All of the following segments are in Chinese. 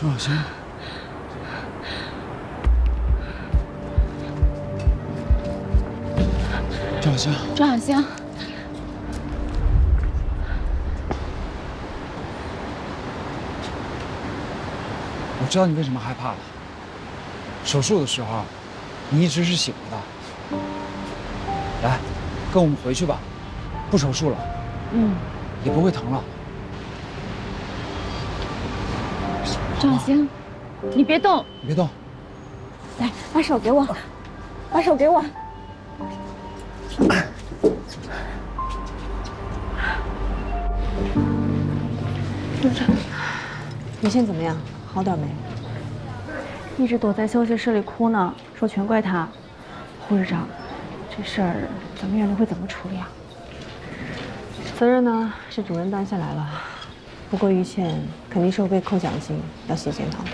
郑小星，郑小星，庄小星，我知道你为什么害怕了。手术的时候，你一直是醒着的。来，跟我们回去吧，不手术了，也不会疼了。庄小星，你别动，你别动。来，把手给我，把手给我。你现在怎么样？好点没？一直躲在休息室里哭呢，说全怪他。护士长，这事儿咱们院里会怎么处理啊？责任呢是主任担下来了，不过于倩肯定是会被扣奖金，要写检讨的。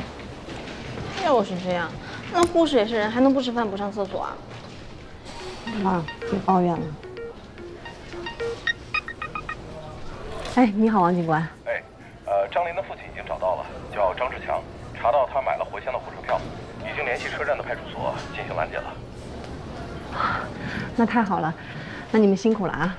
又是这样，那护士也是人，还能不吃饭不上厕所啊？啊，别抱怨了。哎，你好，王警官。哎，张林的父亲已经找到了，叫张志强，查到他买了回乡的火车票，已经联系车站的派出所进行拦截了。那太好了，那你们辛苦了啊。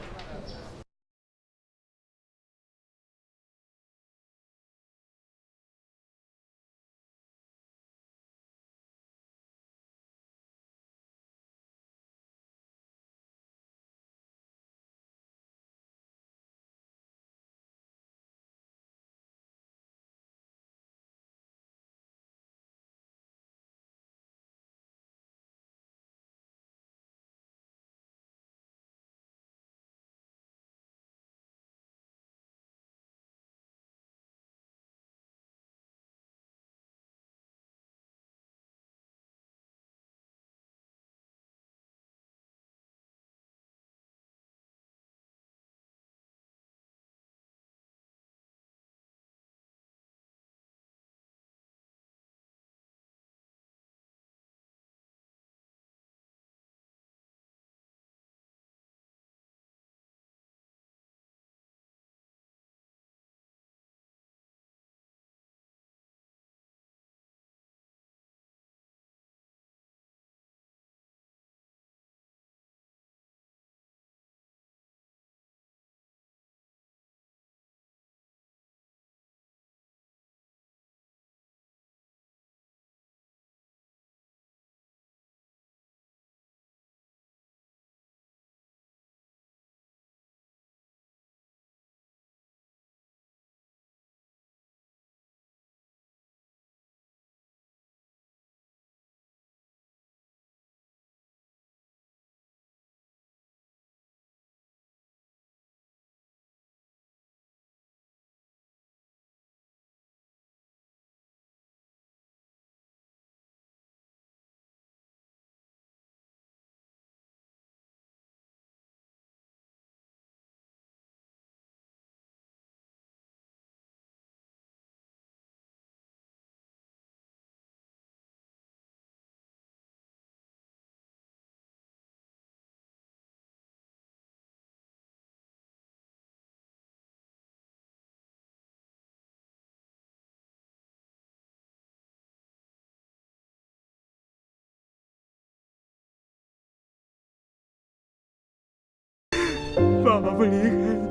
爸爸不离开你。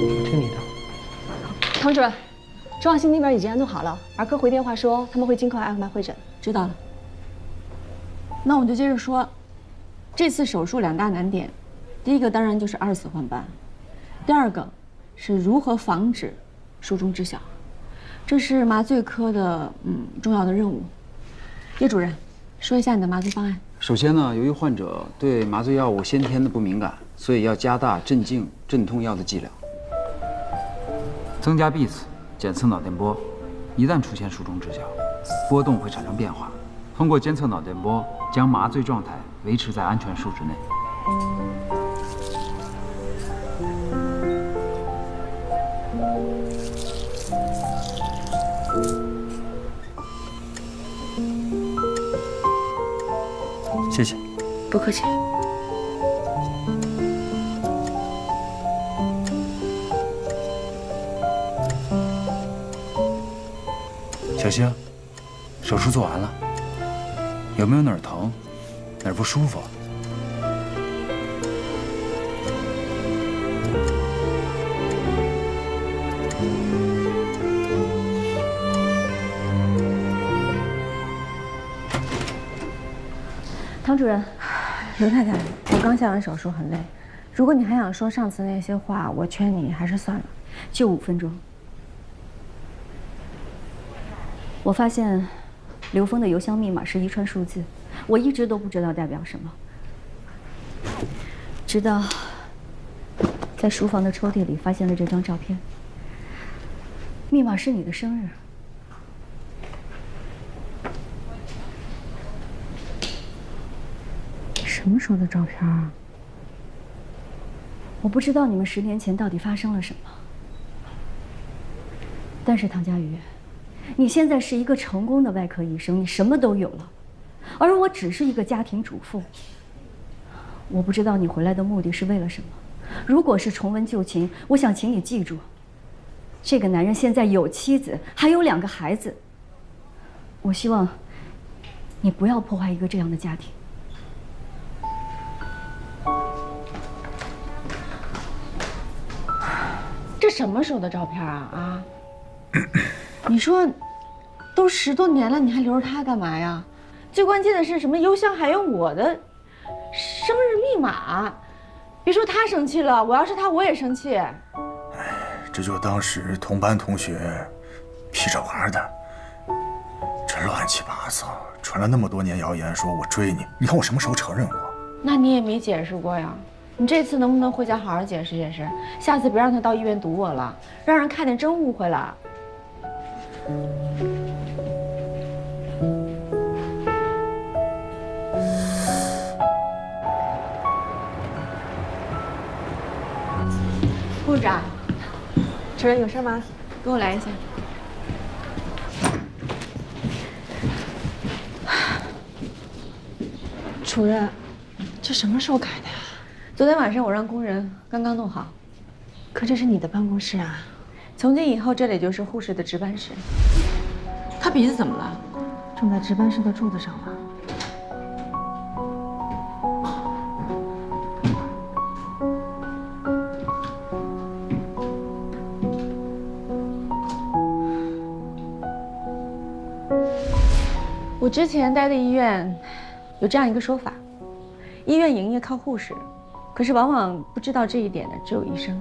我听你的。唐主任，周小新那边已经安顿好了，儿科回电话说他们会尽快安排会诊。知道了。那我就接着说，这次手术2大难点，第一个当然就是2次换班，第二个是如何防止术中知晓，这是麻醉科的重要的任务。叶主任，说一下你的麻醉方案。首先呢，由于患者对麻醉药物先天的不敏感，所以要加大镇静、镇痛药的剂量，增加 beats 检测脑电波。一旦出现术中知晓，波动会产生变化，通过监测脑电波，将麻醉状态维持在安全数值内。谢谢。不客气。小星，手术做完了，有没有哪儿疼，哪儿不舒服？唐主任，刘太太，我刚下完手术，很累。如果你还想说上次那些话，我劝你还是算了，就5分钟。我发现刘峰的邮箱密码是一串数字，我一直都不知道代表什么，直到在书房的抽屉里发现了这张照片，密码是你的生日。什么时候的照片啊？我不知道你们10年前到底发生了什么，但是唐佳瑜，你现在是一个成功的外科医生，你什么都有了，而我只是一个家庭主妇。我不知道你回来的目的是为了什么。如果是重温旧情，我想请你记住，这个男人现在有妻子，还有2个孩子。我希望你不要破坏一个这样的家庭。这什么时候的照片啊？啊！你说，都10多年了，你还留着它干嘛呀？最关键的是什么？邮箱还有我的生日密码。别说他生气了，我要是他，我也生气。哎，这就当时同班同学劈着玩的，这乱七八糟，传了那么多年谣言，说我追你，你看我什么时候承认过？那你也没解释过呀。你这次能不能回家好好解释解释？下次别让他到医院堵我了，让人看见真误会了。部长，主任有事吗？给我来一下。主任，这什么时候改的呀？昨天晚上我让工人刚刚弄好。可这是你的办公室啊。从今以后，这里就是护士的值班室。他鼻子怎么了？种在值班室的柱子上了。我之前待的医院有这样一个说法：医院营业靠护士，可是往往不知道这一点的只有医生。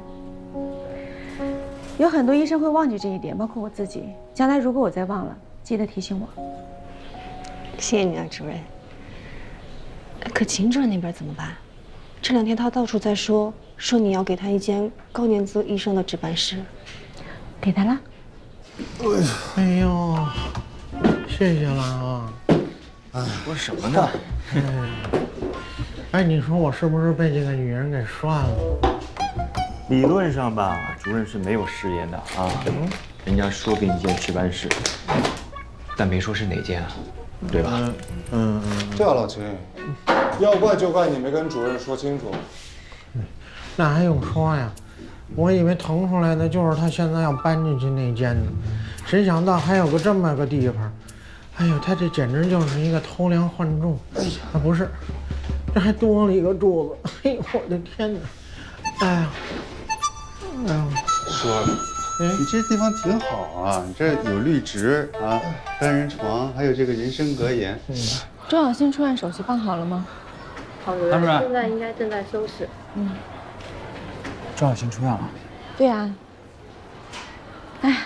有很多医生会忘记这一点，包括我自己。将来如果我再忘了，记得提醒我。谢谢你啊，主任。可秦主任那边怎么办？这2天他到处在说你要给他一间高年资医生的值班室。给他了。哎呦，谢谢了啊！哎，说什么呢？哎，你说我是不是被这个女人给涮了？理论上吧，主任是没有食言的啊。人家说给你间值班室，但没说是哪间啊，对吧？对啊，老秦，要怪就怪你没跟主任说清楚。那还用说呀？我以为腾出来的就是他现在要搬进去那间呢，谁想到还有个这么个地方。哎呦，他这简直就是一个偷梁换柱。哎呀，不是，这还多了一个柱子。哎呦，我的天哪！哎呀，哎呦，说，你这地方挺好啊，你这有绿植啊，单人床，还有这个人身格言。周小新出院手续办好了吗？唐主任，现在应该正在收拾。赵小新出院了。对啊。哎，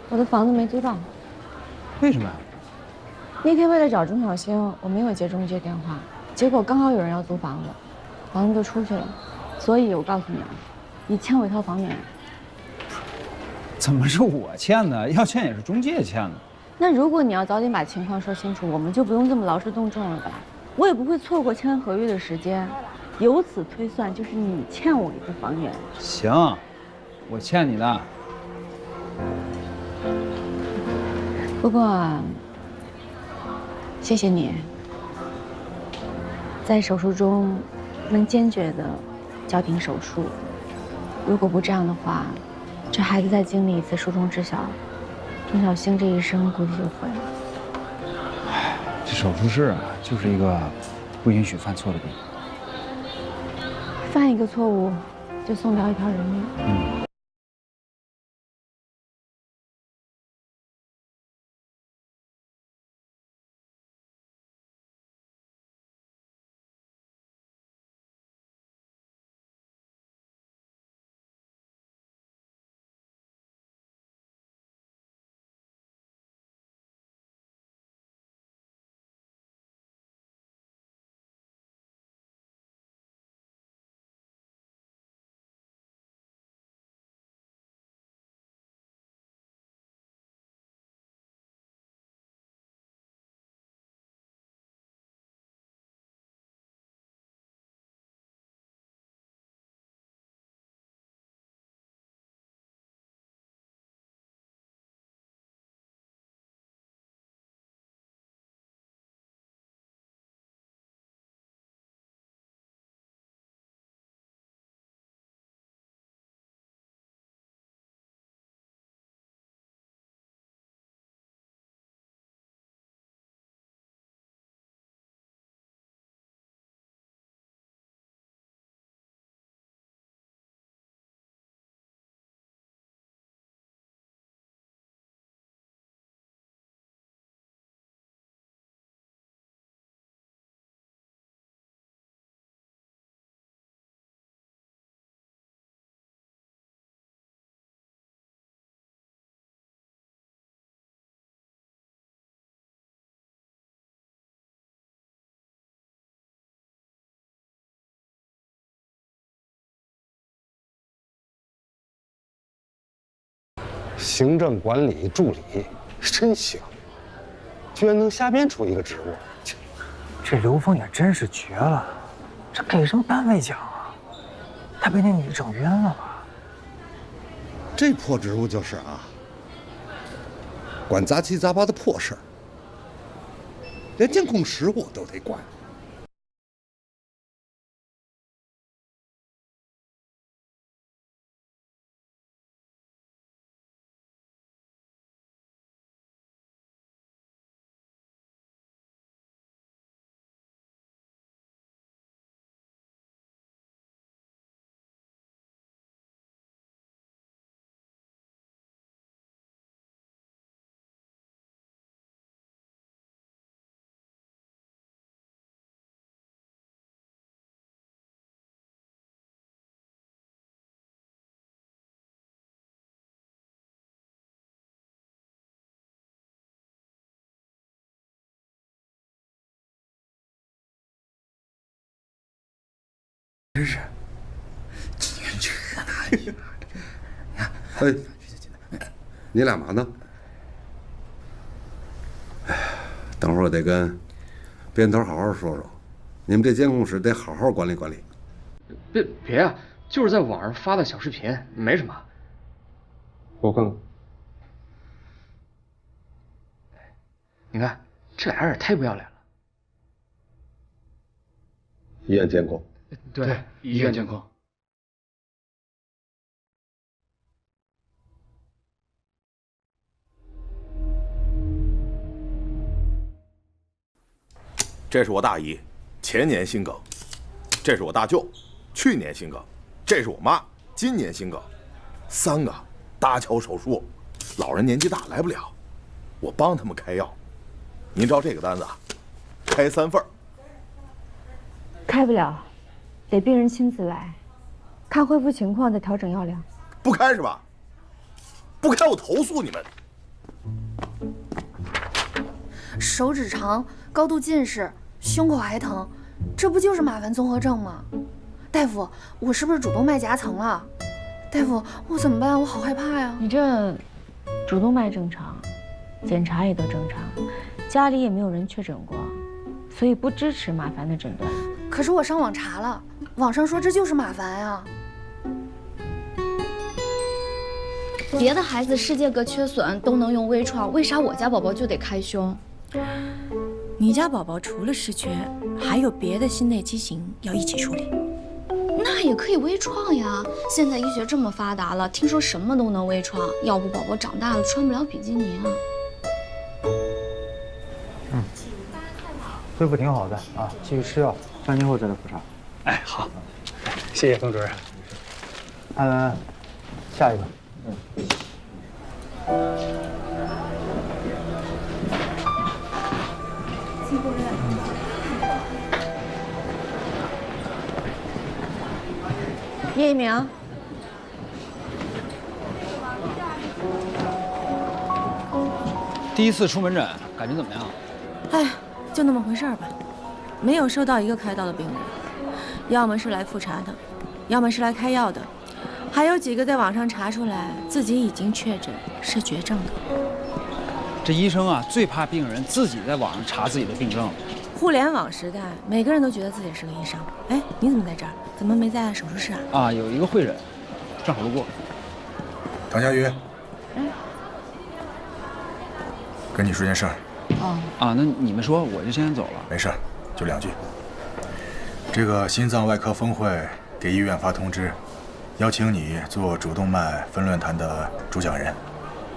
我的房子没租到。为什么呀？那天为了找钟小星，我没有接中介电话，结果刚好有人要租房子，房子就出去了。所以我告诉你啊，你欠我一套房源。怎么是我欠的？要欠也是中介欠的。那如果你要早点把情况说清楚，我们就不用这么劳师动众了吧？我也不会错过签合约的时间。由此推算，就是你欠我一个房源。行，我欠你的。不过，谢谢你，在手术中能坚决的叫停手术。如果不这样的话，这孩子再经历一次疏中知晓，钟小星这一生估计就毁了。唉，这手术室啊，就是一个不允许犯错的地方。犯一个错误，就送掉一条人命。行政管理助理，真行，居然能瞎编出一个职务。这刘峰也真是绝了，这给什么单位奖啊？他被那女的整晕了吧？这破职务就是啊，管杂七杂八的破事儿，连监控室我都得管。真是，今天这哪？哎，你俩嘛呢？哎，等会儿我得跟编头好好说说，你们这监控室得好好管理管理。别啊，就是在网上发的小视频，没什么。我看看。你看这俩人也太不要脸了。医院监控。对，医院监控。这是我大姨，前年心梗；这是我大舅，去年心梗；这是我妈，今年心梗。3个搭桥手术，老人年纪大来不了，我帮他们开药。您照这个单子，开3份。开不了，得病人亲自来，看恢复情况再调整药量。不开是吧？不开我投诉你们。手指长，高度近视，胸口还疼，这不就是马凡综合症吗？大夫，我是不是主动脉夹层了？大夫，我怎么办？我好害怕呀！你这主动脉正常，检查也都正常，家里也没有人确诊过，所以不支持马凡的诊断。可是我上网查了，网上说这就是马凡呀。别的孩子世界各缺损都能用微创，为啥我家宝宝就得开胸？你家宝宝除了视缺，还有别的心内畸形要一起处理。那也可以微创呀！现在医学这么发达了，听说什么都能微创。要不宝宝长大了穿不了比基尼啊。恢复挺好的啊，继续吃药，3天后再来复查。哎，好，谢谢冯主任。下一个。叶一鸣，第一次出门诊，感觉怎么样？哎，就那么回事儿吧，没有收到一个开刀的病人，要么是来复查的，要么是来开药的，还有几个在网上查出来自己已经确诊是绝症的。这医生啊，最怕病人自己在网上查自己的病症了。互联网时代，每个人都觉得自己是个医生。哎，你怎么在这儿？怎么没在手术室啊？啊，有一个会诊，正好路过。唐佳瑜，跟你说件事儿。啊，那你们说，我就先走了。没事，就2句。这个心脏外科峰会给医院发通知，邀请你做主动脉分论坛的主讲人。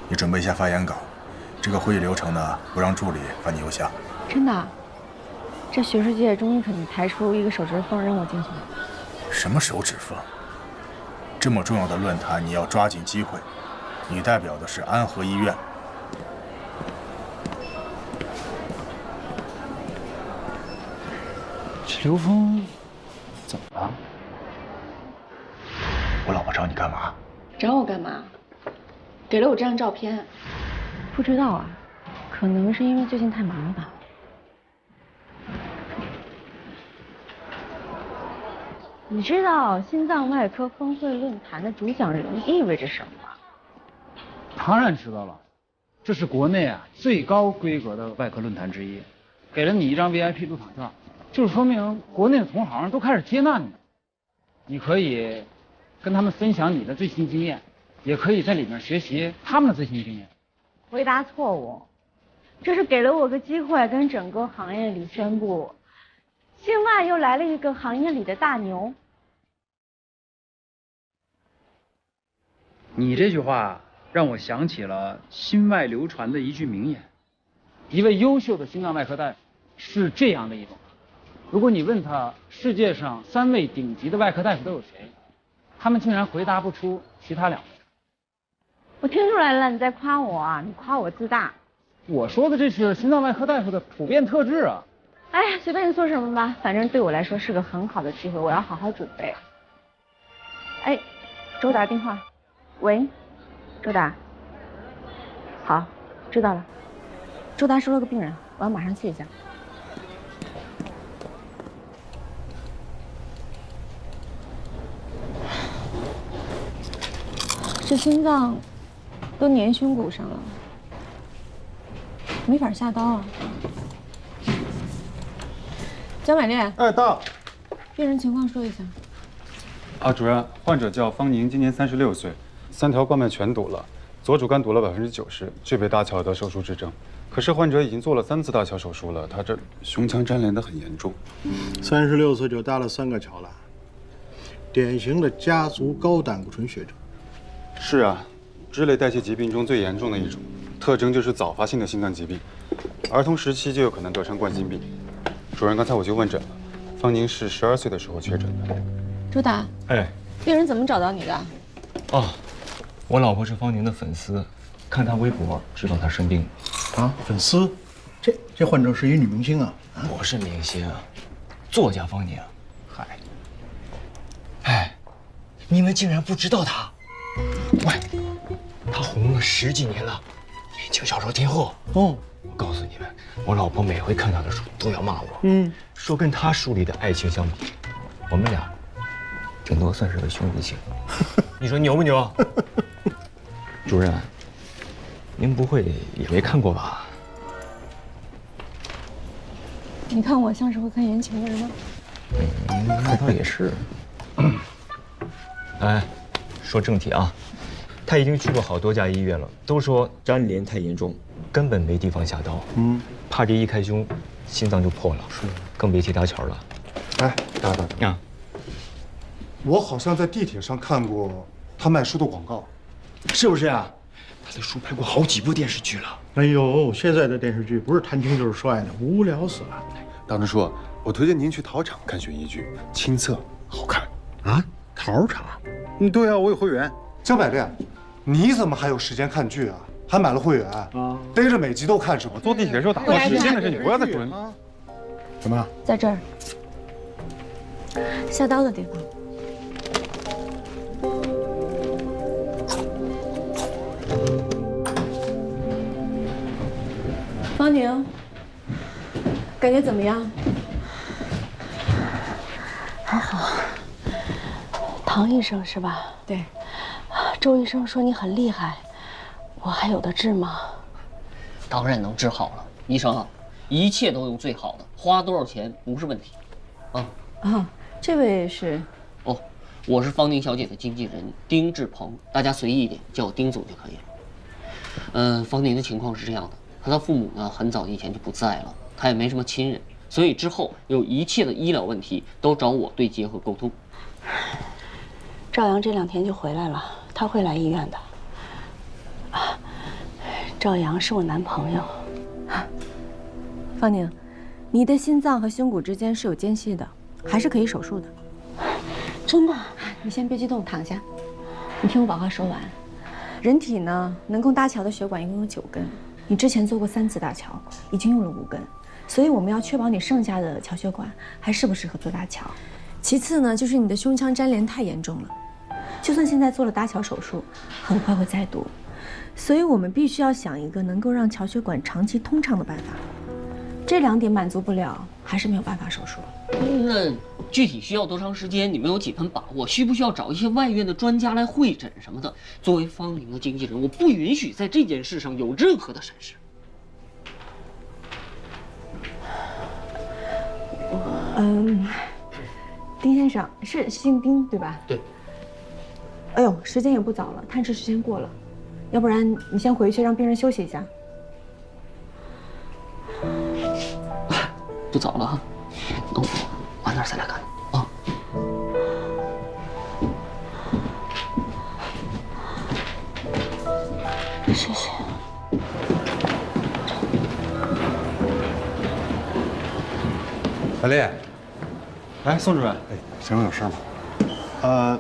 你准备一下发言稿。这个会议流程呢，不让助理发你邮箱。真的？这学术界终于肯排出一个手指缝让我进去了。什么手指缝？这么重要的论坛，你要抓紧机会。你代表的是安和医院。这刘峰怎么了？我老婆找你干嘛？找我干嘛？给了我这张照片。不知道啊，可能是因为最近太忙了吧。你知道心脏外科峰会论坛的主讲人意味着什么吗？当然知道了，这是国内啊最高规格的外科论坛之一，给了你一张 VIP 入场券，就是说明国内的同行都开始接纳你。你可以跟他们分享你的最新经验，也可以在里面学习他们的最新经验。回答错误，这是给了我个机会，跟整个行业里宣布，境外又来了一个行业里的大牛。你这句话让我想起了心外流传的一句名言，一位优秀的心脏外科大夫是这样的一种：如果你问他世界上3位顶级的外科大夫都有谁，他们竟然回答不出其他2位。我听出来了，你在夸我啊，你夸我自大。我说的这是心脏外科大夫的普遍特质啊。哎呀，随便你说什么吧，反正对我来说是个很好的机会，我要好好准备。哎，周达电话。喂，周达。好，知道了。周达收了个病人，我要马上去一下。这心脏都粘胸骨上了，没法下刀啊。江美丽，哎，到。病人情况说一下。主任，患者叫方宁，今年36岁，3条冠脉全堵了，左主干堵了90%，具备搭桥的手术指征。可是患者已经做了3次搭桥手术了，他这胸腔粘连得很严重。36岁就搭了3个桥了，典型的家族高胆固醇血症。是啊，脂类代谢疾病中最严重的一种，特征就是早发性的心脏疾病，儿童时期就有可能得成冠心病。主任，刚才我就问诊了，方宁是12岁的时候确诊的。周达，哎，病人怎么找到你的？哦，我老婆是方宁的粉丝，看她微博知道她生病了。啊，粉丝？这患者是一女明星啊？不是明星，作家方宁。嗨，哎，你们竟然不知道她？喂，她红了10几年了，言情小说天后。哦，我告诉你们，我老婆每回看她的书都要骂我，说跟她书里的爱情相比，我们俩顶多算是个兄弟情。你说牛不牛？主任，您不会也没看过吧？你看我像是会看言情的人吗？那倒也是。哎，说正题啊，他已经去过好多家医院了，都说粘连太严重，根本没地方下刀。怕这一开胸，心脏就破了，更别提搭桥了。哎，打。啊，我好像在地铁上看过他卖书的广告，是不是啊？他的书拍过好几部电视剧了。哎呦，现在的电视剧不是谈情就是帅的，无聊死了。党支书，我推荐您去陶厂看悬疑剧，亲测，好看。啊？陶厂？对啊，我有会员。江百炼，你怎么还有时间看剧啊？还买了会员啊？逮着每集都看是吗？坐地铁的时候打发时间的事，你不要再说了。什么？在这儿，下刀的地方。方宁，感觉怎么样？还好。唐医生是吧？对。周医生说你很厉害，我还有的治吗？当然能治好了，医生啊，一切都用最好的，花多少钱不是问题。这位是？哦，我是方宁小姐的经纪人丁志鹏，大家随意一点，叫我丁总就可以了。方宁的情况是这样的，他的父母呢很早以前就不在了，他也没什么亲人，所以之后有一切的医疗问题都找我对接和沟通。赵阳这2天就回来了，他会来医院的。赵阳是我男朋友。方宁，你的心脏和胸骨之间是有间隙的，还是可以手术的。真的？你先别激动，躺下。你听我把话说完。人体呢，能供搭桥的血管一共有9根，你之前做过3次搭桥，已经用了5根，所以我们要确保你剩下的桥血管还适不适合做搭桥。其次呢，就是你的胸腔粘连太严重了，就算现在做了搭桥手术，很快会再度，所以我们必须要想一个能够让桥血管长期通畅的办法。这2点满足不了，还是没有办法手术。那具体需要多长时间？你们有几分把握？需不需要找一些外院的专家来会诊什么的？作为方宁的经纪人，我不允许在这件事上有任何的闪失。丁先生是姓丁对吧？对。哎呦，时间也不早了，探视时间过了，要不然你先回去让病人休息一下。不早了哈，那我晚点再来看啊。谢谢。小丽，哎，宋主任，哎，身上有事吗？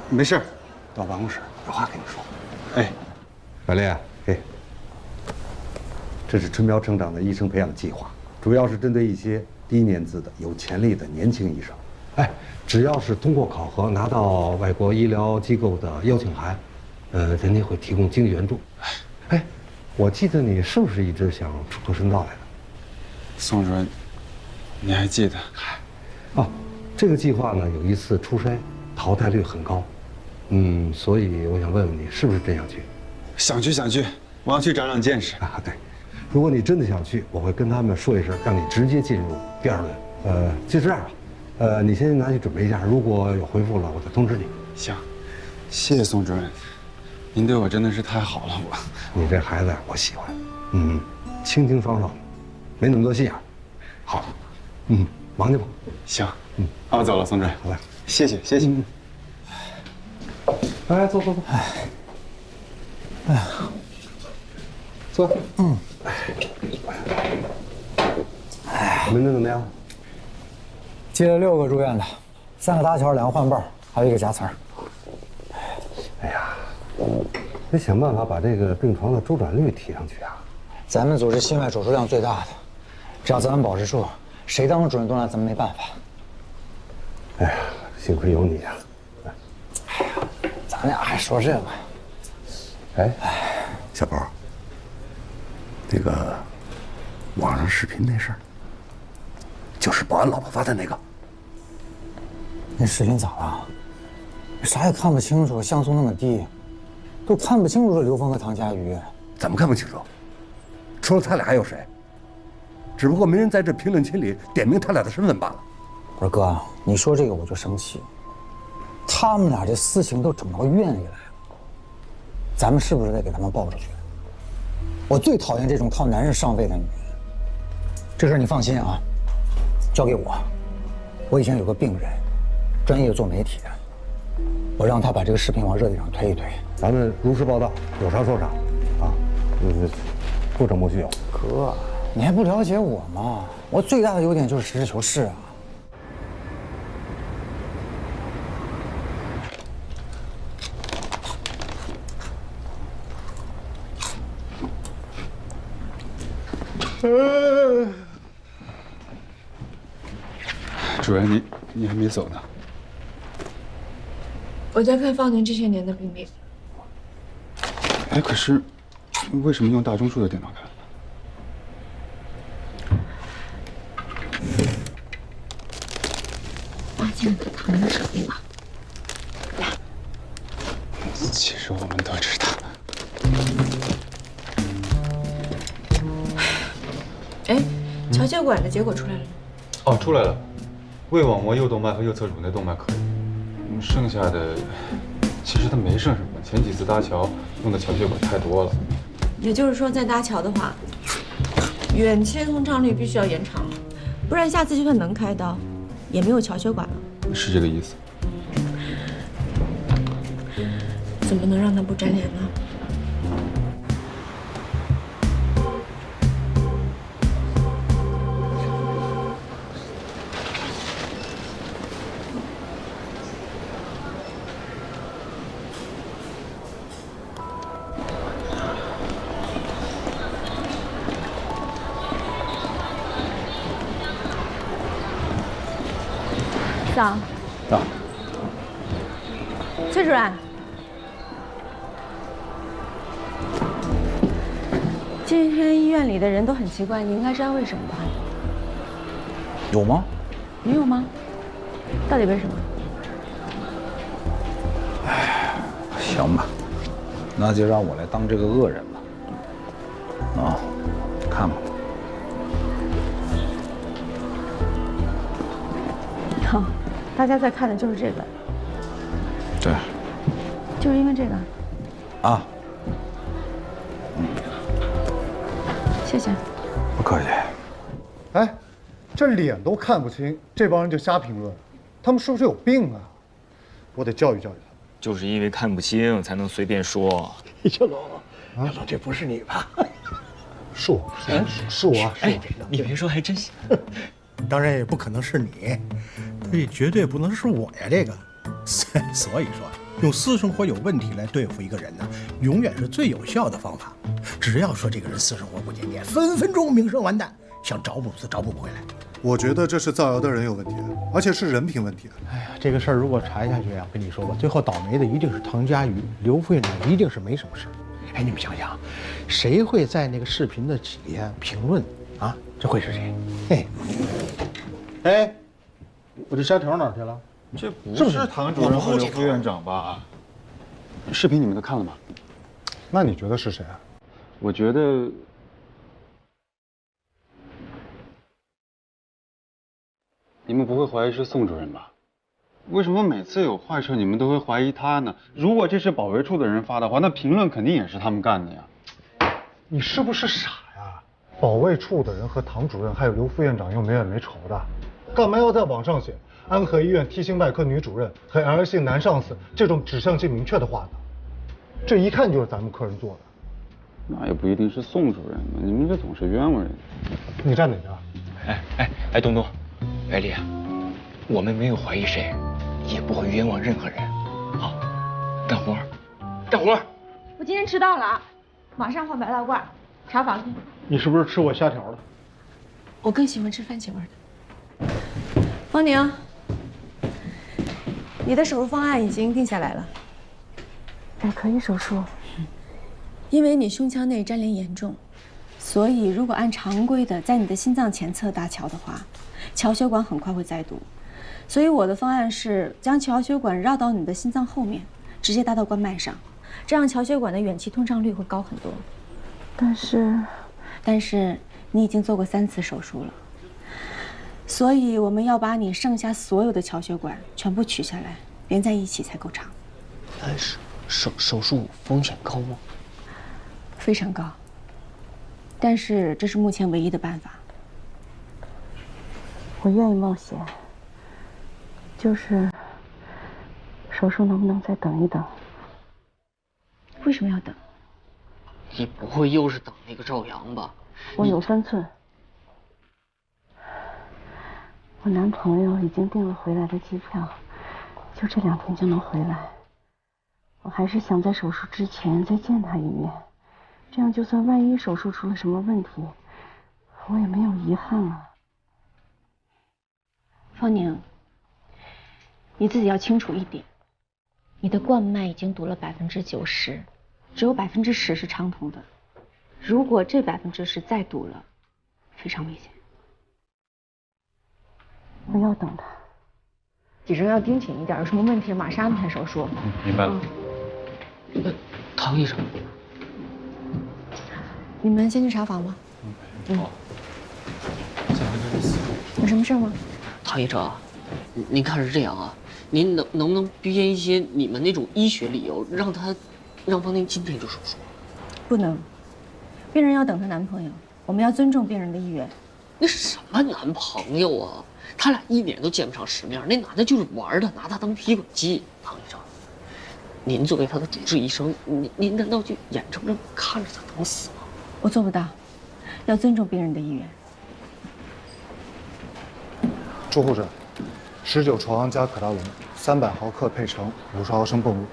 没事，到办公室有话跟你说。哎，小丽，给，这是春苗成长的医生培养计划，主要是针对一些低年资的有潜力的年轻医生。哎，只要是通过考核拿到外国医疗机构的邀请函，人家会提供经济援助。哎，我记得你是不是一直想出国深造来的？宋主任，你还记得？哦，这个计划呢有一次初筛，淘汰率很高。所以我想问问你，是不是真想去？想去，我要去长长见识啊。对，如果你真的想去，我会跟他们说一声，让你直接进入第2轮。就这样吧，你先拿去准备一下，如果有回复了，我再通知你。行，谢谢宋主任，您对我真的是太好了。你这孩子我喜欢，清清爽爽的，没那么多心眼。好，忙去吧。行，那我走了，宋主任。好嘞，谢谢。来，坐。哎呀，坐。门诊怎么样？接了6个住院的，3个搭桥，2个换泵，还有1个夹层。哎呀，得想办法把这个病床的周转率提上去啊！咱们组是心外手术量最大的，只要咱们保持住，谁当主任都拿咱们没办法。哎呀，幸亏有你啊！哎呀，咱俩还说这个。哎，小宝，那个网上视频那事儿，就是保安老婆发的那个。那视频咋了？啥也看不清楚，像素那么低，都看不清楚是刘峰和唐佳瑜。怎么看不清楚？除了他俩还有谁？只不过没人在这评论区里点明他俩的身份罢了。不是哥，你说这个我就生气。他们俩这私情都整到院里来了，咱们是不是得给他们报出去？我最讨厌这种靠男人上位的女人。这事你放心啊，交给我。我以前有个病人，专业做媒体的，我让他把这个视频往热点上推一推。咱们如实报道，有啥说啥，啊，不争不许有。哥，你还不了解我吗？我最大的优点就是实事求是啊。主任，你还没走呢。我在看方宁这些年的病历。哎，可是为什么用大钟树的电脑看？发现了他藏的手里了。来，其实我们都知道。哎，乔血管的结果出来了吗？哦，出来了，胃网膜右动脉和右侧乳内动脉可以，剩下的其实它没剩什么。前几次搭桥用的桥血管太多了。也就是说，再搭桥的话，远切通畅率必须要延长，不然下次就算能开刀，也没有桥血管了。是这个意思。怎么能让他不粘连呢？早。早。崔主任，今天医院里的人都很奇怪，你应该知道为什么吧？有吗？没有吗？到底为什么？行吧，那就让我来当这个恶人吧。啊，看吧。好，大家在看的就是这个。对。就是因为这个。啊。谢谢。不客气。哎，这脸都看不清，这帮人就瞎评论，他们是不是有病啊？我得教育教育他。就是因为看不清，才能随便说。小龙，小龙，这不是你吧？是我，是我。哎，你别说，还真行。当然也不可能是你，但也绝对不能是我呀。这个，所以说，用私生活有问题来对付一个人呢，永远是最有效的方法。只要说这个人私生活不检点，分分钟名声完蛋，想找补都找补不回来。我觉得这是造谣的人有问题，而且是人品问题。哎呀，这个事儿如果查下去啊，跟你说吧，最后倒霉的一定是唐佳瑜，刘副院长一定是没什么事。哎，你们想想，谁会在那个视频的底下评论啊？这会是谁？嘿，哎，我这虾条哪儿去了？这不是唐主任和刘副院长吧？视频你们都看了吗？那你觉得是谁啊？我觉得。你们不会怀疑是宋主任吧？为什么每次有坏事你们都会怀疑他呢？如果这是保卫处的人发的话，那评论肯定也是他们干的呀。你是不是傻呀？保卫处的人和唐主任还有刘副院长又没冤没仇的，干嘛要在网上写安和医院T星外科女主任和 L 姓男上司这种指向性明确的话呢？这一看就是咱们科人做的。那也不一定是宋主任嘛，你们这总是冤枉人。你站哪边？哎，东东。百里，我们没有怀疑谁，也不会冤枉任何人。好，干活，干活。我今天迟到了啊，马上换白大褂，查房去。你是不是吃过虾条了？我更喜欢吃番茄味的。方宁，你的手术方案已经定下来了。可以手术。因为你胸腔内粘连严重，所以如果按常规的在你的心脏前侧搭桥的话，桥血管很快会再堵，所以我的方案是将桥血管绕到你的心脏后面，直接搭到冠脉上，这样桥血管的远期通畅率会高很多。但是你已经做过3次手术了，所以我们要把你剩下所有的桥血管全部取下来，连在一起才够长。手术风险高吗？非常高，但是这是目前唯一的办法。我愿意冒险，就是手术能不能再等一等？为什么要等？你不会又是等那个赵阳吧？我有分寸。我男朋友已经订了回来的机票，就这2天就能回来。我还是想在手术之前再见他一面，这样就算万一手术出了什么问题，我也没有遗憾了。方宁，你自己要清楚一点，你的冠脉已经堵了90%，只有10%是畅通的。如果这10%再堵了，非常危险。我要等他。几针要盯紧一点，有什么问题马上安排手术。明白了。唐医生，你们先去查房吧。好。有什么事吗？唐医生，您看是这样啊，您能不能编一些你们那种医学理由，让方宁今天就手术？不能，病人要等她男朋友，我们要尊重病人的意愿。那是什么男朋友啊？他俩1年都见不上世面，那男的就是玩的，拿他当提款机。唐医生，您作为他的主治医生，您难道就眼睁睁看着他等死吗？我做不到，要尊重病人的意愿。朱护士，19溴胺加可达龙，300毫克配成50毫升泵入。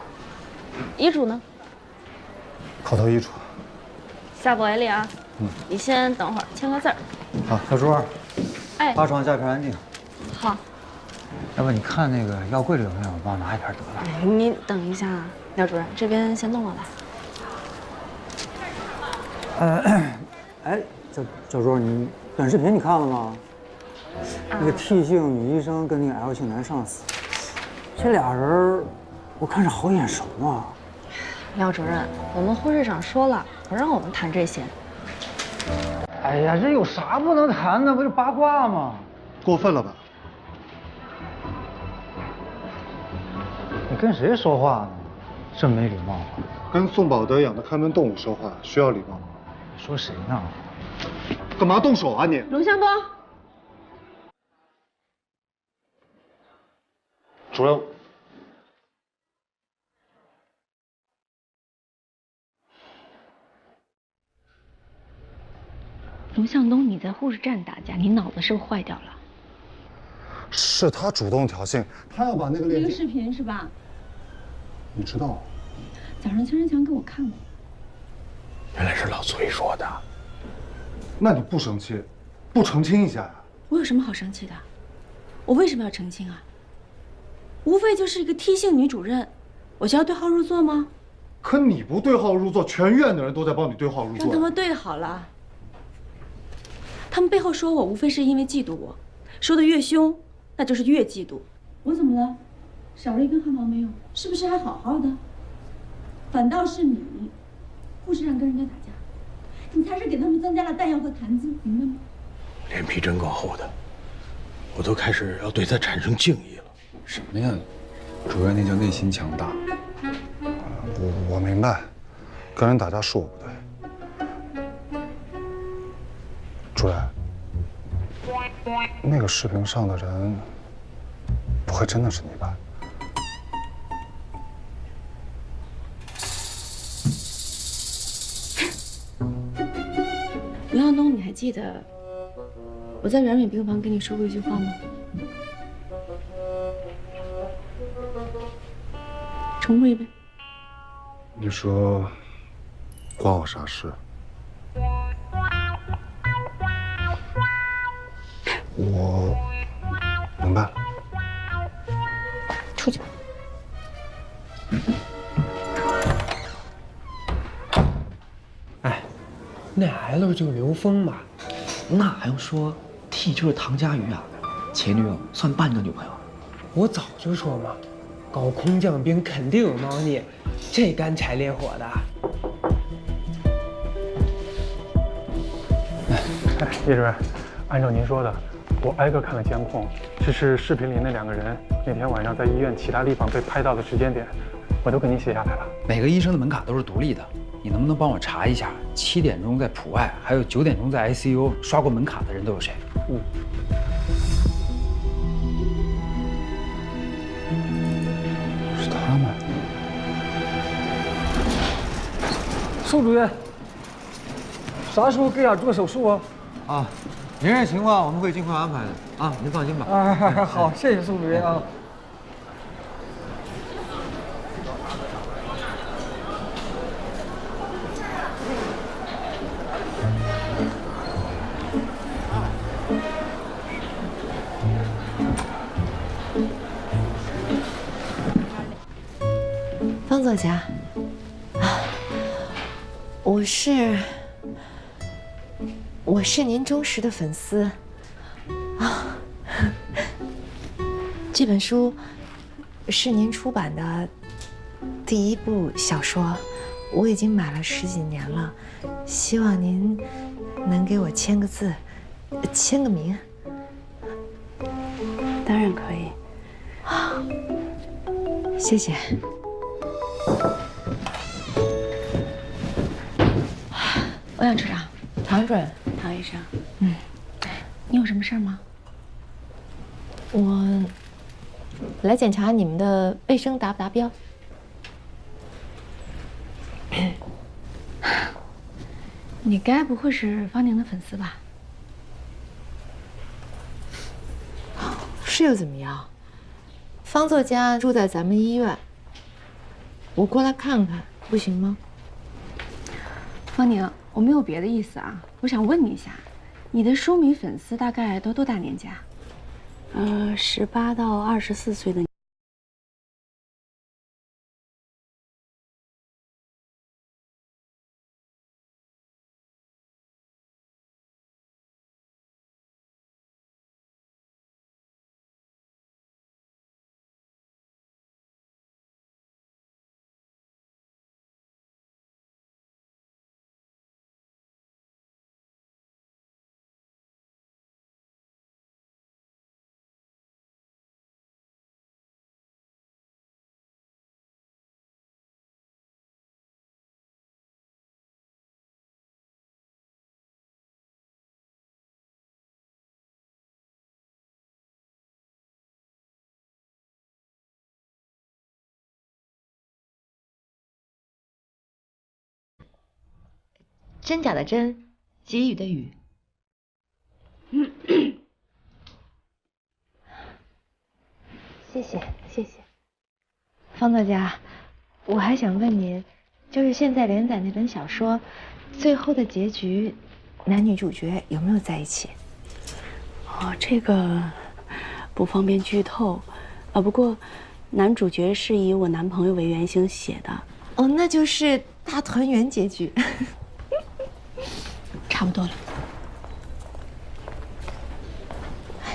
医嘱呢？口头医嘱。下不为例啊。你先等会儿签个字儿。好，小朱。哎。把床架片安静。好。要不你看那个药柜里有没有？我帮我拿一片得了。你等一下，廖主任，这边先弄过来。哎，小朱，你短视频你看了吗？那个 T 姓女医生跟那个 L 姓男上司，这俩人，我看着好眼熟啊。廖主任，我们护士长说了，不让我们谈这些。哎呀，这有啥不能谈的？不是八卦吗？过分了吧？你跟谁说话呢？真没礼貌啊！跟宋宝德养的看门动物说话需要礼貌吗？说谁呢？干嘛动手啊你？龙向东。主任。龙向东，你在护士站打架，你脑子是不是坏掉了？是他主动挑衅，他要把那个链接。那个视频是吧？你知道？早上崔仁强给我看过。原来是老崔说的。那你不生气，不澄清一下呀？我有什么好生气的？我为什么要澄清啊？无非就是一个 T 姓女主任，我就要对号入座吗？可你不对号入座，全院的人都在帮你对号入座。让他们对好了。他们背后说我，无非是因为嫉妒我，说的越凶，那就是越嫉妒。我怎么了？少了一根汗毛没有？是不是还好好的？反倒是你，护士长跟人家打架，你才是给他们增加了弹药和谈资，明白吗？脸皮真够厚的，我都开始要对他产生敬意了。什么呀？主任，那叫内心强大。我明白，跟人打架是我不对。主任，那个视频上的人，不会真的是你吧？刘向东，你还记得我在远远病房跟你说过一句话吗？重复一遍。你说，关我啥事？我明白了。出去。哎，那 L 就是刘峰嘛，那还用说 ？T 就是唐佳瑜啊，前女友算半个女朋友。我早就说嘛，搞空降兵肯定有猫腻，这干柴烈火的。叶主任，按照您说的，我挨个看了监控，这是视频里那2个人那天晚上在医院其他地方被拍到的时间点，我都给您写下来了。每个医生的门卡都是独立的，你能不能帮我查一下7点钟在普外，还有9点钟在 ICU 刷过门卡的人都有谁？是他。宋主任，啥时候给俺做手术啊？啊，您这情况我们会尽快安排的啊，您放心吧。啊，好，谢谢宋主任啊。方作家，我是您忠实的粉丝啊。这本书是您出版的第一部小说，我已经买了10几年了，希望您能给我签个字，签个名。当然可以。啊，谢谢。欧阳处长，唐主任，唐医生，你有什么事儿吗？我来检查你们的卫生达不达标。你该不会是方宁的粉丝吧？是又怎么样？方作家住在咱们医院，我过来看看，不行吗？方宁，我没有别的意思啊，我想问你一下，你的书迷粉丝大概都多大年纪啊？18到24岁的。真假的真，给予的予。谢谢，谢谢。方作家，我还想问您，就是现在连载那本小说，最后的结局，男女主角有没有在一起？哦，这个不方便剧透，不过男主角是以我男朋友为原型写的。哦，那就是大团圆结局。差不多了，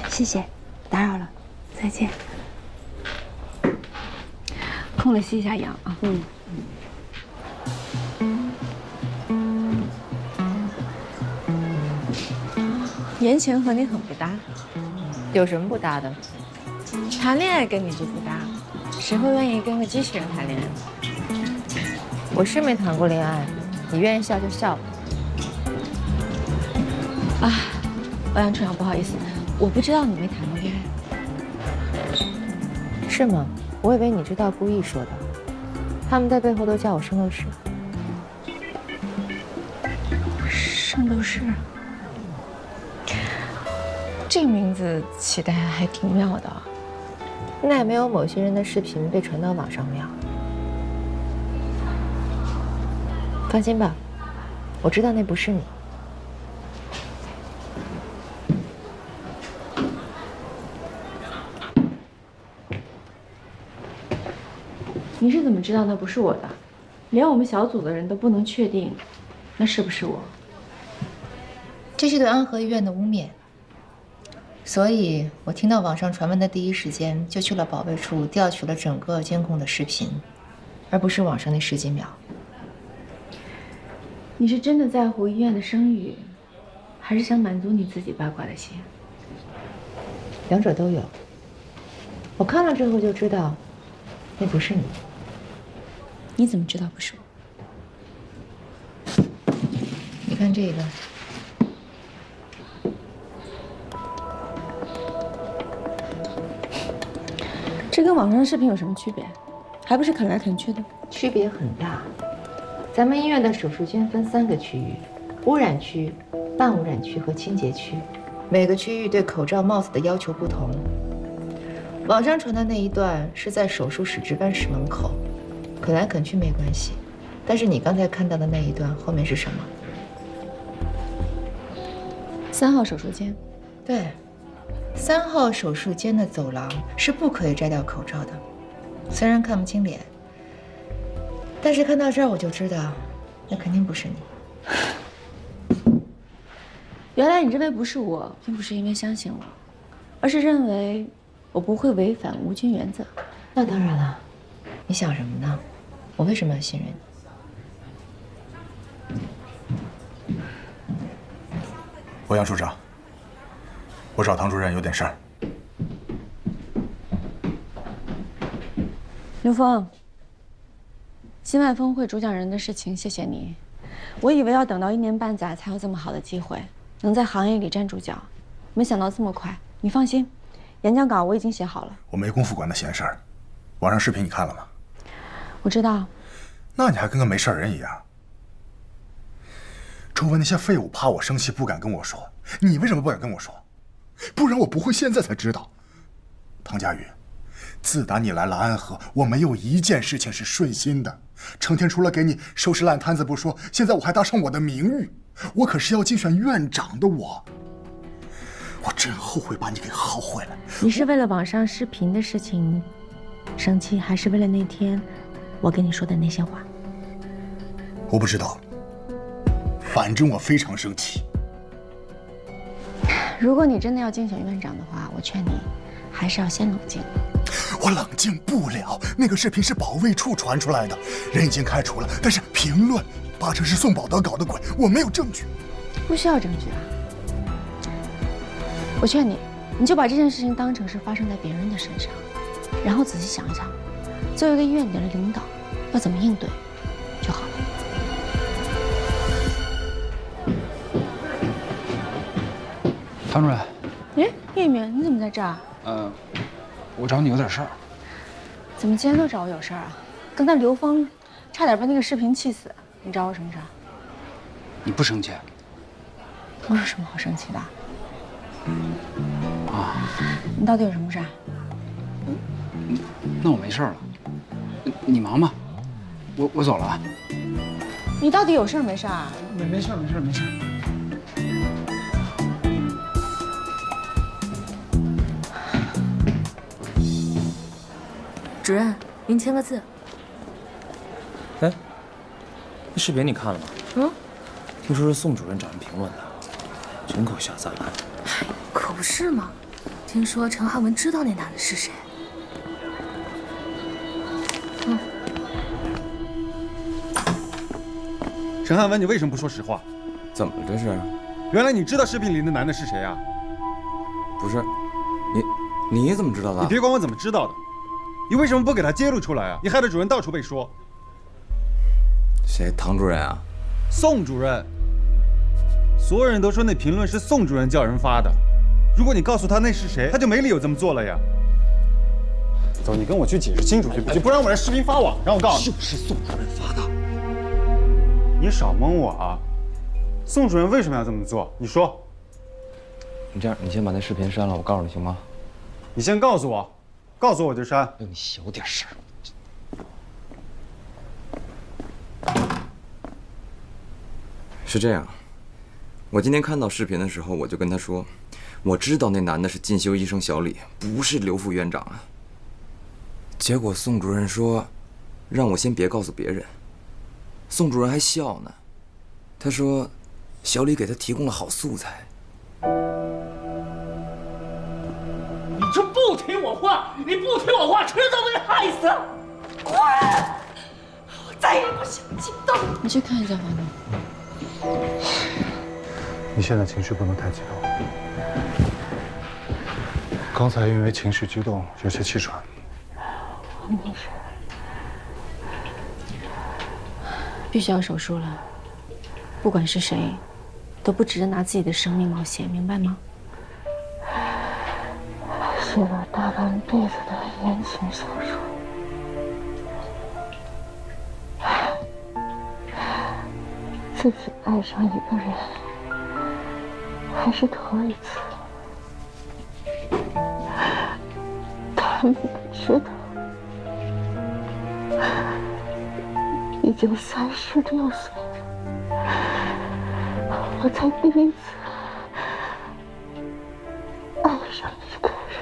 谢谢，打扰了，再见。空了吸一下氧啊。言情和你很不搭，有什么不搭的？谈恋爱跟你就不搭，谁会愿意跟个机器人谈恋爱呢？我是没谈过恋爱，你愿意笑就笑吧。啊，欧阳处长，不好意思，我不知道你没谈过恋爱。是吗？我以为你知道，故意说的。他们在背后都叫我圣斗士。圣斗士，这个名字起得还挺妙的。那也没有某些人的视频被传到网上妙。放心吧，我知道那不是你。你是怎么知道那不是我的？连我们小组的人都不能确定，那是不是我？这是对安和医院的污蔑，所以我听到网上传闻的第一时间就去了保卫处调取了整个监控的视频，而不是网上那10几秒。你是真的在乎医院的声誉，还是想满足你自己八卦的心？两者都有。我看了之后就知道，那不是你。你怎么知道不是我？你看这个。这跟网上的视频有什么区别？还不是啃来啃去的？区别很大。咱们医院的手术间分3个区域：污染区、半污染区和清洁区。每个区域对口罩帽子的要求不同。网上传的那一段是在手术室值班室门口，啃来啃去没关系。但是你刚才看到的那一段后面是什么？3号手术间。对，3号手术间的走廊是不可以摘掉口罩的。虽然看不清脸，但是看到这儿我就知道，那肯定不是你。原来你认为不是我，并不是因为相信我，而是认为我不会违反无菌原则。那当然了，你想什么呢？我为什么要信任你？欧阳处长，我找唐主任有点事儿。刘峰，新外峰会主讲人的事情，谢谢你。我以为要等到1年半载才有这么好的机会，能在行业里站住脚，没想到这么快。你放心，演讲稿我已经写好了。我没工夫管那闲事儿。网上视频你看了吗？我知道。那你还跟个没事人一样。周围那些废物怕我生气不敢跟我说，你为什么不敢跟我说？不然我不会现在才知道。唐佳宇，自打你来了安和，我没有一件事情是顺心的，成天除了给你收拾烂摊子不说，现在我还搭上我的名誉，我可是要竞选院长的我真后悔把你给薅回来。你是为了网上视频的事情生气，还是为了那天我跟你说的那些话？我不知道，反正我非常生气。如果你真的要竞选院长的话，我劝你还是要先冷静。我冷静不了，那个视频是保卫处传出来的，人已经开除了，但是评论八成是宋宝德搞的鬼，我没有证据。不需要证据啊！我劝你，你就把这件事情当成是发生在别人的身上，然后仔细想一想，作为一个医院里的领导，要怎么应对就好了。唐主任。哎，叶明，你怎么在这儿？我找你有点事儿。怎么今天都找我有事儿啊？刚才刘峰差点把那个视频气死，你找我什么事儿？你不生气？我有什么好生气的？啊，你到底有什么事儿？那我没事了，你忙吧，我走了啊。你到底有事儿没事儿啊？没事。主任，您签个字。哎，那视频你看了吗？听说是宋主任找人评论的，真够下三滥。可不是嘛，听说陈汉文知道那男的是谁。陈汉文，你为什么不说实话？怎么了这是？原来你知道视频里的男的是谁啊？不是，你怎么知道的？你别管我怎么知道的，你为什么不给他揭露出来啊？你害得主任到处被说。谁？唐主任啊？宋主任。所有人都说那评论是宋主任叫人发的，如果你告诉他那是谁，他就没理由这么做了呀。走，你跟我去解释清楚去，不然我这视频发网上，我告诉你，就是宋主任发的。你少蒙我啊！宋主任为什么要这么做？你说。你这样，你先把那视频删了，我告诉你行吗？你先告诉我，告诉我就删。让你小点声。是这样，我今天看到视频的时候，我就跟他说，我知道那男的是进修医生小李，不是刘副院长啊。结果宋主任说，让我先别告诉别人。宋主任还笑呢，他说，小李给他提供了好素材。你就不听我话，你不听我话，迟早被害死！滚！我再也不想见到你。你去看一下房东。你现在情绪不能太激动，刚才因为情绪激动有些气喘。没事。必须要手术了，不管是谁，都不值得拿自己的生命冒险，明白吗？是我大半辈子的言情手术。自己爱上一个人，还是头一次。他们不知道，已经36岁了，我才第一次爱上一个人。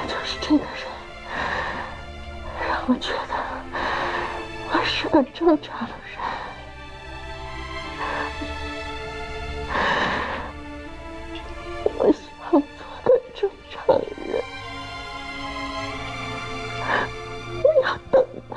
就是这个人，让我觉得我是个正常的人。我想做个正常人，我要等他。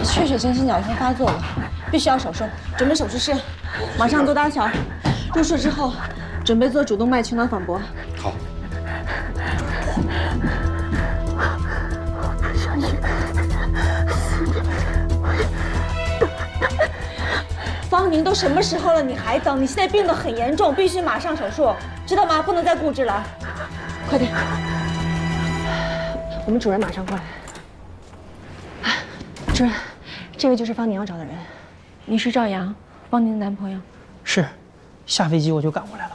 血血性心绞痛发作了，必须要手术，准备手术室，马上做搭桥。入睡之后，准备做主动脉群脑反搏。好。我不想一个人死去。方宁，都什么时候了，你还等？你现在病得很严重，必须马上手术，知道吗？不能再固执了，快点！我们主任马上过来。主任，这个就是方宁要找的人。你是赵阳，方宁的男朋友。是，下飞机我就赶过来了。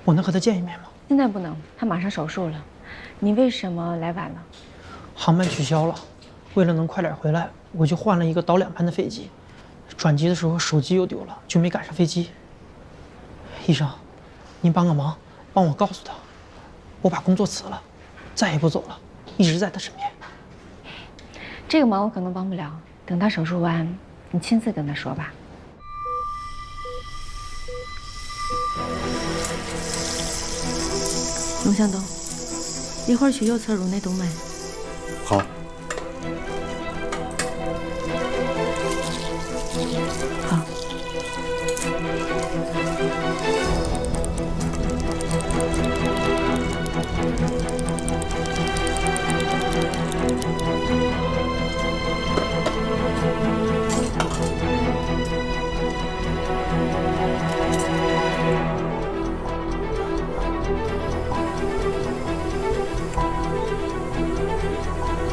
我能和他见一面吗？现在不能，他马上手术了。你为什么来晚了？航班取消了，为了能快点回来，我就换了一个倒2班的飞机。转机的时候手机又丢了，就没赶上飞机。医生，您帮个忙，帮我告诉他，我把工作辞了，再也不走了，一直在他身边。这个忙我可能帮不了，等他手术完，你亲自跟他说吧。龙向东，一会儿取右侧颅内动脉。好。好。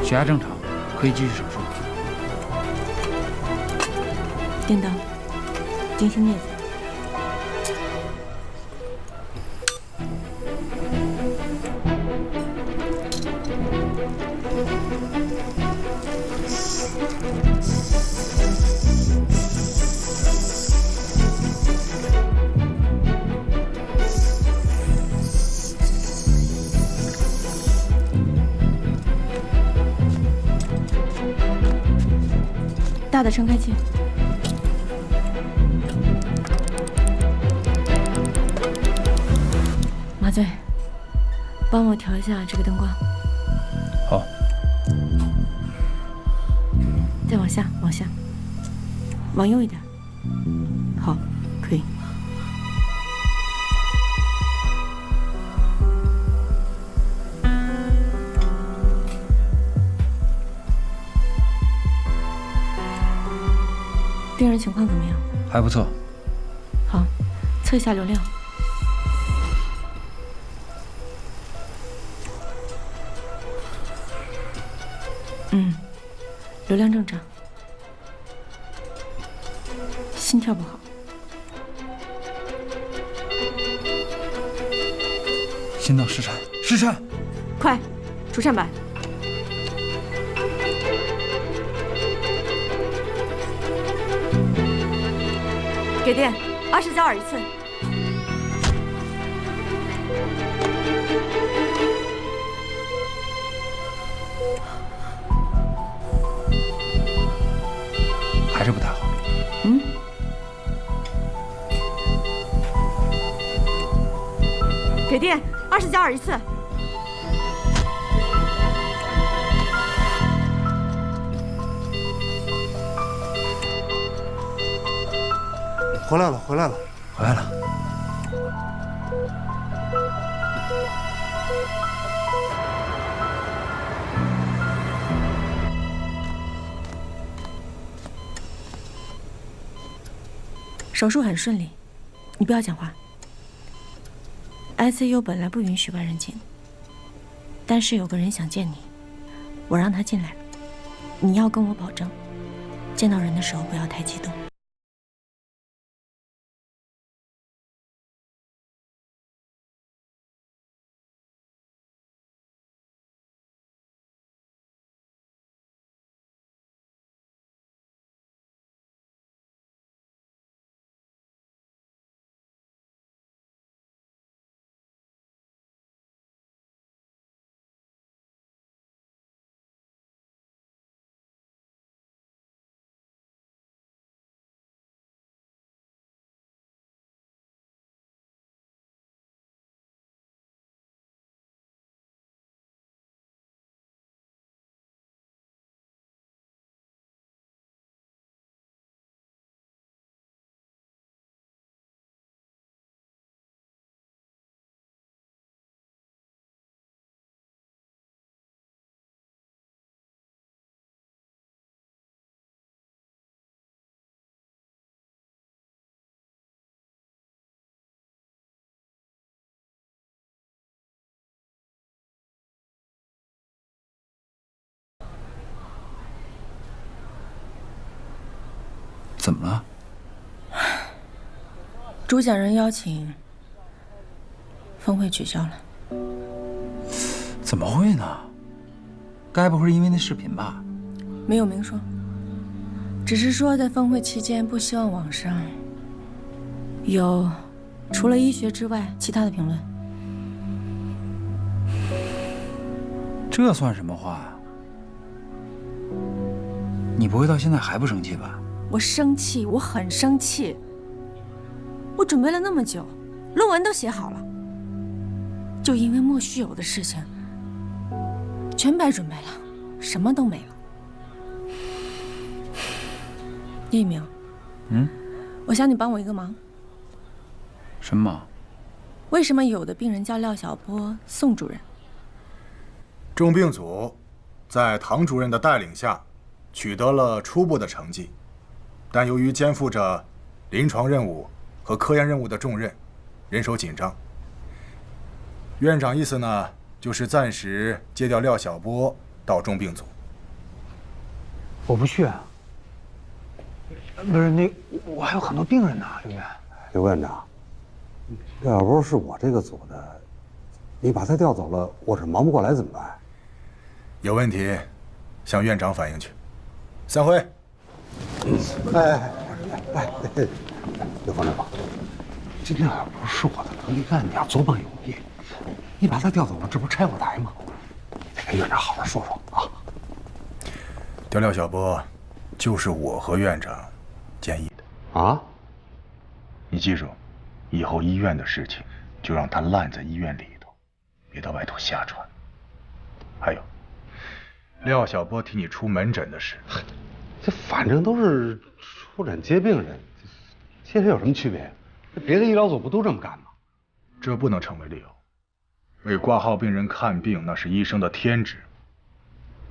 血压正常，可以继续手术。电灯，定心镊子。大的撑开器。麻醉，帮我调一下这个灯光。好。再往下，往下，往右一点。好，可以。病人情况怎么样？还不错。好，测一下流量。流量正常。心跳不好。心脏失颤，失颤！快，除颤板。给电，20焦耳一次。还是不太好。，20加2一次。回来了，回来了，回来了。手术很顺利，你不要讲话。ICU 本来不允许外人进，但是有个人想见你，我让他进来了。你要跟我保证，见到人的时候不要太激动。怎么了？主讲人邀请，峰会取消了。怎么会呢？该不会是因为那视频吧？没有明说，只是说在峰会期间不希望网上有除了医学之外其他的评论。这算什么话呀？你不会到现在还不生气吧？我生气，我很生气。我准备了那么久，论文都写好了，就因为莫须有的事情，全白准备了，什么都没了。叶一鸣，我想你帮我一个忙。什么忙？为什么有的病人叫廖晓波宋主任？重病组在唐主任的带领下，取得了初步的成绩。但由于肩负着临床任务和科研任务的重任，人手紧张。院长意思呢，就是暂时借调廖晓波到重病组。我不去啊。不是那，我还有很多病人呢，刘院。刘院长，廖晓波是我这个组的，你把他调走了，我是忙不过来怎么办？有问题，向院长反映去。散会。刘方长，这廖晓波是我的能力干，你要左膀右臂，你把他调走了，这不拆我台吗？你得跟院长好好说说啊。调廖晓波，就是我和院长建议的啊。你记住，以后医院的事情就让他烂在医院里头，别到外头瞎传。还有，廖晓波替你出门诊的事，这反正都是出诊接病人，接谁有什么区别？别的医疗组不都这么干吗？这不能成为理由。为挂号病人看病，那是医生的天职。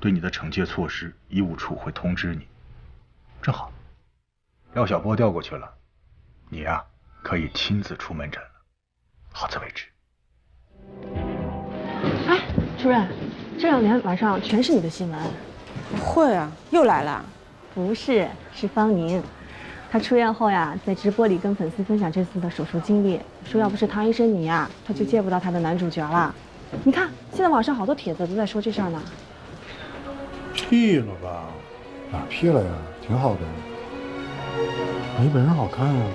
对你的惩戒措施，医务处会通知你。正好，廖晓波调过去了，你呀可以亲自出门诊了。好自为之。哎，主任，这2年晚上全是你的新闻。不会啊，又来了。不是，是方宁。他出院后呀，在直播里跟粉丝分享这次的手术经历，说要不是唐医生你呀，他就接不到他的男主角了。你看，现在网上好多帖子都在说这事儿呢。P 了吧？哪 P 了呀？挺好的，没本人好看啊。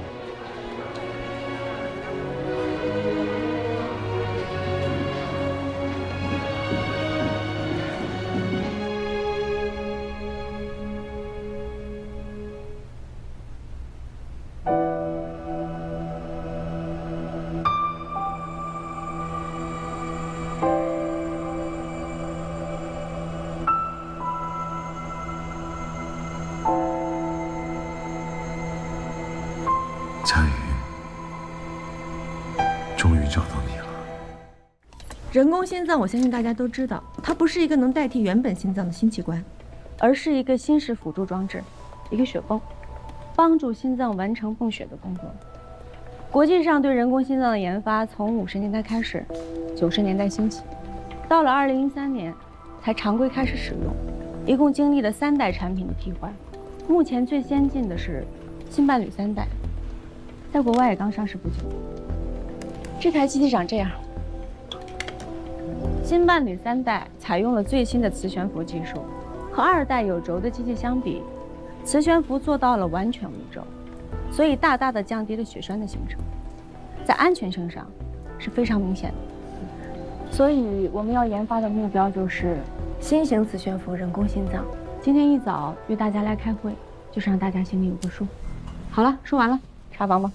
人工心脏，我相信大家都知道，它不是一个能代替原本心脏的新器官，而是一个新式辅助装置，一个血泵，帮助心脏完成泵血的工作。国际上对人工心脏的研发从50年代开始，90年代兴起，到了2003年才常规开始使用，一共经历了3代产品的替换。目前最先进的是新伴侣3代，在国外也刚上市不久。这台机器长这样。新伴侣3代采用了最新的磁悬浮技术，和2代有轴的机器相比，磁悬浮做到了完全无轴，所以大大的降低了血栓的形成，在安全性上是非常明显的。所以我们要研发的目标就是新型磁悬浮人工心脏。今天一早约大家来开会，就是让大家心里有个数。好了，说完了，查房吧。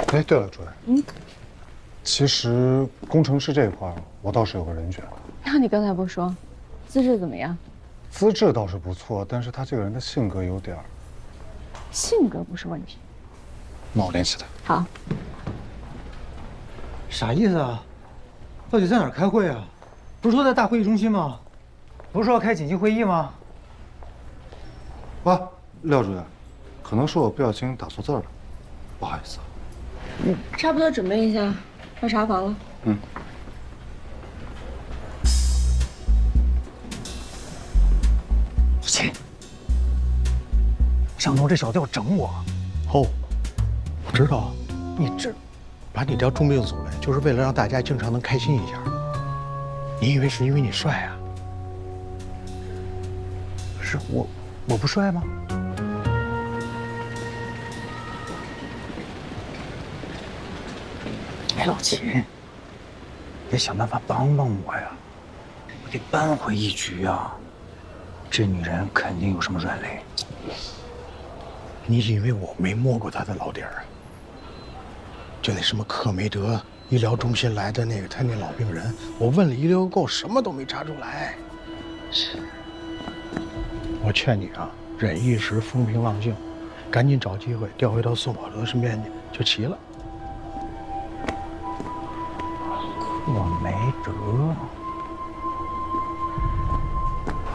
哎，对了，主任，其实工程师这一块我倒是有个人选。那你刚才不说，资质怎么样？资质倒是不错，但是他这个人的性格有点……性格不是问题。那我联系他。好。啥意思啊？到底在哪儿开会啊？不是说在大会议中心吗？不是说要开紧急会议吗？啊，廖主任，可能是我不小心打错字了，不好意思啊。差不多准备一下，要查房了。不行，上头这小子要整我。哦，我知道，你这把你调重病组来，就是为了让大家经常能开心一下。你以为是因为你帅啊？是我不帅吗？哎，老秦，得想办法帮帮我呀！我得扳回一局啊！这女人肯定有什么软肋。你以为我没摸过她的老底儿啊？就那什么克梅德医疗中心来的那个他那老病人，我问了一溜够，什么都没查出来。我劝你啊，忍一时风平浪静，赶紧找机会调回到宋保德身边去，就齐了。我没辙。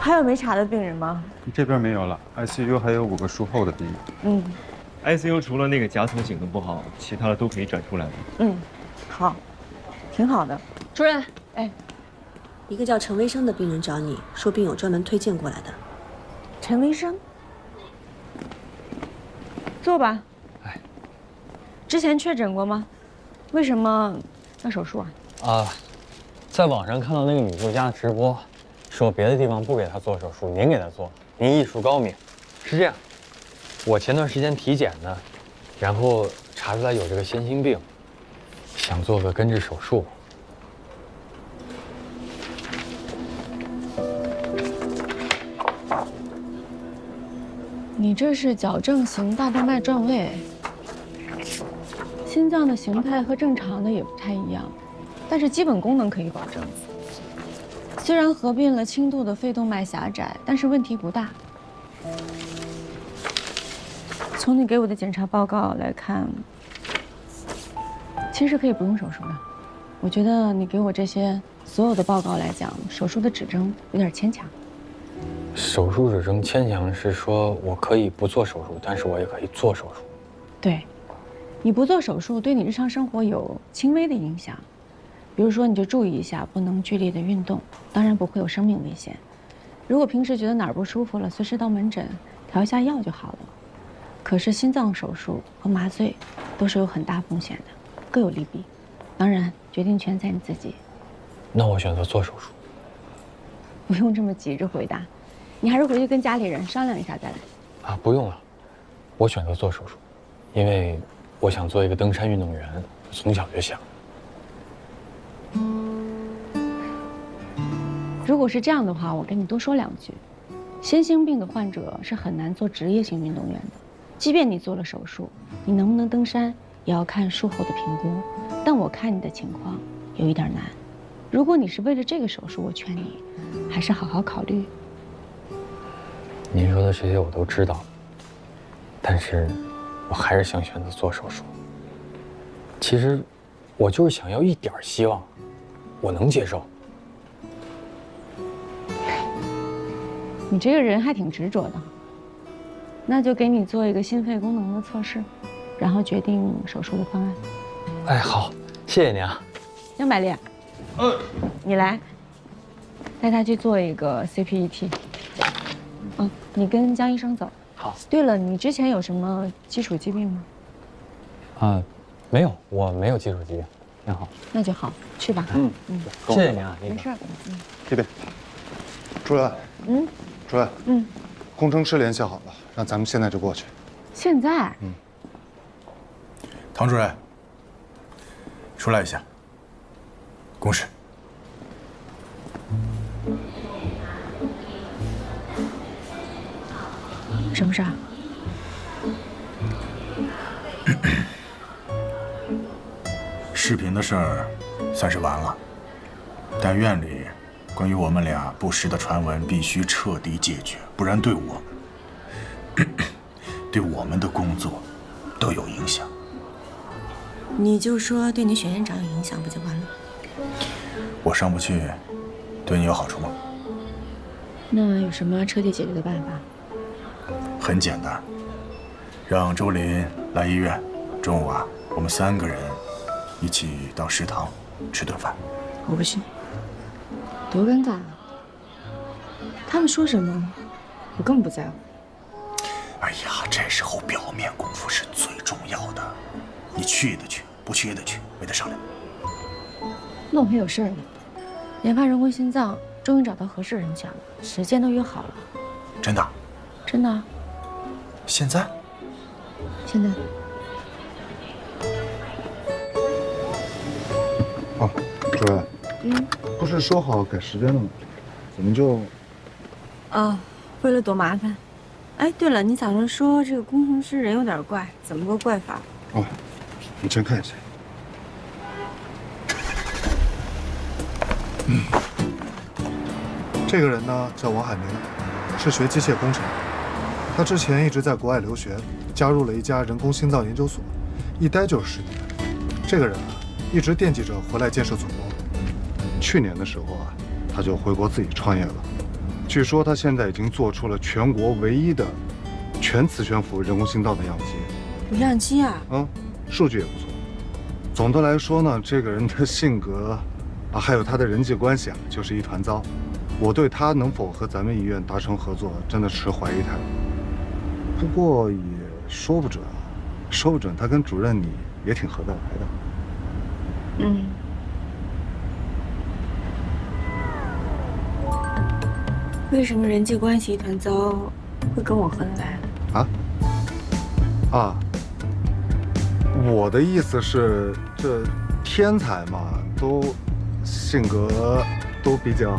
还有没查的病人吗？这边没有了 ，ICU 还有5个术后的病人。ICU 除了那个夹层醒的不好，其他的都可以转出来的。好，挺好的。主任，哎，一个叫陈维生的病人找你说，病友专门推荐过来的。陈维生，坐吧。之前确诊过吗？为什么要手术啊？在网上看到那个女作家直播，说别的地方不给她做手术，您给她做，您艺术高明。是这样，我前段时间体检呢，然后查出来有这个先心病，想做个根治手术。你这是矫正型大动脉转位，心脏的形态和正常的也不太一样，但是基本功能可以保证。虽然合并了轻度的肺动脉狭窄，但是问题不大。从你给我的检查报告来看，其实可以不用手术的。我觉得你给我这些所有的报告来讲，手术的指征有点牵强。手术指征牵强是说我可以不做手术，但是我也可以做手术。对，你不做手术对你日常生活有轻微的影响，比如说你就注意一下，不能剧烈的运动，当然不会有生命危险。如果平时觉得哪儿不舒服了，随时到门诊调一下药就好了。可是心脏手术和麻醉都是有很大风险的，各有利弊，当然决定权在你自己。那我选择做手术。不用这么急着回答，你还是回去跟家里人商量一下再来。不用了，我选择做手术，因为我想做一个登山运动员，从小就想。如果是这样的话，我跟你多说2句。先心病的患者是很难做职业型运动员的，即便你做了手术，你能不能登山也要看术后的评估。但我看你的情况有一点难，如果你是为了这个手术，我劝你还是好好考虑。您说的这些我都知道，但是我还是想选择做手术。其实我就是想要一点希望，我能接受。你这个人还挺执着的。那就给你做一个心肺功能的测试，然后决定手术的方案。哎，好，谢谢您啊。杨百丽，你来，带他去做一个 CPET。你跟江医生走。好。对了，你之前有什么基础疾病吗？没有，我没有基础疾病。您好。那就好，去吧。谢谢您啊，没事。这边，主任。主任。工程师联系好了，让咱们现在就过去。现在？唐主任，出来一下。公事。什么事啊？视频的事儿算是完了，但院里关于我们俩不实的传闻必须彻底解决，不然对我们的工作都有影响。你就说对你选院长有影响不就完了？我上不去，对你有好处吗？那有什么彻底解决的办法？很简单，让周林来医院，中午啊，我们3个人一起到食堂吃顿饭。我不信，多尴尬啊！他们说什么，我根本不在乎。哎呀，这时候表面功夫是最重要的，你去也得去，不去也得去，没得商量。那我还有事儿呢，研发人工心脏终于找到合适人选了，时间都约好了。真的？真的。现在？现在。主任。不是说好改时间的吗？怎么就？为了躲麻烦。哎，对了，你早上说这个工程师人有点怪，怎么个怪法？你先看一下。这个人呢叫王海明，是学机械工程的。他之前一直在国外留学，加入了一家人工心脏研究所，一待就是10年。这个人啊，一直惦记着回来建设祖国。去年的时候啊，他就回国自己创业了。据说他现在已经做出了全国唯一的全磁悬浮人工心脏的样机。样机啊？数据也不错。总的来说呢，这个人的性格还有他的人际关系就是一团糟。我对他能否和咱们医院达成合作，真的持怀疑态度。不过也说不准啊，说不准他跟主任你也挺合得来的。为什么人际关系一团糟会跟我合得来？我的意思是，这天才嘛，都性格都比较，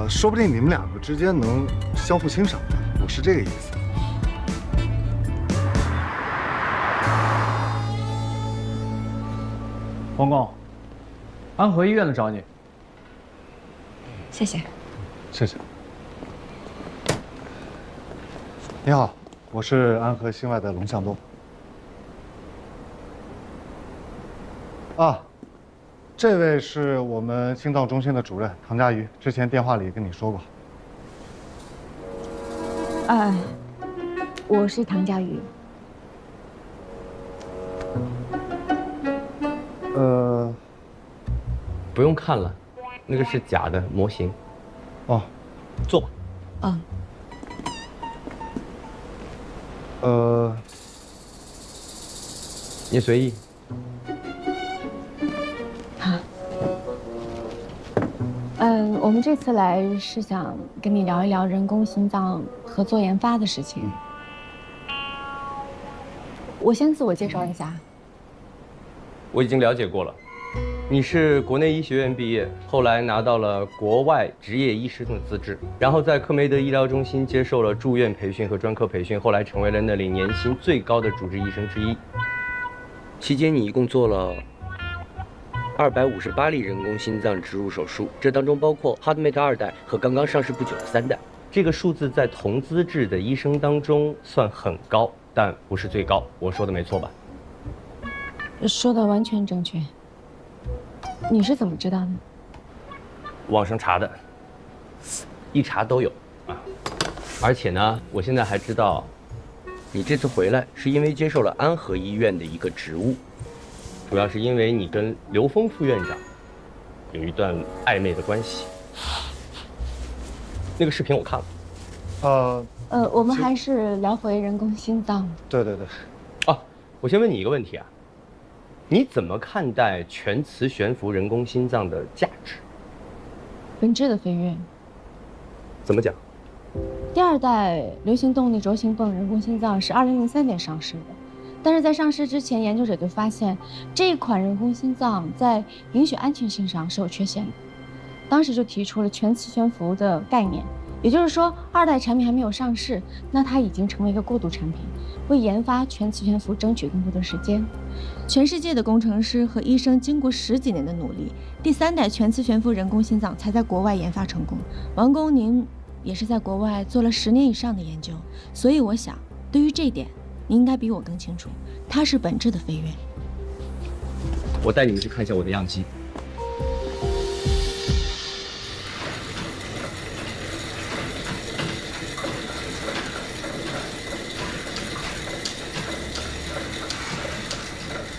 说不定你们2个之间能相互欣赏的。我是这个意思。王工，安和医院的找你。谢谢。谢谢。你好，我是安和心外的龙向东。这位是我们心脏中心的主任唐佳瑜，之前电话里跟你说过。我是唐佳瑜。不用看了，那个是假的模型。坐吧。你随意。我们这次来是想跟你聊一聊人工心脏合作研发的事情。我先自我介绍一下。我已经了解过了，你是国内医学院毕业，后来拿到了国外执业医师的资质，然后在科梅德医疗中心接受了住院培训和专科培训，后来成为了那里年薪最高的主治医生之一。期间你一共做了258例人工心脏植入手术，这当中包括 HeartMate 2代和刚刚上市不久的3代。这个数字在同资质的医生当中算很高，但不是最高。我说的没错吧？说的完全正确。你是怎么知道的？网上查的，一查都有啊。而且呢，我现在还知道，你这次回来是因为接受了安和医院的一个职务，主要是因为你跟刘峰副院长有一段暧昧的关系。那个视频我看了。我们还是聊回人工心脏。对。哦，我先问你一个问题啊，你怎么看待全磁悬浮人工心脏的价值？本质的飞跃。怎么讲？第2代流行动力轴心泵人工心脏是2003年上市的，但是在上市之前，研究者就发现这一款人工心脏在允许安全性上是有缺陷的。当时就提出了全磁悬浮的概念，也就是说2代产品还没有上市，那它已经成为一个过渡产品，为研发全磁悬浮争取更多的时间。全世界的工程师和医生经过10几年的努力，第3代全磁悬浮人工心脏才在国外研发成功。王工，您也是在国外做了10年以上的研究，所以我想，对于这一点，您应该比我更清楚，它是本质的飞跃。我带你们去看一下我的样机。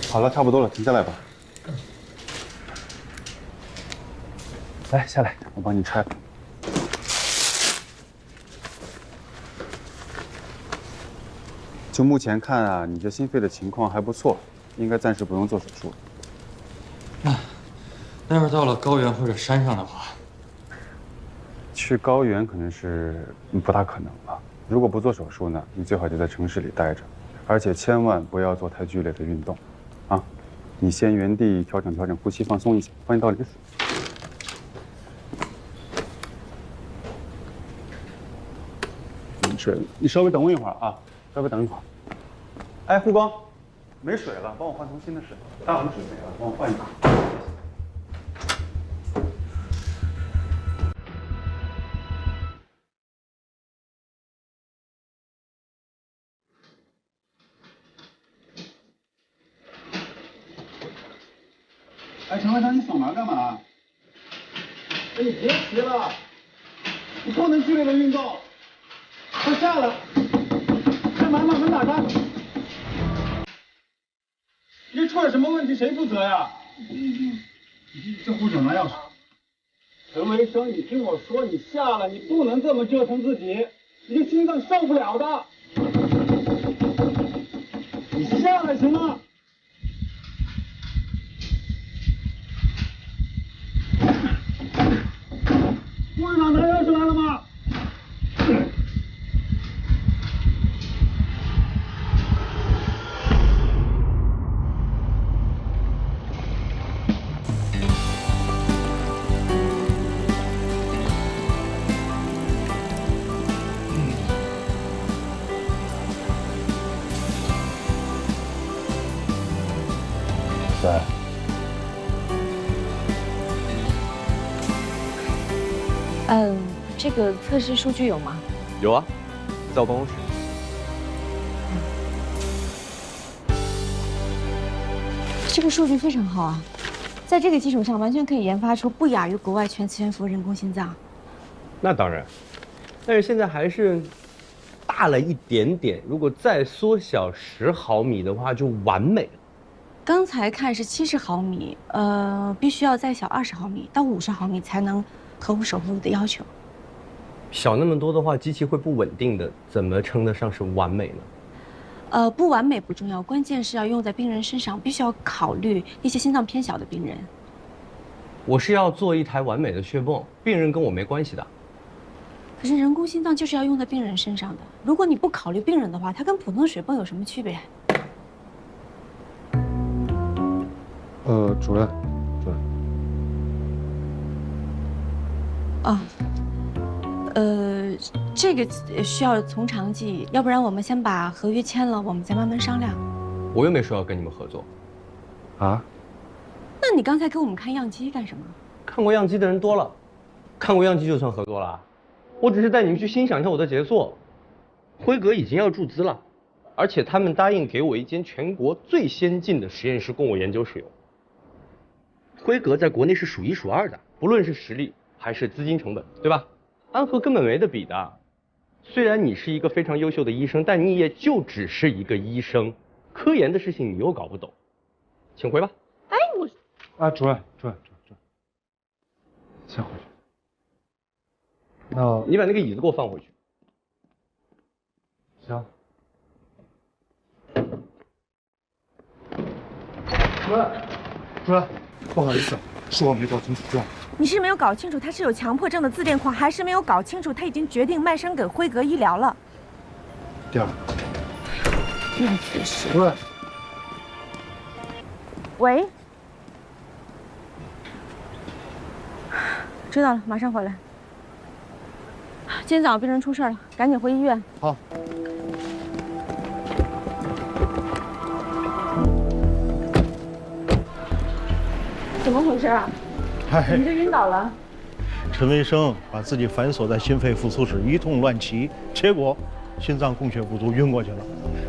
好了，差不多了，停下来吧。来，下来，我帮你拆。就目前看啊，你这心肺的情况还不错，应该暂时不用做手术。待会儿到了高原或者山上的话，去高原可能是不大可能了。如果不做手术呢，你最好就在城市里待着，而且千万不要做太剧烈的运动，啊，你先原地调整呼吸，放松一下。帮你倒点水。水，你稍微等我一会儿啊，稍微等一会儿。哎，护工，没水了，帮我换桶新的水。大壶水没了，帮我换一个。哎，陈会长，你锁门干嘛？哎，你别提了，你不能剧烈的运动。快下来！开门把门打开！你出了什么问题谁负责呀？这护手拿钥匙。陈维生，你听我说，你下来，你不能这么折腾自己，你这心脏受不了的。你下来行吗？护士长拿钥匙来了吗？对。这个测试数据有吗？有啊，在我办公室。这个数据非常好啊，在这个基础上，完全可以研发出不亚于国外全磁悬浮人工心脏。那当然，但是现在还是大了一点点，如果再缩小10毫米的话，就完美了。刚才看是70毫米，必须要再小20毫米到50毫米才能合乎手术的要求。小那么多的话，机器会不稳定的，怎么称得上是完美呢？不完美不重要，关键是要用在病人身上，必须要考虑一些心脏偏小的病人。我是要做一台完美的血泵，病人跟我没关系的。可是人工心脏就是要用在病人身上的，如果你不考虑病人的话，它跟普通血泵有什么区别？主任。啊。这个需要从长计议，要不然我们先把合约签了，我们再慢慢商量。我又没说要跟你们合作。啊？那你刚才给我们看样机干什么？看过样机的人多了，看过样机就算合作了。我只是带你们去欣赏一下我的杰作。辉格已经要注资了，而且他们答应给我一间全国最先进的实验室供我研究使用。辉格在国内是数一数二的，不论是实力还是资金成本，对吧？安和根本没得比的。虽然你是一个非常优秀的医生，但你也就只是一个医生，科研的事情你又搞不懂，请回吧。哎，我主任，先回去。那你把那个椅子给我放回去。行。主任，不好意思，是我没搞清楚状况。你是没有搞清楚他是有强迫症的自恋狂，还是没有搞清楚他已经决定卖身给辉格医疗了？第二，那其实。主任。喂。知道了，马上回来。今天早上病人出事了，赶紧回医院。好。怎么回事啊？你这晕倒了。陈维生把自己反锁在心肺复苏室一通乱骑，结果心脏供血不足晕过去了，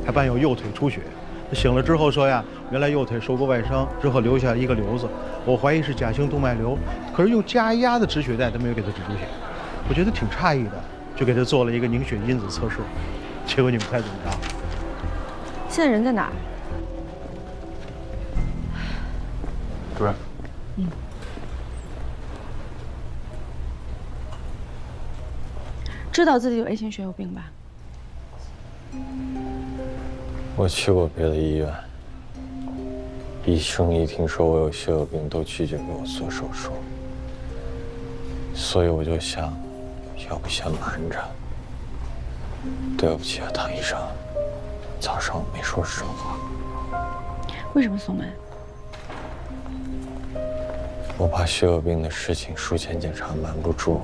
还伴有右腿出血。醒了之后说呀，原来右腿受过外伤，之后留下一个瘤子，我怀疑是假性动脉瘤，可是用加压的止血带都没有给他止住血。我觉得挺诧异的，就给他做了一个凝血因子测试，结果你们猜怎么着？现在人在哪儿？主任。知道自己有 A 型血友病吧？我去过别的医院，医生一听说我有血友病，都拒绝给我做手术，所以我就想，要不先瞒着。对不起啊，唐医生，早上我没说实话。为什么锁门？我怕血友病的事情术前检查瞒不住，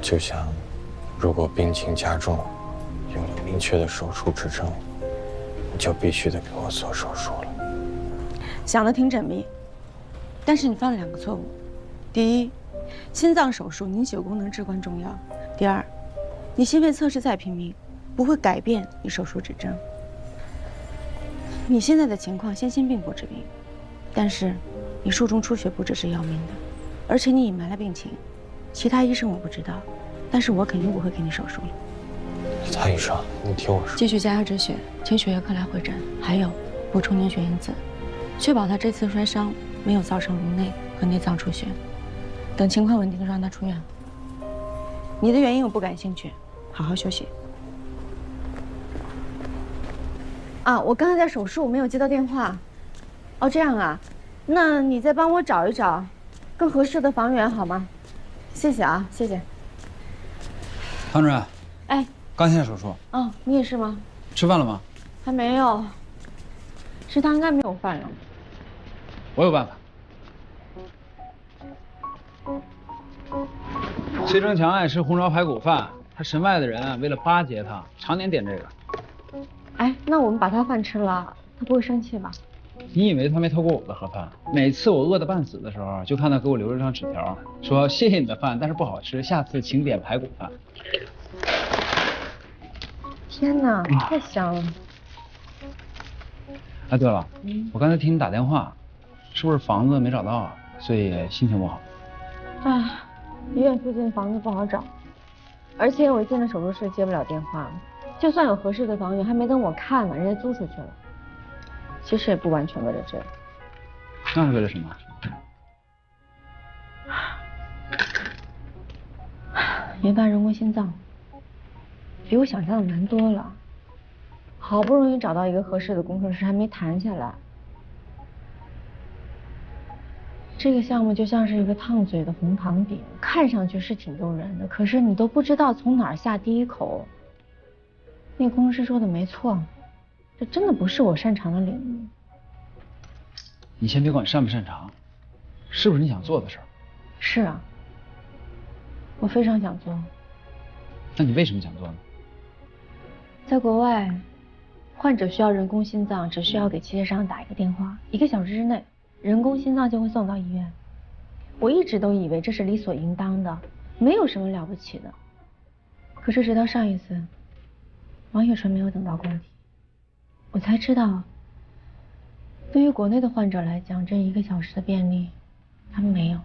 就想，如果病情加重，有了明确的手术指征，你就必须得给我做手术了。想得挺缜密，但是你犯了2个错误。第一，心脏手术凝血功能至关重要；第二，你心肺测试再拼命，不会改变你手术指征。你现在的情况先心病不治病，但是你术中出血不只是要命的，而且你隐瞒了病情，其他医生我不知道，但是我肯定不会给你手术了。唐医生，你听我说，继续加压止血，请血液科来会诊，还有补充凝血因子，确保他这次摔伤没有造成颅内和内脏出血。等情况稳定，让他出院。你的原因我不感兴趣，好好休息。啊，我刚才在手术，没有接到电话。哦，这样啊，那你再帮我找一找更合适的房源好吗？谢谢啊，谢谢。唐主任，哎，刚下手术。哦，你也是吗？吃饭了吗？还没有。食堂应该没有饭了。我有办法。崔成强爱吃红烧排骨饭，他神外的人为了巴结他，常年点这个。哎，那我们把他饭吃了，他不会生气吧？你以为他没偷过我的盒饭？每次我饿得半死的时候，就看他给我留了张纸条，说谢谢你的饭，但是不好吃，下次请点排骨饭。天哪，太香了！哎，对了，我刚才听你打电话，是不是房子没找到，所以心情不好？哎，医院附近房子不好找，而且我进了手术室接不了电话，就算有合适的房源，还没等我看呢，人家租出去了。其实也不完全为了这个。那是为了什么？研发人工心脏，比我想象的难多了。好不容易找到一个合适的工程师，还没谈下来。这个项目就像是一个烫嘴的红糖饼，看上去是挺诱人的，可是你都不知道从哪儿下第一口。那工程师说的没错，这真的不是我擅长的领域。你先别管擅不擅长，是不是你想做的事儿？是啊，我非常想做。那你为什么想做呢？在国外，患者需要人工心脏，只需要给器械商打一个电话，1个小时之内，人工心脏就会送到医院。我一直都以为这是理所应当的，没有什么了不起的。可是直到上一次，王雪纯没有等到供体，我才知道，对于国内的患者来讲，这1个小时的便利，他们没有。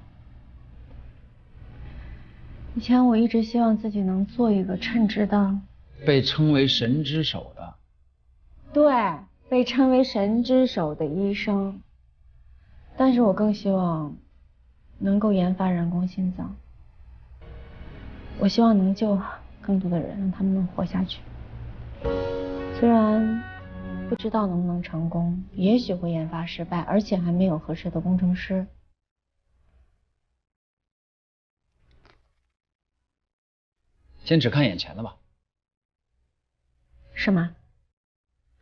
以前我一直希望自己能做一个称职的，被称为神之手的，对，被称为神之手的医生。但是我更希望能够研发人工心脏。我希望能救更多的人，让他们能活下去。虽然不知道能不能成功，也许会研发失败，而且还没有合适的工程师。先只看眼前的吧。是吗？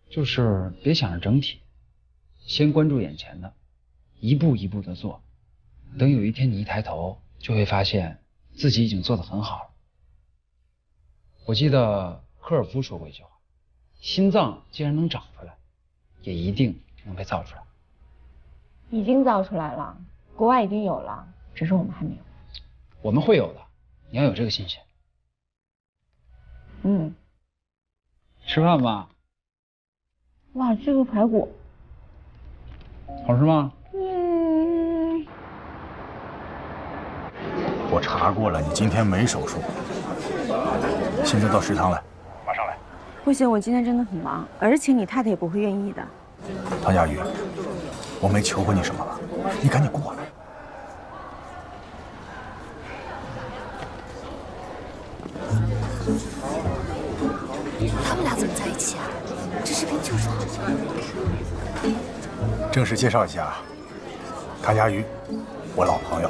就是别想着整体，先关注眼前的，一步一步的做。等有一天你一抬头，就会发现自己已经做得很好了。我记得科尔夫说过一句话：心脏既然能长出来，也一定能被造出来。已经造出来了，国外已经有了，只是我们还没有。我们会有的，你要有这个信心。吃饭吧。哇，这个排骨好吃吗？我查过了，你今天没手术。现在到食堂来，马上来。不行，我今天真的很忙，而且你太太也不会愿意的。唐佳宇，我没求过你什么吧？你赶紧过来。他们俩怎么在一起啊？这视频就是他。正式介绍一下，唐佳瑜，我老朋友，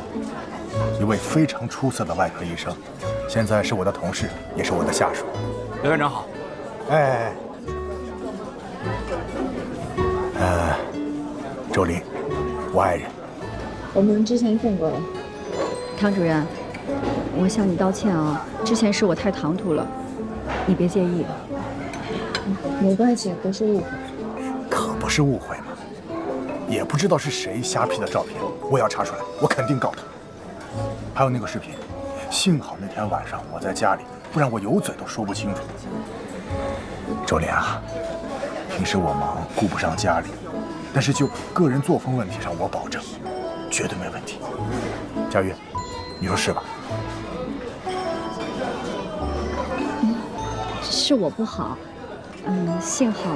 一位非常出色的外科医生，现在是我的同事，也是我的下属。刘院长好。周林，我爱人。我们之前见过了。唐主任，我向你道歉啊，之前是我太唐突了，你别介意。没关系，不是误会。可不是误会嘛，也不知道是谁瞎 P 的照片，我要查出来，我肯定告他。还有那个视频，幸好那天晚上我在家里，不然我有嘴都说不清楚。周林啊，平时我忙顾不上家里，但是就个人作风问题上，我保证绝对没问题。佳玉，你说是吧？是我不好，幸好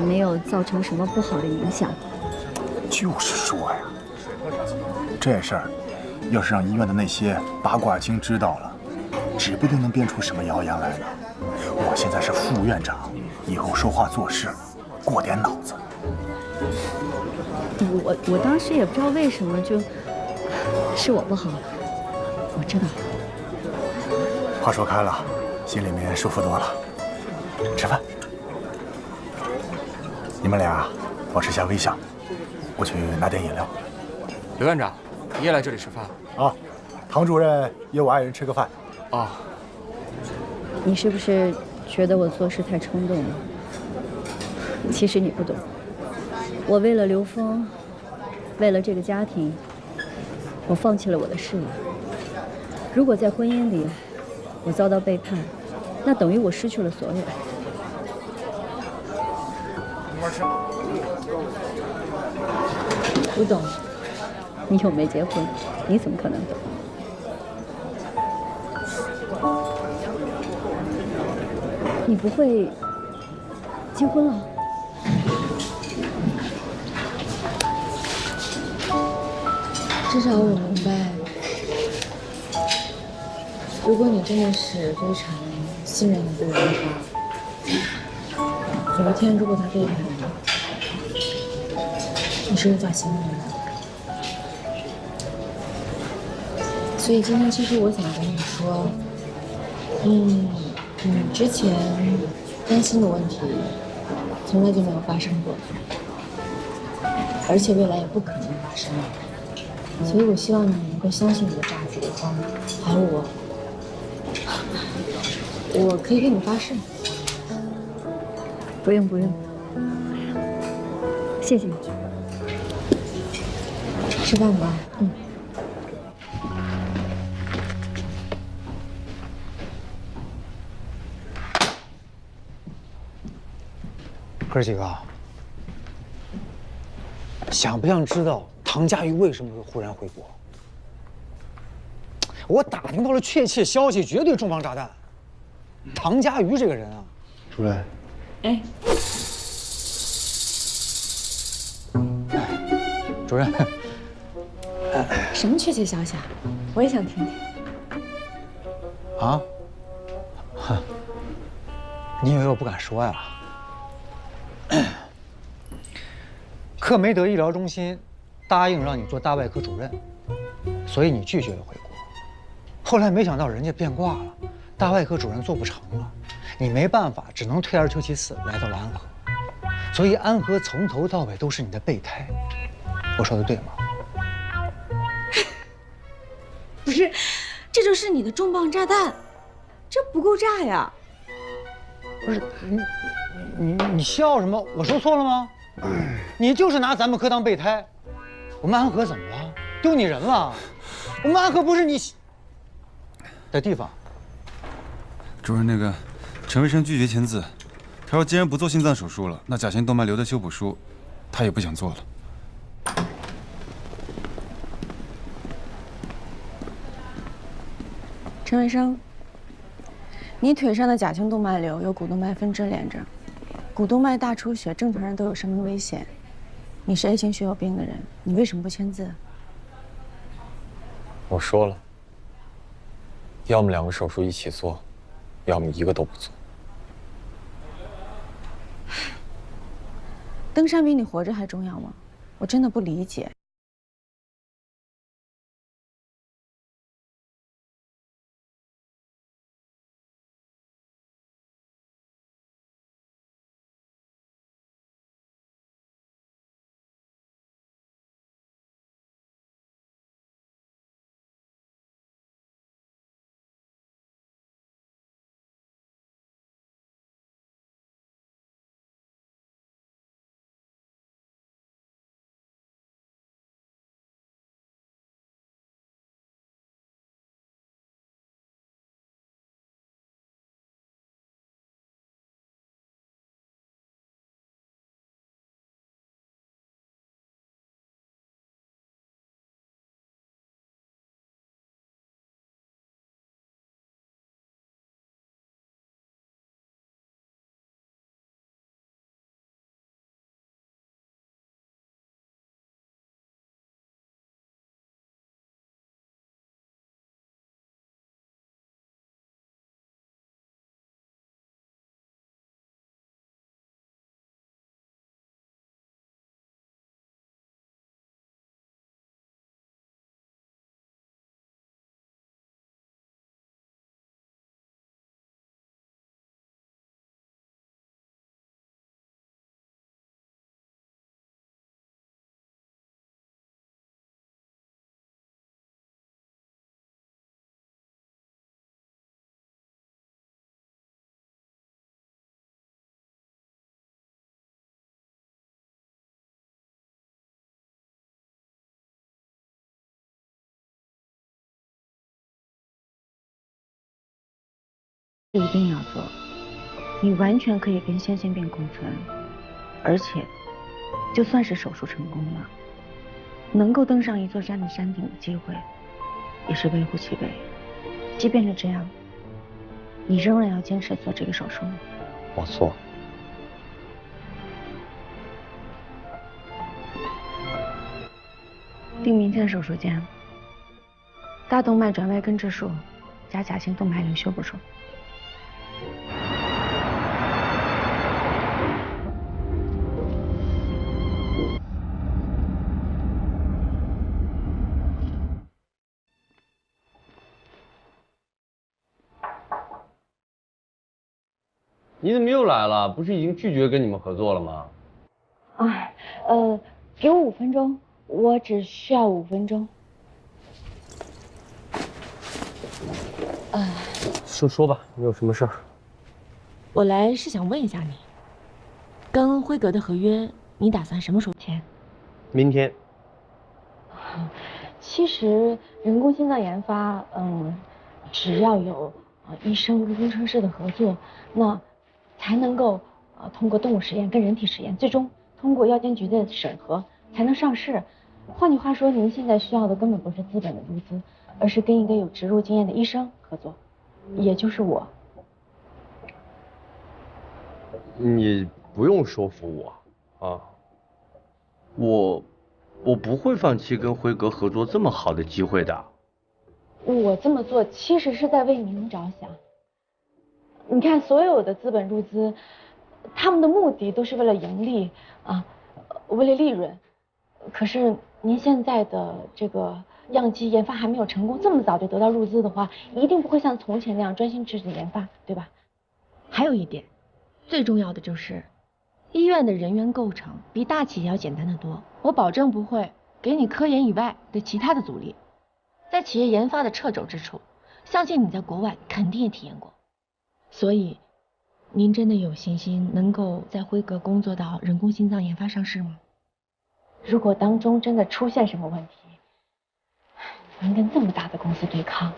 没有造成什么不好的影响。就是说呀，这事儿要是让医院的那些八卦精知道了，指不定能编出什么谣言来呢。我现在是副院长，以后说话做事过点脑子。我当时也不知道为什么，就是我不好，我知道。话说开了，心里面舒服多了。吃饭，你们俩保持下微笑，我去拿点饮料。刘院长，你也来这里吃饭啊？唐主任约我爱人吃个饭。哦。你是不是觉得我做事太冲动了？其实你不懂，我为了刘峰，为了这个家庭，我放弃了我的事业。如果在婚姻里我遭到背叛，那等于我失去了所有。不懂，你又没结婚，你怎么可能懂？你不会结婚了？至少我明白，如果你真的是非常信任一个人的话，有一天如果他背叛你，你是无法信任的。所以今天其实我想跟你说，你之前担心的问题从来就没有发生过，而且未来也不可能发生。所以我希望你能够相信你的丈夫刘峰，还有我。我可以跟你发誓。不用不用，谢谢你。吃饭吧。哥几个，想不想知道唐佳瑜为什么会忽然回国？我打听到了确切消息，绝对重磅炸弹。唐佳瑜这个人啊，主任，哎，主任，什么确切消息啊？我也想听听。啊？哼，你以为我不敢说呀？克梅德医疗中心答应让你做大外科主任，所以你拒绝了回国。后来没想到人家变卦了，大外科主任做不成了，你没办法，只能退而求其次，来到了安和。所以安和从头到尾都是你的备胎。我说的对吗？不是，这就是你的重磅炸弹，这不够炸呀！不是你笑什么？我说错了吗？你就是拿咱们科当备胎，我们安和怎么了？丢你人了？我们安和不是你的地方。主任，那个陈卫生拒绝签字，他说既然不做心脏手术了，那甲型动脉瘤的修补书他也不想做了。陈卫生，你腿上的甲型动脉瘤有股动脉分支连着，股动脉大出血，正常人都有生命危险。你是 A 型血友病的人，你为什么不签字？我说了，要么2个手术一起做，要么1个都不做。登山比你活着还重要吗？我真的不理解。一定要做，你完全可以跟先性病共存，而且，就算是手术成功了，能够登上一座山的山顶的机会，也是微乎其微。即便是这样，你仍然要坚持做这个手术吗？我做。定明天的手术间，大动脉转外根治术加甲型动脉瘤修补术。你怎么又来了？不是已经拒绝跟你们合作了吗？哎，给我5分钟，我只需要5分钟。说吧，你有什么事儿？我来是想问一下你，跟辉格的合约，你打算什么时候签？明天。其实人工心脏研发，只要有医生跟工程师的合作，那才能够通过动物实验跟人体实验，最终通过药监局的审核，才能上市。换句话说，您现在需要的根本不是资本的入资，而是跟一个有植入经验的医生合作，也就是我。你不用说服我啊，我不会放弃跟辉哥合作这么好的机会的。我这么做其实是在为您着想。你看，所有的资本入资，他们的目的都是为了盈利啊，为了利润。可是您现在的这个样机研发还没有成功，这么早就得到入资的话，一定不会像从前那样专心致志研发，对吧？还有一点，最重要的就是，医院的人员构成比大企业要简单得多。我保证不会给你科研以外的其他的阻力。在企业研发的掣肘之处，相信你在国外肯定也体验过。所以，您真的有信心能够在辉格工作到人工心脏研发上市吗？如果当中真的出现什么问题，您跟这么大的公司对抗，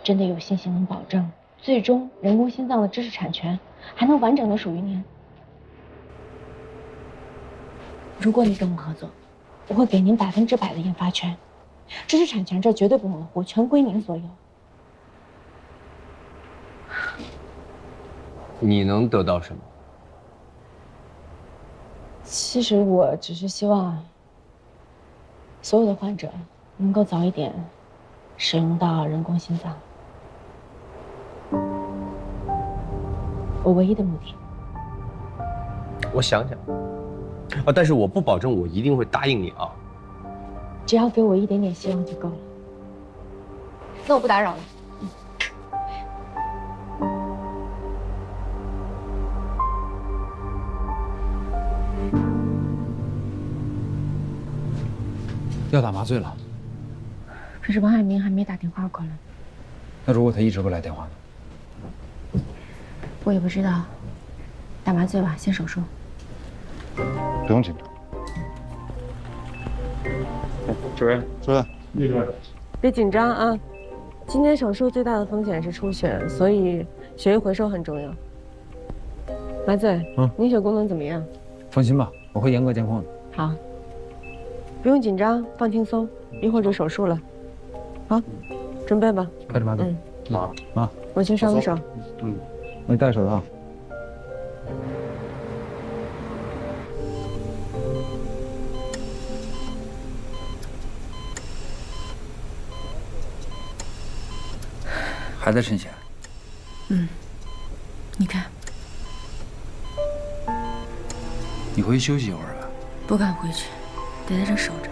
真的有信心能保证最终人工心脏的知识产权还能完整的属于您？如果你跟我合作，我会给您100%的研发权，知识产权这绝对不模糊，全归您所有。你能得到什么？其实我只是希望所有的患者能够早一点使用到人工心脏，我唯一的目的。我想想啊，但是我不保证我一定会答应你啊。只要给我一点点希望就够了。那我不打扰了。要打麻醉了。可是王海明还没打电话过来。那如果他一直不来电话呢？我也不知道。打麻醉吧，先手术。不用紧张。主任，主任，李主任，别紧张啊！今天手术最大的风险是出血，所以血液回收很重要。麻醉，凝血功能怎么样？放心吧，我会严格监控的。好，不用紧张，放轻松，一会儿就手术了。好，准备吧。开始麻醉。妈，我去上个手。我给你戴手套。还在渗血？你看，你回去休息一会儿吧。不敢回去，得在这守着。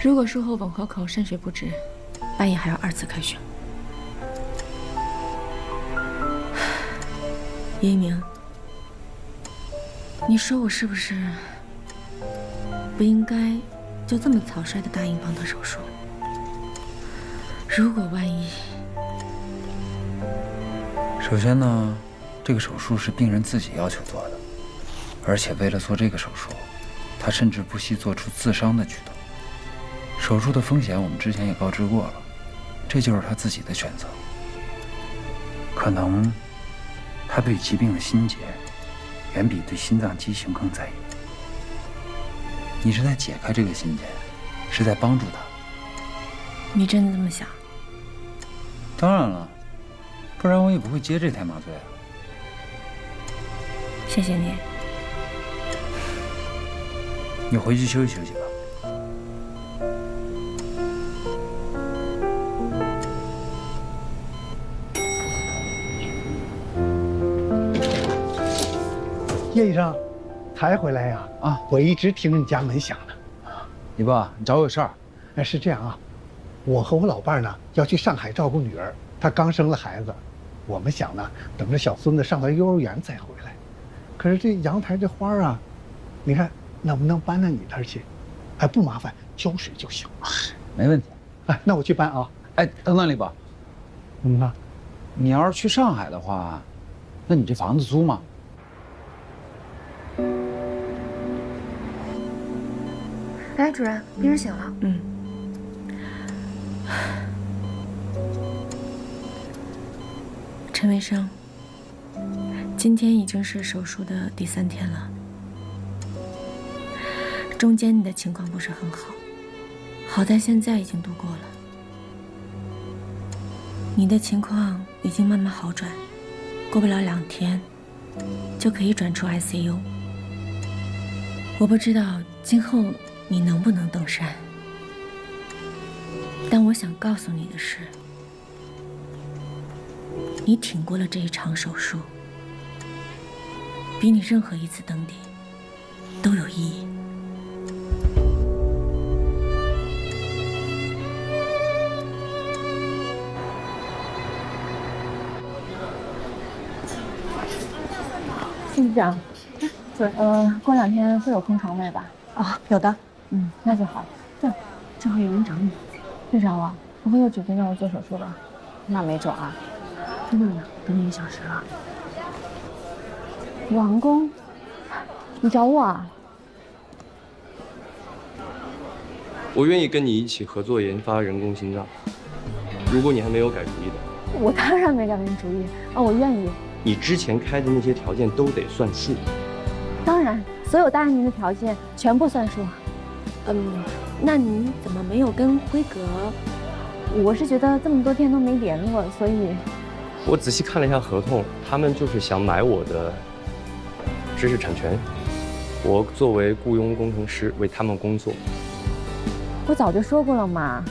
如果术后吻合口渗血不止，半夜还要2次开胸。叶一鸣，你说我是不是不应该就这么草率的答应帮他手术？如果万一……首先呢，这个手术是病人自己要求做的，而且为了做这个手术，他甚至不惜做出自伤的举动。手术的风险我们之前也告知过了，这就是他自己的选择。可能他对疾病的心结远比对心脏畸形更在意。你是在解开这个心结，是在帮助他。你真的这么想？当然了，不然我也不会接这台麻醉啊。谢谢你。你回去休息休息吧。叶医生，才回来呀？啊，我一直听着你家门响呢。你爸，你找我有事儿？哎，是这样啊，我和我老伴呢要去上海照顾女儿，她刚生了孩子，我们想呢等着小孙子上了幼儿园再回来。可是这阳台这花啊，你看能不能搬到你那儿去？哎，不麻烦，浇水就行。没问题。哎，那我去搬啊。哎，等等，李宝，怎么了？你要是去上海的话，那你这房子租吗？来，主任，病人醒了。陈卫生，今天已经是手术的第3天了。中间你的情况不是很好，好在现在已经度过了。你的情况已经慢慢好转，过不了2天就可以转出 ICU。我不知道今后你能不能登山，但我想告诉你的是，你挺过了这一场手术，比你任何一次登顶都有意义。副局长，过2天会有空床位吧？啊，有的。那就好。对，正好有人找你。队长啊，不会又决定让我做手术吧？那没准啊。真的呢，等你1小时了。王工，你找我啊？我愿意跟你一起合作研发人工心脏。如果你还没有改主意的，我当然没改变主意啊，我愿意。你之前开的那些条件都得算数。当然，所有答应您的条件全部算数。那您怎么没有跟辉格？我是觉得这么多天都没联络，所以。我仔细看了一下合同，他们就是想买我的知识产权，我作为雇佣工程师为他们工作。我早就说过了嘛，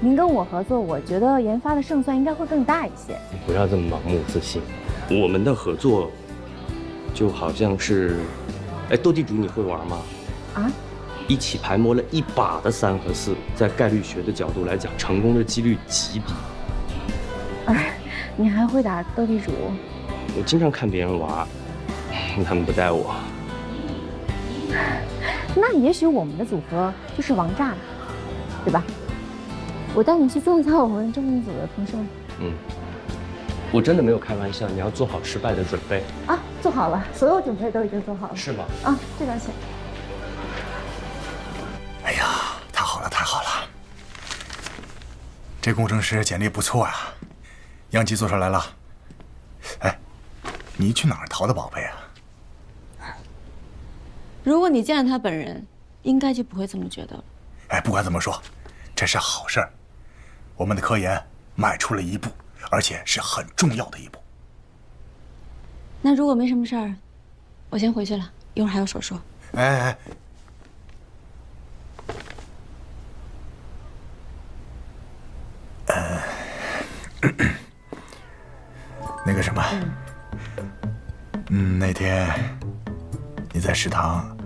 您跟我合作，我觉得研发的胜算应该会更大一些。你不要这么盲目自信，我们的合作就好像是，斗地主你会玩吗？啊？一起牌摸了一把的3和4，在概率学的角度来讲，成功的几率极低。你还会打斗地主？我经常看别人玩，他们不带我。那也许我们的组合就是王炸了，对吧？我带你去见一下我们正面组的同事们。我真的没有开玩笑，你要做好失败的准备啊！做好了，所有准备都已经做好了。是吗？啊，这边请。哎呀，太好了，太好了！这工程师简历不错呀，样机做出来了。哎，你去哪儿淘的宝贝啊？如果你见了他本人，应该就不会这么觉得了。哎，不管怎么说，这是好事儿，我们的科研迈出了一步，而且是很重要的一步。那如果没什么事儿，我先回去了，一会儿还有手术。哎，那个什么，那天你在食堂，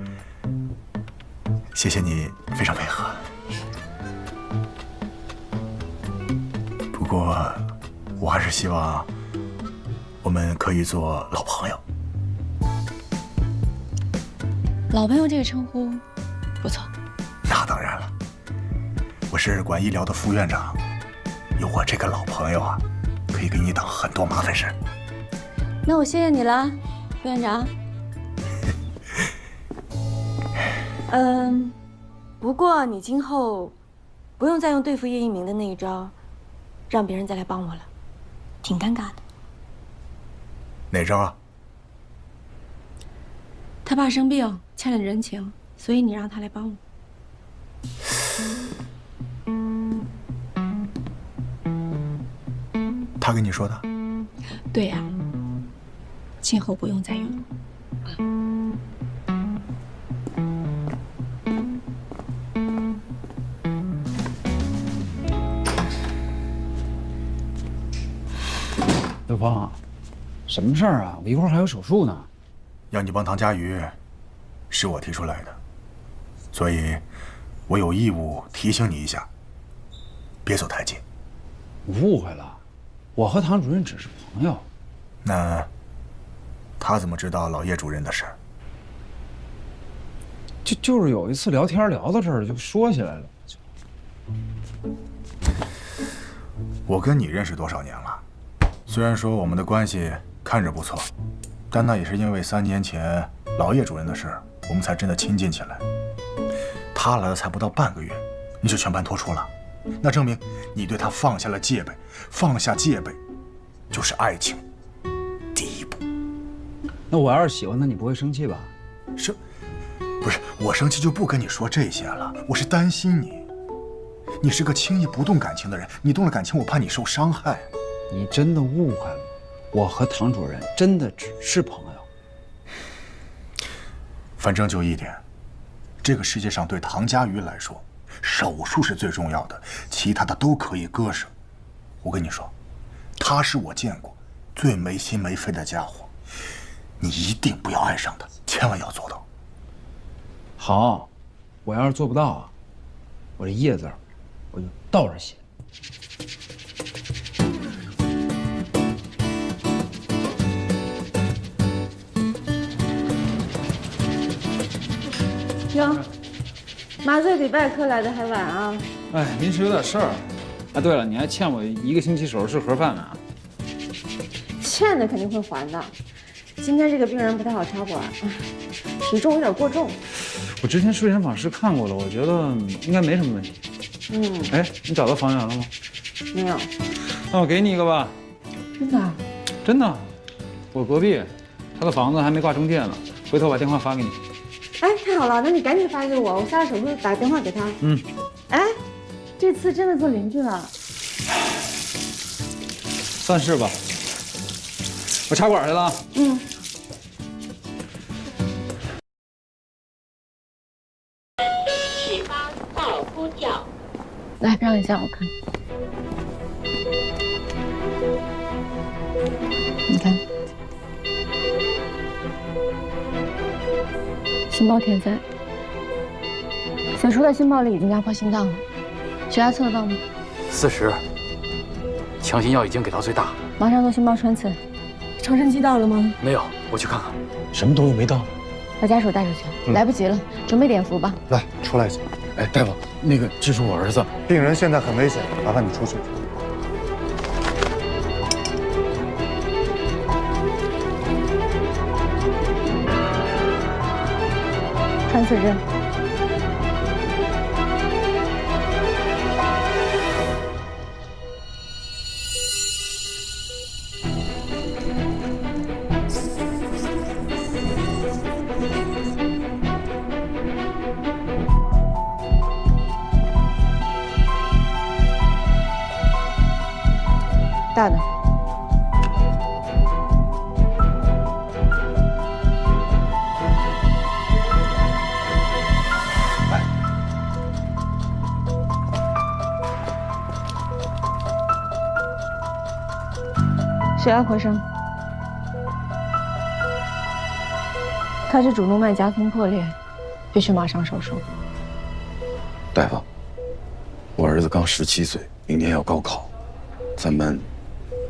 谢谢你非常配合。不过，我还是希望我们可以做老朋友。老朋友这个称呼不错。那当然了，我是管医疗的副院长，有我这个老朋友啊，可以给你挡很多麻烦事。那我谢谢你了，副院长。不过你今后不用再用对付叶一鸣的那一招，让别人再来帮我了，挺尴尬的。哪招啊？他爸生病欠了人情，所以你让他来帮我。他跟你说的？对呀，今后不用再用了。刘峰，什么事儿啊？我一会儿还有手术呢。要你帮唐佳瑜，是我提出来的，所以，我有义务提醒你一下，别走太近。误会了，我和唐主任只是朋友。那他怎么知道老叶主任的事儿？就是有一次聊天聊到这儿就说起来了。我跟你认识多少年了？虽然说我们的关系看着不错，但那也是因为3年前老叶主任的事儿，我们才真的亲近起来。他来了才不到半个月，你就全盘托出了，那证明你对他放下了戒备。放下戒备，就是爱情第一步。那我要是喜欢他，你不会生气吧？不不是，我生气就不跟你说这些了，我是担心你。你是个轻易不动感情的人，你动了感情，我怕你受伤害。你真的误会了，我和唐主任真的只是朋友。反正就一点，这个世界上对唐佳瑜来说，手术是最重要的，其他的都可以割舍。我跟你说，他是我见过最没心没肺的家伙，你一定不要爱上他，千万要做到。好，我要是做不到啊，我这叶字我就倒着写。哟，麻醉比外科来的还晚啊！哎，临时有点事儿。啊，对了，你还欠我1个星期手术室盒饭呢。欠的肯定会还的。今天这个病人不太好插管，体重有点过重。我之前睡诊访室看过了，我觉得应该没什么问题。哎，你找到房源了吗？没有。那我给你一个吧。真的？真的，我隔壁，他的房子还没挂中介呢，回头把电话发给你。哎，太好了，那你赶紧发给我，我下了手术打个电话给他。哎，这次真的做邻居了。算是吧。我插管去了。18号呼叫。来，让一下我看。你看。心包填塞，写出的心包里已经压迫心脏了，血压测得到吗？40，强心药已经给到最大，马上做心包穿刺。长生期到了吗？没有，我去看看。什么东西没到？把家属带出去，来不及了，准备碘伏吧。来，出来一下。哎，大夫，那个这是我儿子，病人现在很危险，麻烦你出去。穿刺针。大的。血压回升，他是主动脉夹层破裂，必须马上手术。大夫，我儿子刚17岁，明年要高考，咱们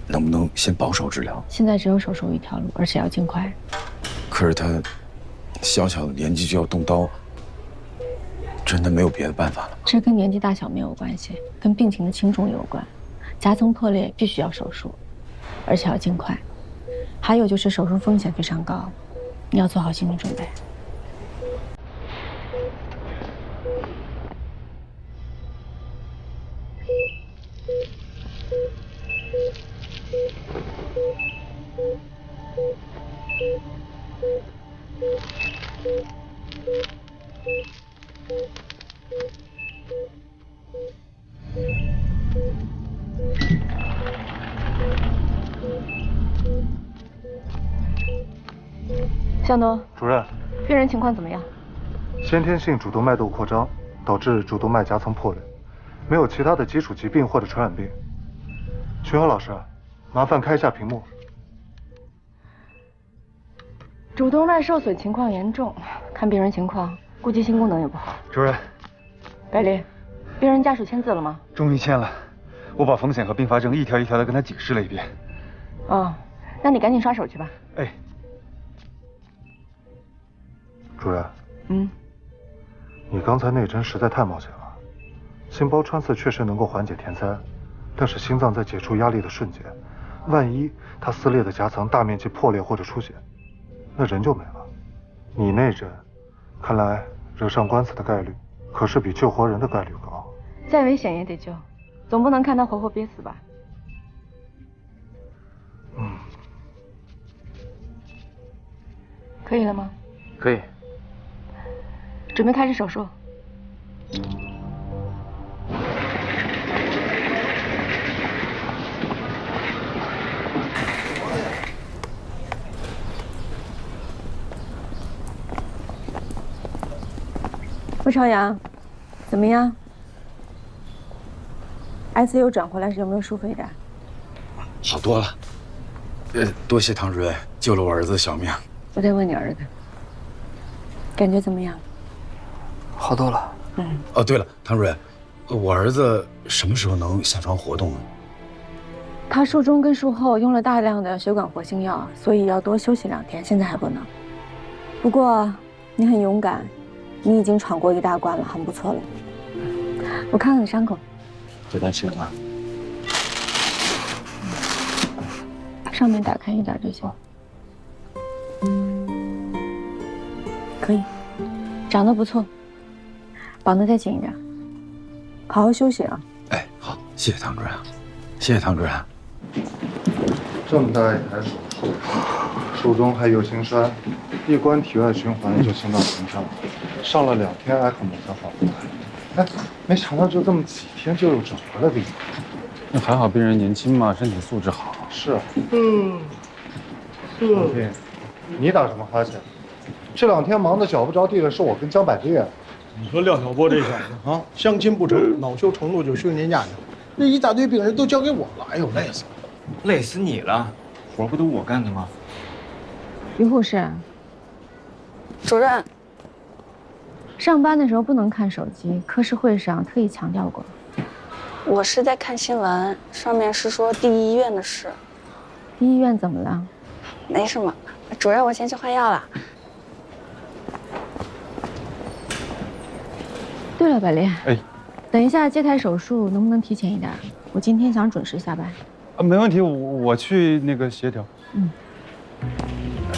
能不能先保守治疗？现在只有手术一条路，而且要尽快。可是他小小的年纪就要动刀，真的没有别的办法了。这跟年纪大小没有关系，跟病情的轻重有关。夹层破裂必须要手术，而且要尽快。还有就是手术风险非常高，你要做好心理准备。向东，主任，病人情况怎么样？先天性主动脉窦扩张导致主动脉夹层破裂，没有其他的基础疾病或者传染病。群豪老师，麻烦开一下屏幕。主动脉受损情况严重，看病人情况，估计心功能也不好。主任，百里，病人家属签字了吗？终于签了，我把风险和并发症一条一条的跟他解释了一遍。哦，那你赶紧刷手去吧。哎。主任，你刚才那针实在太冒险了。心包穿刺确实能够缓解填塞，但是心脏在解除压力的瞬间，万一它撕裂的夹层大面积破裂或者出血，那人就没了。你那针，看来惹上官司的概率可是比救活人的概率高。再危险也得救，总不能看他活活憋死吧？可以了吗？可以。准备开始手术。魏朝阳，怎么样 ？ICU 转回来时有没有输肺战？好多了。多谢唐主任救了我儿子的小命。我得问你儿子，感觉怎么样？好多了。哦，对了，唐主任，我儿子什么时候能下床活动呢？他术中跟术后用了大量的血管活性药，所以要多休息2天，现在还不能。不过你很勇敢，你已经闯过一大关了，很不错了。我看看你伤口，别担心了。上面打开一点就行。可以，长得不错，绑得再紧一点，好好休息啊。哎，好，谢谢唐主任，谢谢唐主任。这么大一台手术，术中还有心栓，一关体外循环就心脏停跳，上了2天埃克膜才缓过来。哎，没想到就这么几天就又整回来病。那还好，病人年轻嘛，身体素质好。是。王斌，你打什么哈欠？这2天忙得脚不着地的是我跟江百丽。你说廖晓波这小子啊，相亲不成，恼羞成怒就休年假去了。这一大堆病人都交给我了，哎呦，累死了。累死你了，活不都我干的吗？于护士，主任，上班的时候不能看手机，科室会上特意强调过。我是在看新闻，上面是说第一医院的事。第一医院怎么了？没什么，主任，我先去换药了。对了，百丽，哎，等一下接台手术能不能提前一点？我今天想准时下班。啊，没问题，我去那个协调。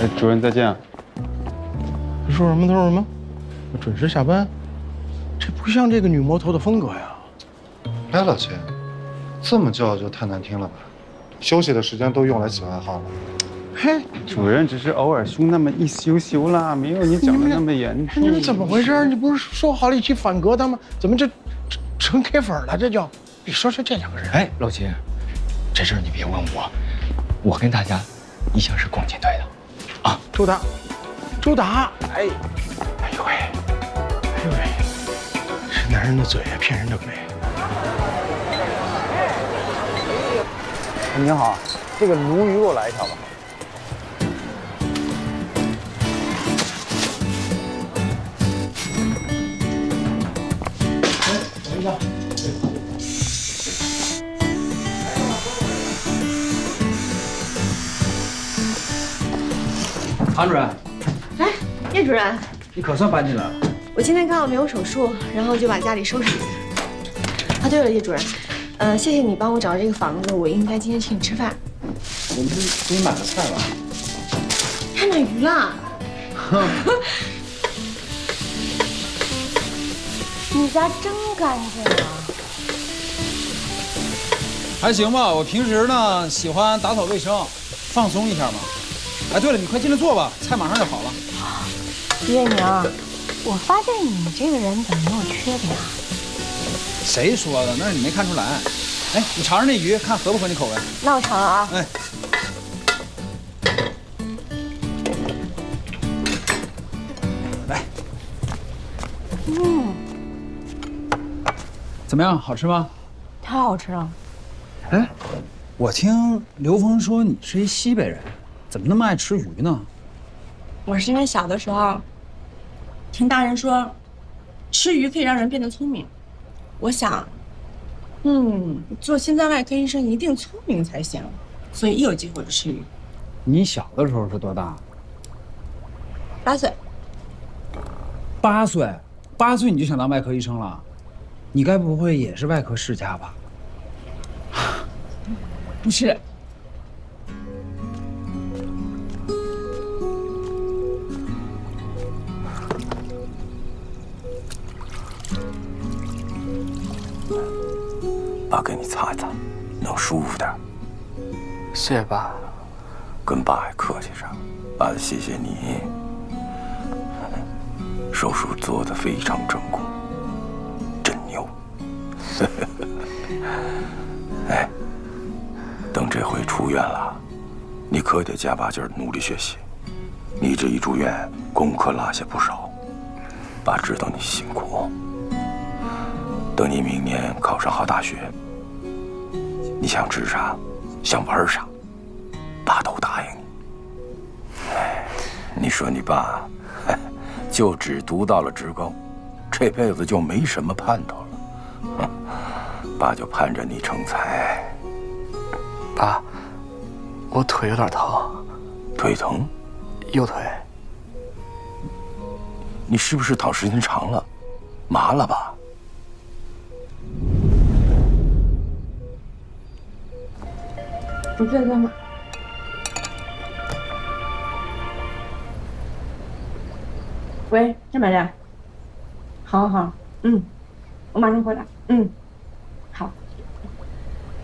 哎，主任再见啊。他说什么？他说什么？我准时下班，这不像这个女魔头的风格呀。哎，老秦，这么叫就太难听了吧？休息的时间都用来喜爱好了。嘿，主任只是偶尔凶那么一羞羞啦，没有你讲的那么严重。你们怎么回事？你不是说好了一起反革他吗？怎么这成 K 粉了？这叫你说说这2个人。哎，老秦，这事儿你别问我，我跟大家一向是共进退的。啊，周达，哎呦喂，是男人的嘴骗人的鬼。您好，这个鲈鱼给我来1条吧。等一下。韩主任，哎，叶主任，你可算搬进来了。我今天刚好没有手术，然后就把家里收拾一下。啊，对了，叶主任，谢谢你帮我找这个房子，我应该今天请你吃饭。我们给你买个菜吧。还买鱼了。你家真干净啊！还行吧，我平时呢喜欢打扫卫生，放松一下嘛。哎，对了，你快进来坐吧，菜马上就好了。月宁，我发现你这个人怎么没有缺点啊？谁说的？那是你没看出来。哎，你尝尝那鱼，看合不合你口味。那我尝了啊。哎。来。怎么样？好吃吗？太好吃了。哎，我听刘峰说你是一西北人，怎么那么爱吃鱼呢？我是因为小的时候听大人说，吃鱼可以让人变得聪明。我想，做心脏外科医生一定聪明才行，所以一有机会就吃鱼。你小的时候是多大？8岁。8岁，8岁你就想当外科医生了？你该不会也是外科世家吧？不是。爸给你擦一擦，能舒服点。谢谢爸。跟爸还客气啥？爸得谢谢你。手术做得非常成功，真牛。哎，等这回出院了，你可得加把劲儿努力学习。你这一住院，功课落下不少，爸知道你辛苦。等你明年考上好大学，你想吃啥，想玩啥，爸都答应你。哎，你说你爸，就只读到了职高，这辈子就没什么盼头了。爸就盼着你成才。爸，我腿有点疼。腿疼？右腿。你是不是躺时间长了，麻了吧？你在干嘛？喂，张美莲。好，好，我马上回来。好。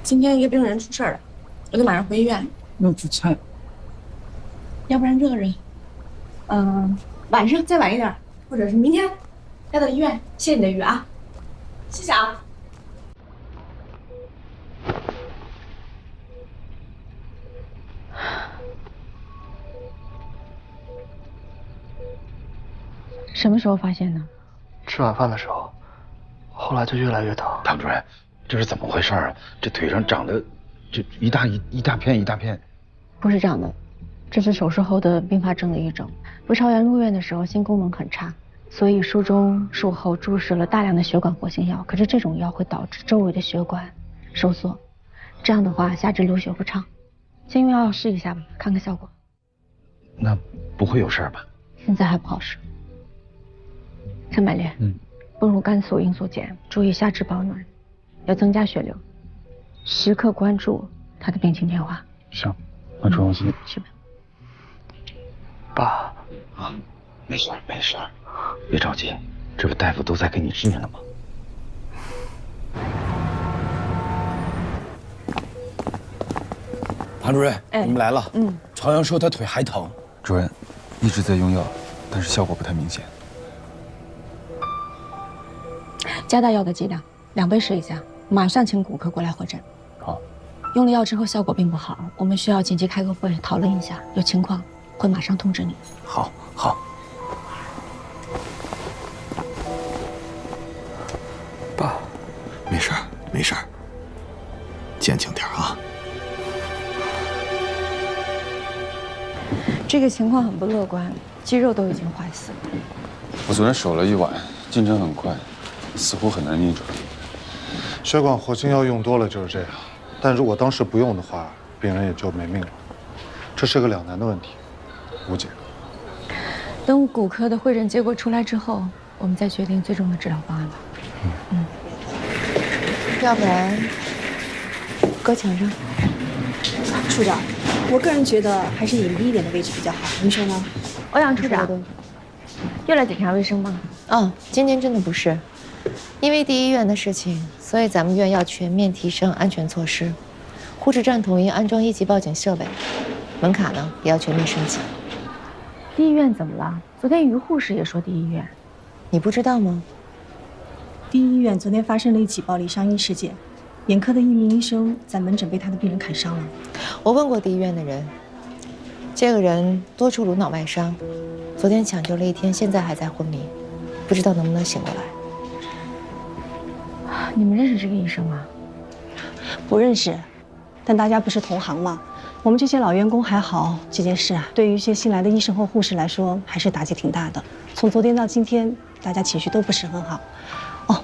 今天一个病人出事了，我得马上回医院。要出差。要不然热热。晚上再晚一点，或者是明天带到医院。谢谢你的雨啊，谢谢啊。什么时候发现的？吃晚饭的时候，后来就越来越疼。唐主任，这是怎么回事啊？这腿上长的，这一大片。不是这样的，这是手术后的并发症的一种。魏朝阳入院的时候心功能很差，所以术中术后注射了大量的血管活性药。可是这种药会导致周围的血管收缩，这样的话下肢流血不畅。先用药试一下吧，看看效果。那不会有事吧？现在还不好使。陈百烈，泵入肝素、罂粟碱，注意下肢保暖，要增加血流，时刻关注他的病情变化。行，那主用心。去吧。爸，没事，别着急，这不大夫都在给你治呢吗？唐主任，我们来了。朝阳说他腿还疼。主任，一直在用药，但是效果不太明显。加大药的剂量，2倍试一下。马上请骨科过来会诊。好。用了药之后效果并不好，我们需要紧急开个会讨论一下，有情况会马上通知你。好。爸，没事，坚强点啊。这个情况很不乐观，肌肉都已经坏死了。我昨天守了一晚，进展很快，似乎很难逆转。血管活性药用多了就是这样，但如果当时不用的话，病人也就没命了。这是个两难的问题，无解。等骨科的会诊结果出来之后，我们再决定最终的治疗方案吧。要不然搁墙上。处长，我个人觉得还是隐蔽一点的位置比较好，您说呢？欧阳处长，又来检查卫生吗？今天真的不是，因为第一医院的事情，所以咱们院要全面提升安全措施，护士站统一安装1级报警设备，门卡呢也要全面升级。第一医院怎么了？昨天于护士也说第一医院，你不知道吗？第一医院昨天发生了一起暴力伤医事件，眼科的一名医生在门诊被他的病人砍伤了。我问过第一院的人，这个人多处颅脑外伤，昨天抢救了1天，现在还在昏迷，不知道能不能醒过来。你们认识这个医生吗？不认识，但大家不是同行吗？我们这些老员工还好，这件事啊，对于一些新来的医生和护士来说，还是打击挺大的。从昨天到今天，大家情绪都不是很好。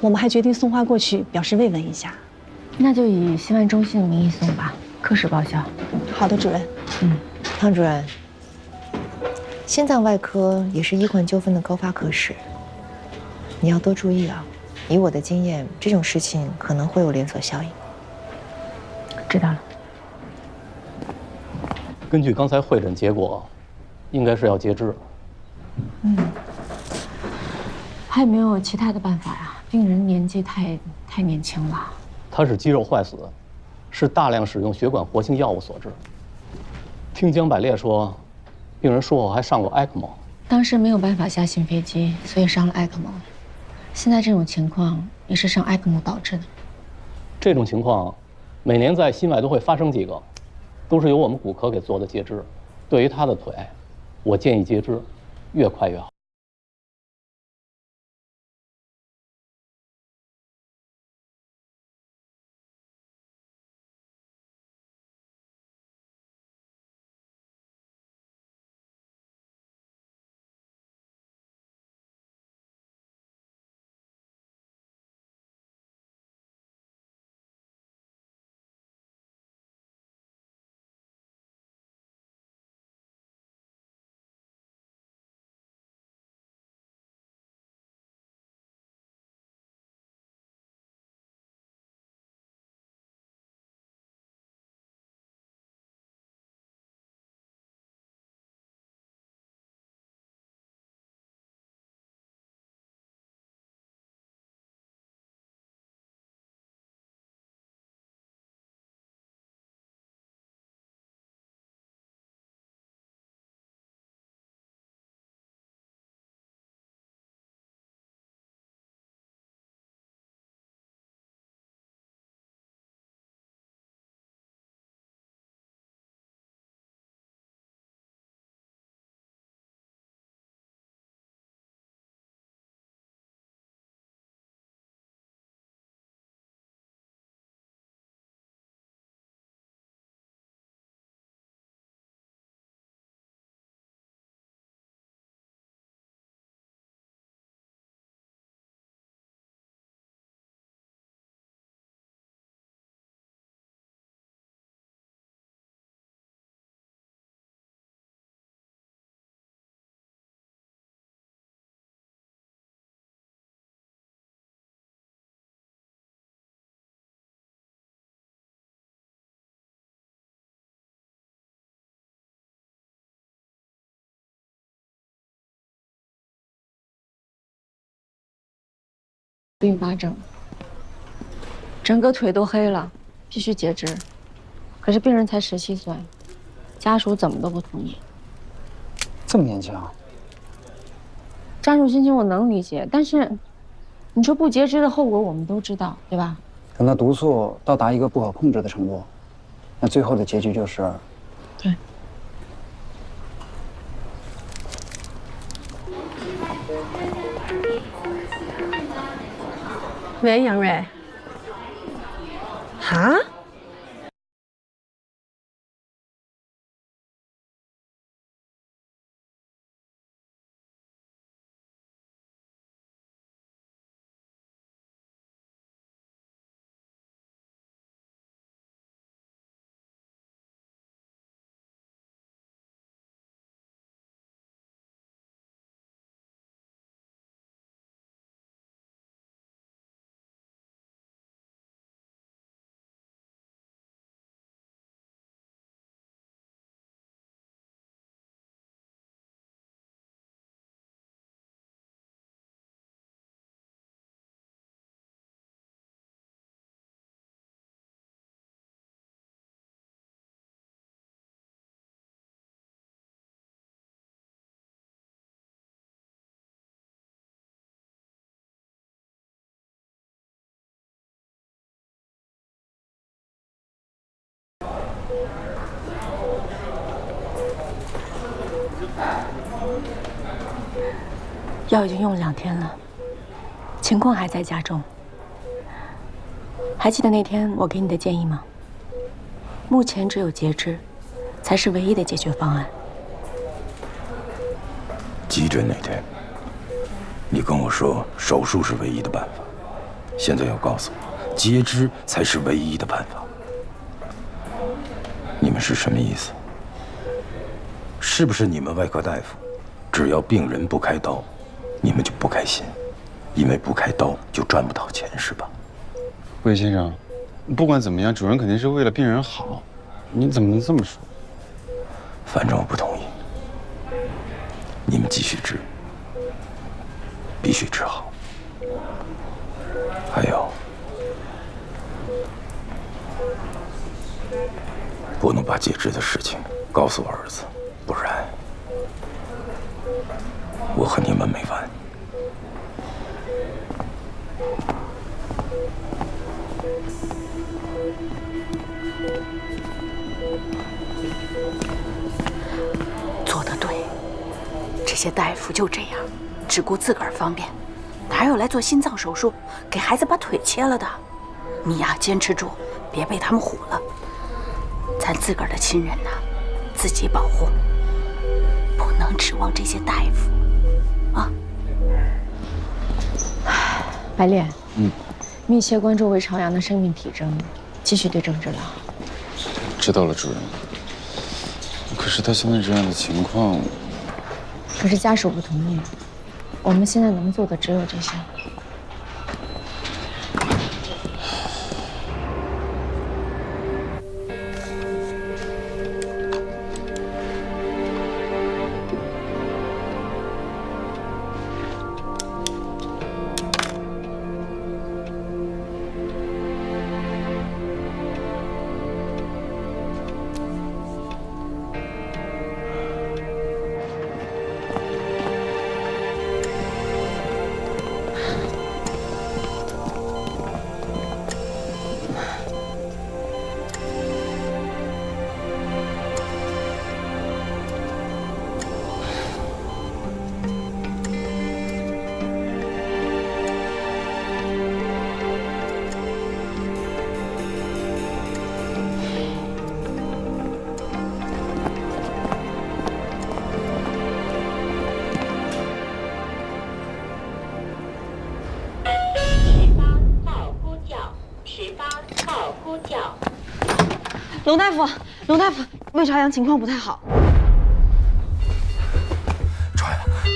我们还决定送花过去，表示慰问一下。那就以新万中心的名义送吧，科室报销。好的，主任。汤主任，心脏外科也是医患纠纷的高发科室，你要多注意啊。以我的经验，这种事情可能会有连锁效应。知道了。根据刚才会诊结果，应该是要截肢了。还有没有其他的办法呀？病人年纪太年轻了。他是肌肉坏死，是大量使用血管活性药物所致。听江百烈说，病人术后还上过 ECMO。当时没有办法下新飞机，所以上了埃克莫。现在这种情况也是上埃克莫导致的。这种情况，每年在心外都会发生几个，都是由我们骨科给做的截肢。对于他的腿，我建议截肢，越快越好。并发症，整个腿都黑了，必须截肢。可是病人才17岁，家属怎么都不同意。这么年轻啊？家属心情我能理解，但是你说不截肢的后果我们都知道，对吧？等到毒素到达一个不可控制的程度，那最后的结局就是……对。喂，杨瑞。哈？药已经用了2天了，情况还在加重。还记得那天我给你的建议吗？目前只有截肢，才是唯一的解决方案。急诊那天，你跟我说手术是唯一的办法，现在要告诉我，截肢才是唯一的办法。你们是什么意思？是不是你们外科大夫，只要病人不开刀，你们就不开心？因为不开刀就赚不到钱，是吧？魏先生，不管怎么样，主任肯定是为了病人好，你怎么能这么说？反正我不同意。你们继续治，必须治好。还有，不能把截肢的事情告诉我儿子，不然我和你们没完。做得对，这些大夫就这样，只顾自个儿方便，哪有来做心脏手术给孩子把腿切了的？你呀，坚持住，别被他们唬了。咱自个儿的亲人呐，自己保护，不能指望这些大夫啊。白烈，密切关注魏朝阳的生命体征，继续对症治疗。知道了，主任。可是他现在这样的情况，可是家属不同意，我们现在能做的只有这些。龙大夫，龙大夫，魏朝阳情况不太好。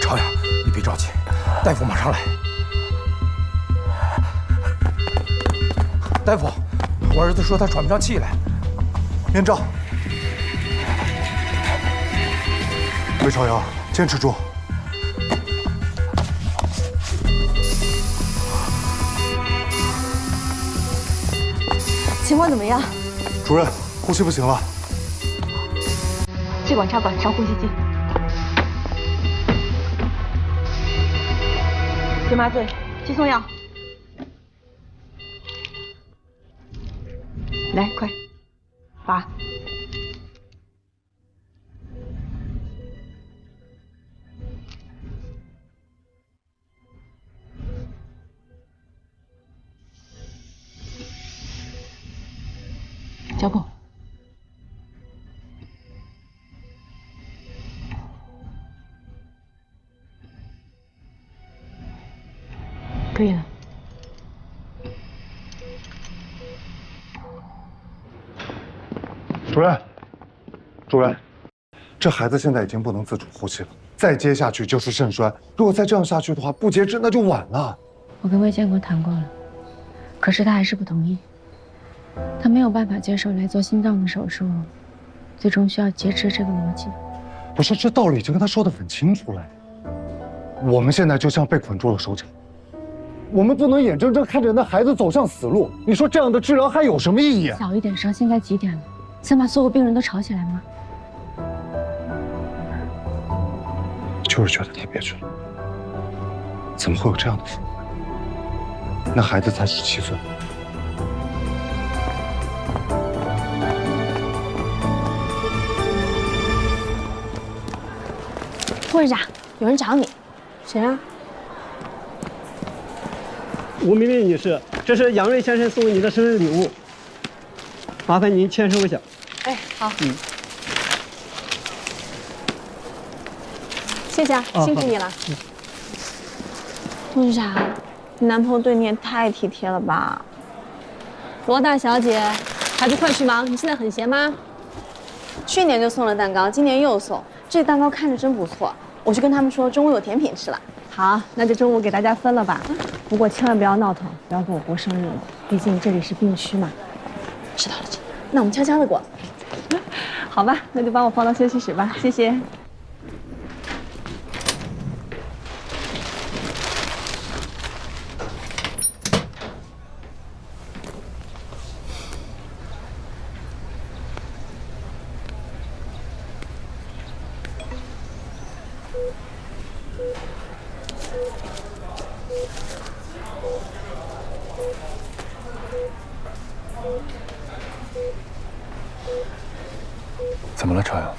朝阳，你别着急，大夫马上来。大夫，我儿子说他喘不上气来，面罩。魏朝阳，坚持住。情况怎么样？主任，呼吸不行了。气管插管，上呼吸机。别麻醉，急送药。来，快，拔。交供。可以了。主任，这孩子现在已经不能自主呼吸了，再接下去就是肾衰。如果再这样下去的话，不截肢那就晚了。我跟魏建国谈过了，可是他还是不同意。他没有办法接受来做心脏的手术，最终需要截肢这个逻辑。不是，这道理已经跟他说得很清楚了。我们现在就像被捆住了手脚，我们不能眼睁睁看着那孩子走向死路。你说这样的治疗还有什么意义？小一点声，现在几点了？想把所有病人都吵起来吗？就是觉得太憋屈了。怎么会有这样的父母？那孩子才17岁。护士长，有人找你。谁啊？吴明丽女士，这是杨瑞先生送给你的生日礼物，麻烦您签收一下。哎，好。谢谢啊，辛苦你了。护士长，你男朋友对你也太体贴了吧？罗大小姐，孩子快去忙，你现在很闲吗？去年就送了蛋糕，今年又送，这蛋糕看着真不错。我去跟他们说中午有甜品吃了。好，那就中午给大家分了吧。不过千万不要闹腾，不要跟我过生日了，毕竟这里是病区嘛。知道了，知道了。那我们悄悄的过。好吧，那就帮我放到休息室吧，谢谢。怎么了，朝阳？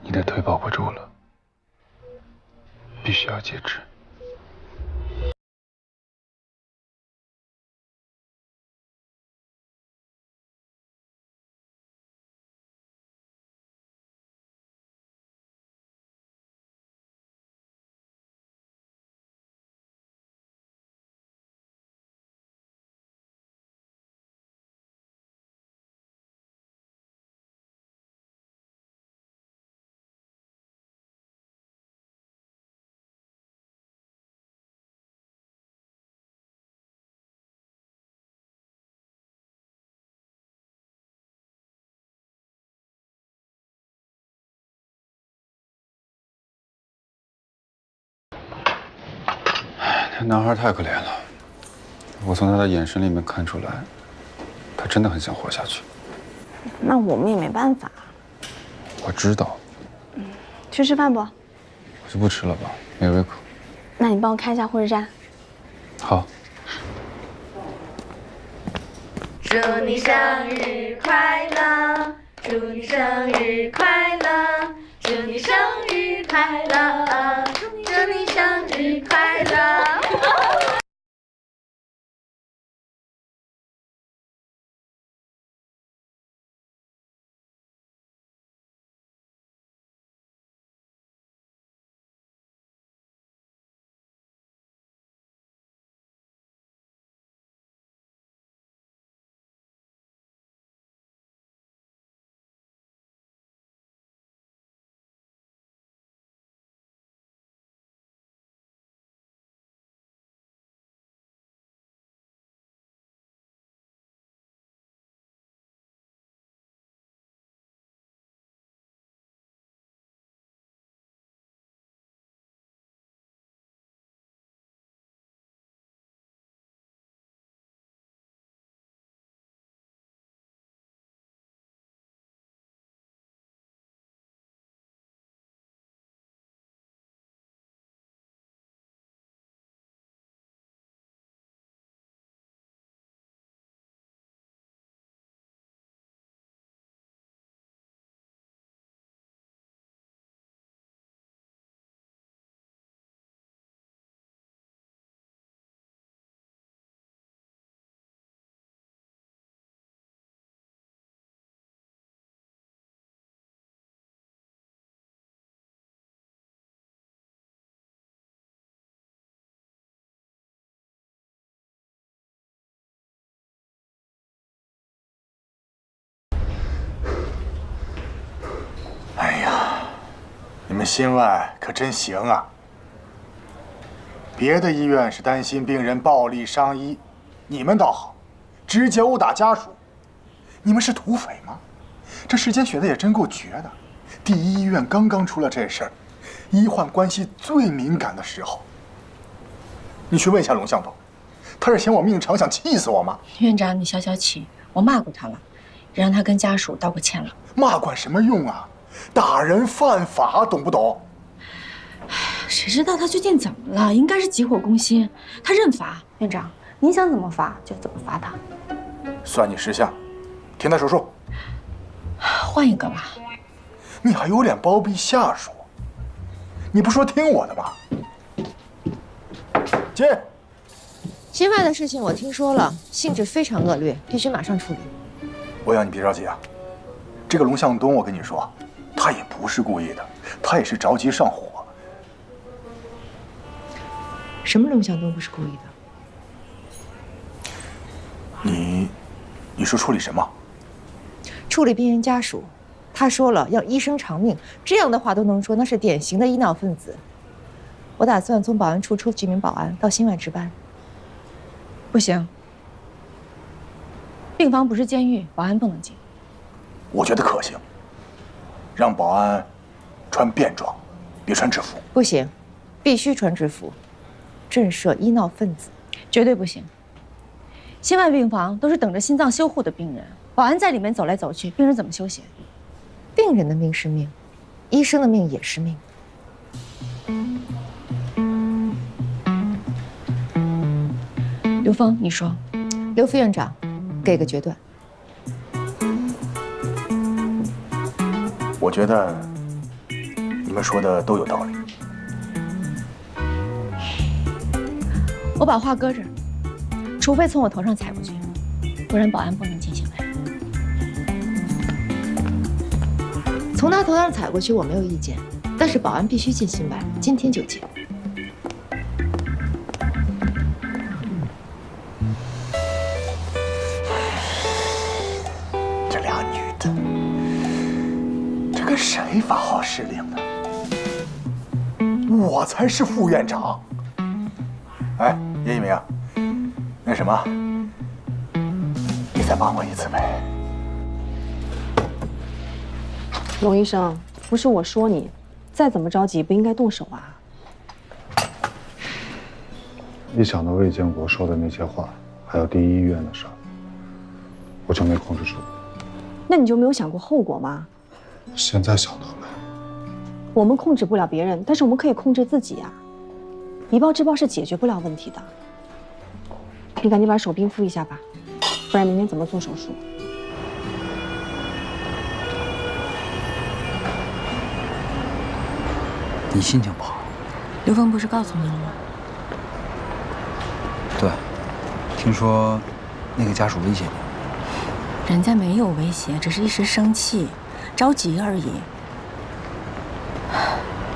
你的腿保不住了，必须要截肢。那男孩太可怜了，我从他的眼神里面看出来，他真的很想活下去。那我们也没办法。我知道。去吃饭不？我就不吃了吧，没胃口。那你帮我看一下护士站。好。祝你生日快乐，祝你生日快乐，祝你生日快乐，祝你生日快乐。哎呀，你们心外可真行啊！别的医院是担心病人暴力伤医，你们倒好，直接殴打家属。你们是土匪吗？这时间选的也真够绝的。第一医院刚刚出了这事儿，医患关系最敏感的时候。你去问一下龙向东，他是嫌我命长，想气死我吗？院长，你消消气，我骂过他了，也让他跟家属道过歉了。骂管什么用啊？打人犯法，懂不懂？谁知道他最近怎么了？应该是急火攻心，他认罚。院长，您想怎么罚就怎么罚他。算你识相，停他手术。换一个吧。你还有脸包庇下属？你不说听我的吗？进。心外的事情我听说了，性质非常恶劣，必须马上处理。我要你别着急啊。这个龙向东，我跟你说，他也不是故意的，他也是着急上火。什么龙向东不是故意的？你说处理什么？处理病人家属。他说了要医生偿命，这样的话都能说，那是典型的医闹分子。我打算从保安处出几名保安到心外值班。不行，病房不是监狱，保安不能进。我觉得可行，让保安穿便装，别穿制服。不行，必须穿制服，震慑医闹分子。绝对不行。心外病房都是等着心脏修护的病人，保安在里面走来走去，病人怎么休息？病人的命是命，医生的命也是命。刘峰，你说，刘副院长，给个决断。我觉得你们说的都有道理。我把话搁这儿，除非从我头上踩过去，不然保安不能进行来。从他头上踩过去我没有意见，但是保安必须进心外，今天就进。这俩女的，这跟谁发号施令呢？我才是副院长。哎，叶一鸣，那什么，你再帮我一次呗。龙医生，不是我说你，再怎么着急不应该动手啊。一想到魏建国说的那些话，还有第一医院的事儿，我就没控制住。那你就没有想过后果吗？现在想到了。我们控制不了别人，但是我们可以控制自己呀。以暴制暴是解决不了问题的。你赶紧把手冰敷一下吧，不然明天怎么做手术？你心情不好？刘峰不是告诉你了吗？对，听说那个家属威胁你。人家没有威胁，只是一时生气，着急而已。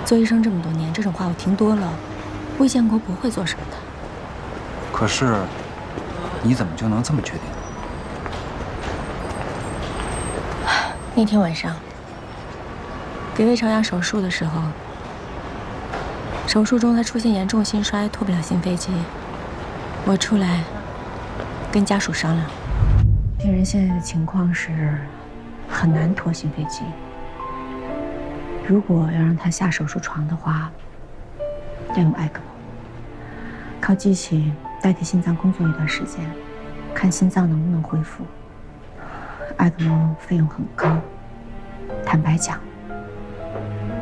做医生这么多年，这种话我听多了。魏建国不会做什么的。可是，你怎么就能这么确定？那天晚上给魏朝阳手术的时候，手术中他出现严重心衰，脱不了心肺机。我出来跟家属商量，病人现在的情况是很难脱心肺机。如果要让他下手术床的话，要用埃克莫，靠机器代替心脏工作一段时间，看心脏能不能恢复。埃克莫费用很高，坦白讲，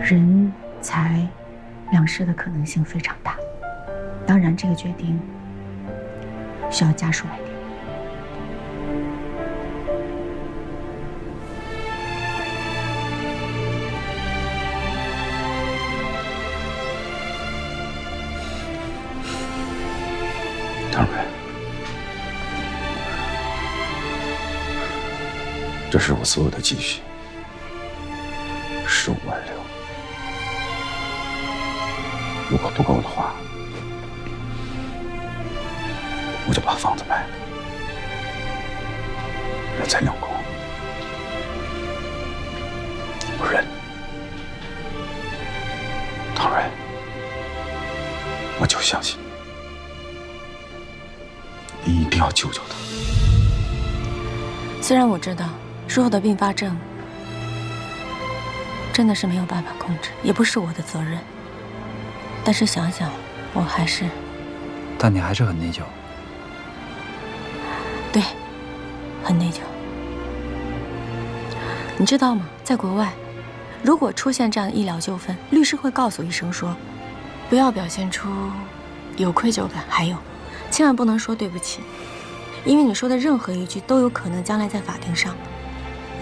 人财两失的可能性非常大。当然，这个决定需要家属来定。唐蕊，这是我所有的积蓄，15万6。如果不够的话，我就把房子卖了，人财两空。我认。唐蕊，我就相信你，你一定要救救他。虽然我知道术后的并发症真的是没有办法控制，也不是我的责任，但是想想，我还是……但你还是很内疚。对，很内疚。你知道吗？在国外，如果出现这样的医疗纠纷，律师会告诉医生说，不要表现出有愧疚感，还有，千万不能说对不起，因为你说的任何一句都有可能将来在法庭上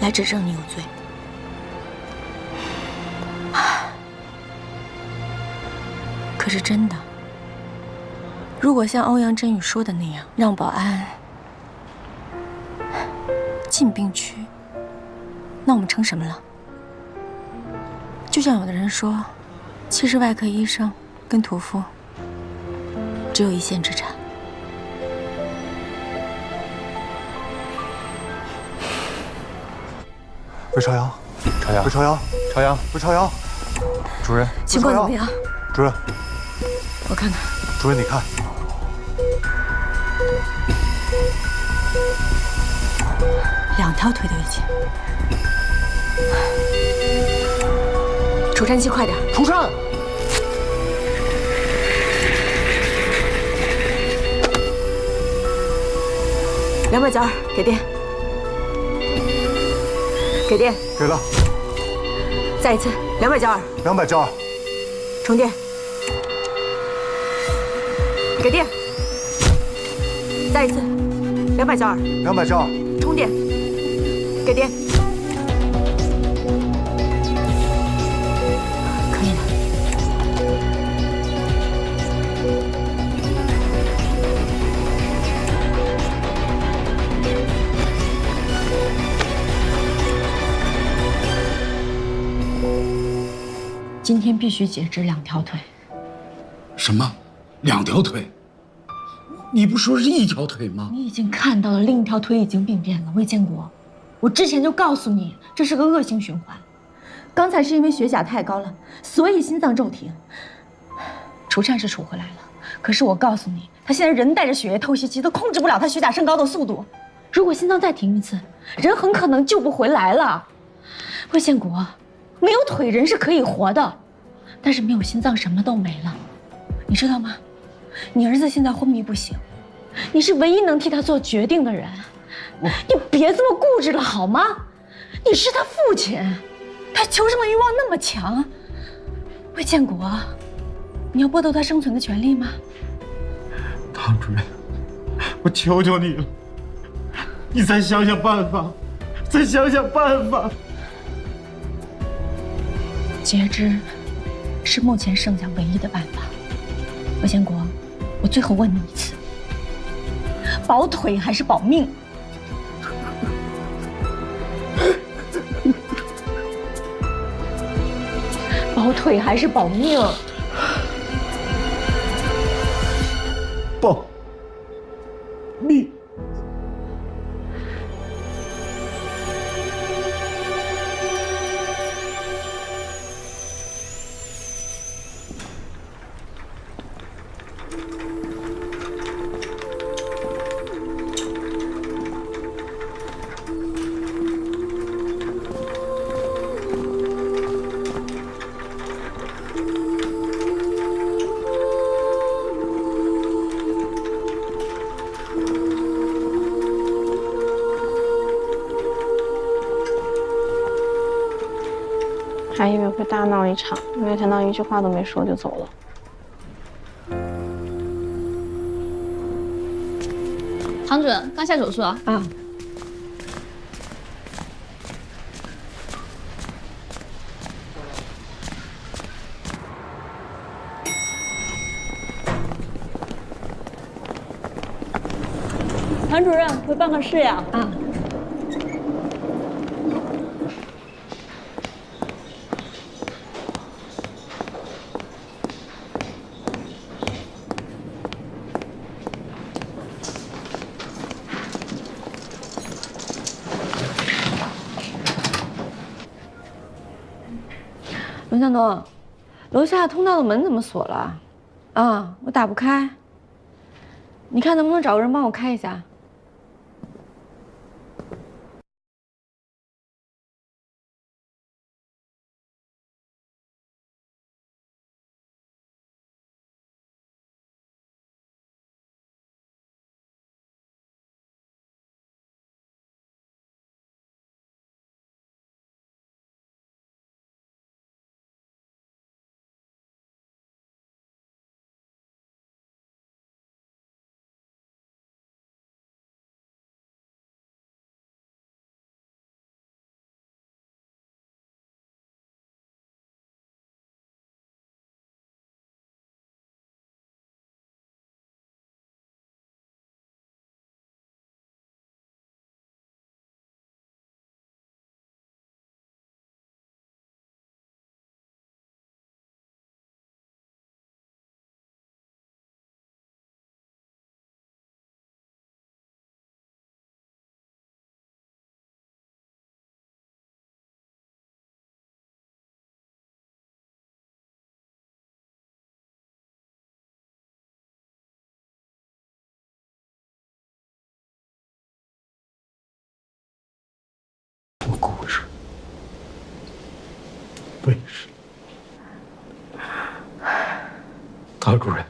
来指证你有罪。可是真的，如果像欧阳真宇说的那样，让保安进病区，那我们成什么了？就像有的人说，其实外科医生跟屠夫只有一线之差。魏朝阳，朝阳，魏朝阳，朝阳，魏朝阳，主任，情况怎么样？主任，我看看。主任，你看，两条腿都已经。除颤器快点！除颤！ 292，给电，给电，给了。再一次292， 292，充电，给电，再一次292， 292，充电，给电。 今天必须截肢2条腿。什么？2条腿？你不说是1条腿吗？你已经看到了，另一条腿已经病变了。魏建国，我之前就告诉你，这是个恶性循环。刚才是因为血钾太高了，所以心脏骤停。除颤是除回来了，可是我告诉你，他现在人带着血液透析机，都控制不了他血钾升高的速度。如果心脏再停一次，人很可能救不回来了。魏建国。 没有腿人是可以活的，但是没有心脏什么都没了，你知道吗？你儿子现在昏迷不醒，你是唯一能替他做决定的人，你别这么固执了好吗？你是他父亲，他求生的欲望那么强，魏建国，你要剥夺他生存的权利吗？唐主任，我求求你了，你再想想办法，再想想办法。 截肢是目前剩下唯一的办法。魏建国，我最后问你一次：保腿还是保命？保腿还是保命？保命。 还以为会大闹一场，没想到一句话都没说就走了。唐主任，刚下手术啊？啊。唐主任，回办公室呀。啊。 龙向东，楼下通道的门怎么锁了？啊，我打不开。你看能不能找个人帮我开一下？我故事，卫士，唐主任，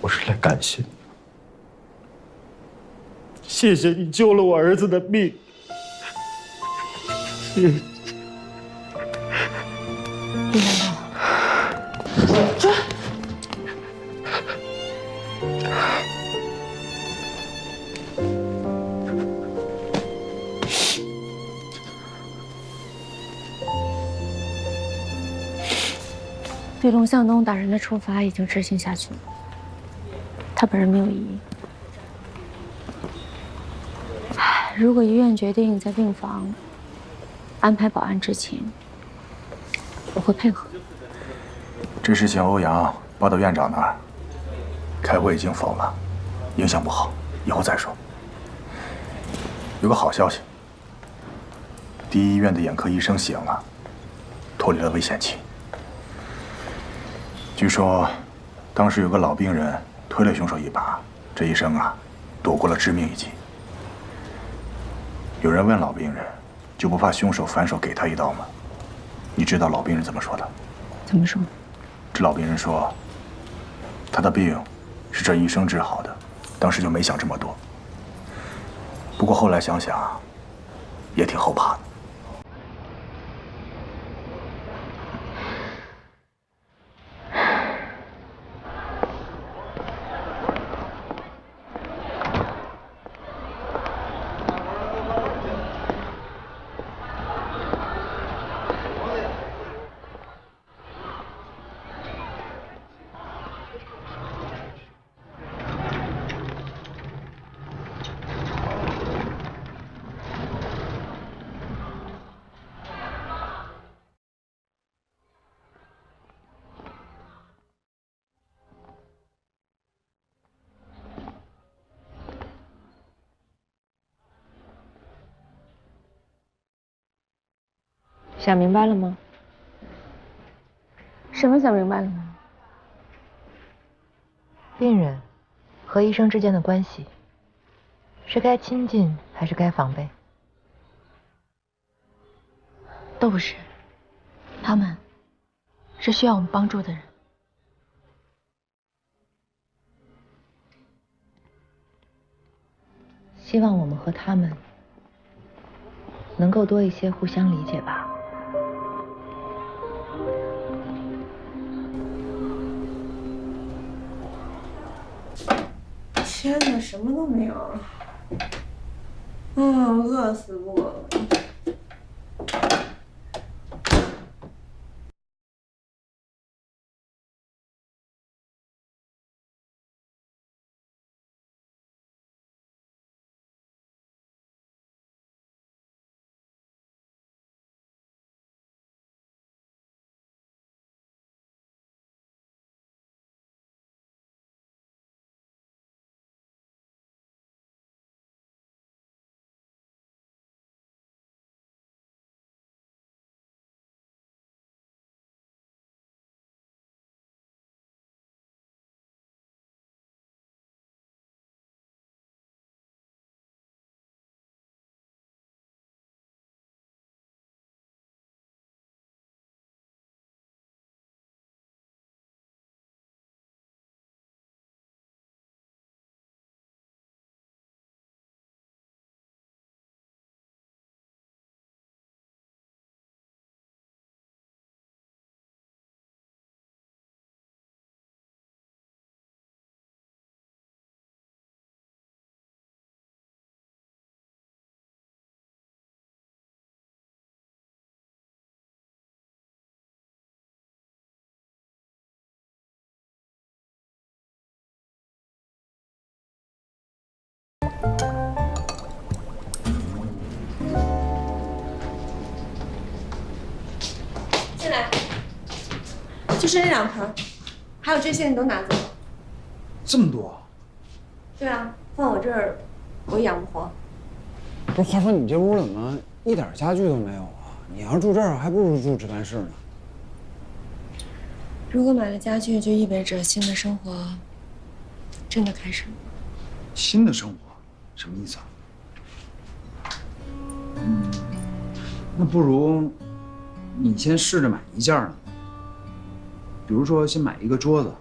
我是来感谢你。谢谢你救了我儿子的命。谢谢。李难道，这。对龙向东打人的处罚已经执行下去了，他本人没有异议。如果医院决定在病房安排保安执勤，我会配合。这事情欧阳报到院长那儿，开会已经否了，影响不好，以后再说。有个好消息，第一医院的眼科医生醒了，脱离了危险期。据说，当时有个老病人推了凶手一把，这医生啊，躲过了致命一击。有人问老病人，就不怕凶手反手给他一刀吗？你知道老病人怎么说的？怎么说？这老病人说，他的病是这医生治好的，当时就没想这么多。不过后来想想，也挺后怕的。想明白了吗？什么想明白了呢？病人和医生之间的关系，是该亲近还是该防备？都不是，他们是需要我们帮助的人。希望我们和他们能够多一些互相理解吧。天哪，什么都没有。饿死我了。进来，就是这2盆，还有这些你都拿走。这么多？对啊，放我这儿，我养不活。不是，话说你这屋怎么一点家具都没有啊？你要住这儿，还不如住值班室呢。如果买了家具，就意味着新的生活真的开始了。新的生活，什么意思啊？那不如你先试着买一件呢。比如说，先买一个桌子，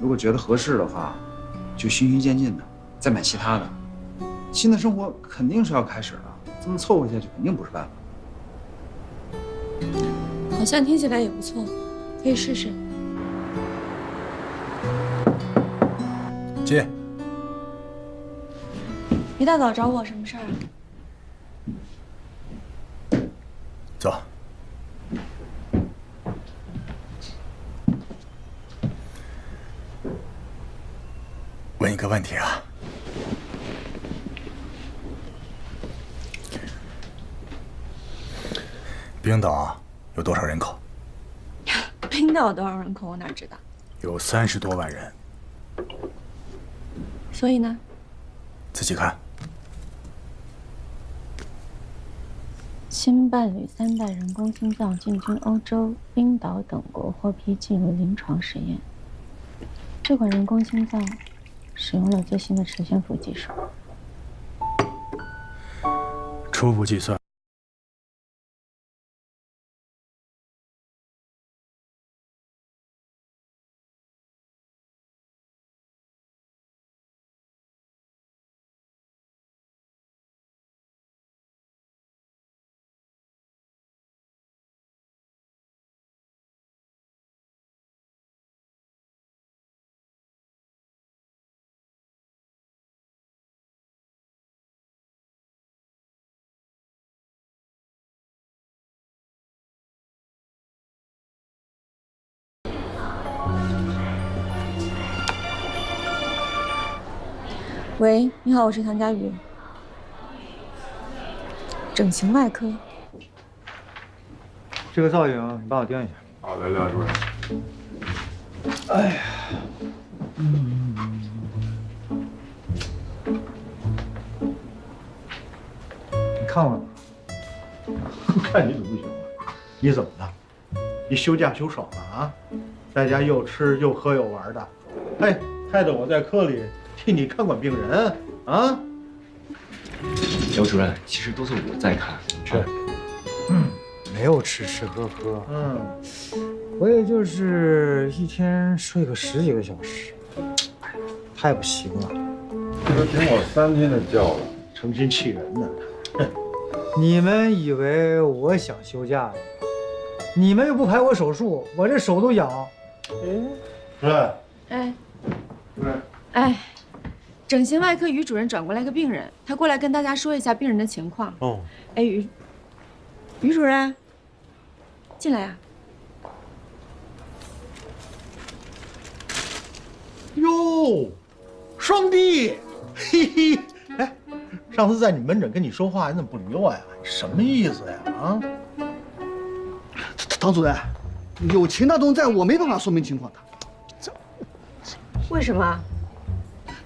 如果觉得合适的话，就循序渐进的，再买其他的。新的生活肯定是要开始的，这么凑合下去肯定不是办法。好像听起来也不错，可以试试。进。一大早找我什么事儿啊？走。问一个问题啊，冰岛有多少人口？冰岛有多少人口我哪知道？有30多万人。所以呢？仔细看。新伴侣3代人工心脏进军欧洲、冰岛等国，获批进入临床实验。这款人工心脏使用了最新的磁悬浮技术。初步计算，喂，你好，我是唐佳宇。整形外科。这个造影你帮我盯一下。好的，廖主任。哎呀，你看我，看你怎么不行了？你怎么了？你休假休少了啊？在家又吃又喝又玩的，哎，害得我在科里替你看管病人啊！刘主任，其实都是我在看。是，没有吃吃喝喝，我也就是一天睡个10几个小时，太不行了。这都顶我3天的觉了，成心气人呢。你们以为我想休假呀？你们又不排我手术，我这手都痒。主任，哎，主任，哎，整形外科于主任转过来个病人，他过来跟大家说一下病人的情况。哦，哎，于主任，进来呀。哟，双弟，嘿嘿，哎，上次在你门诊跟你说话，你怎么不理我呀？你什么意思呀？啊？唐主任，有秦大东在，我没办法说明情况的。为什么？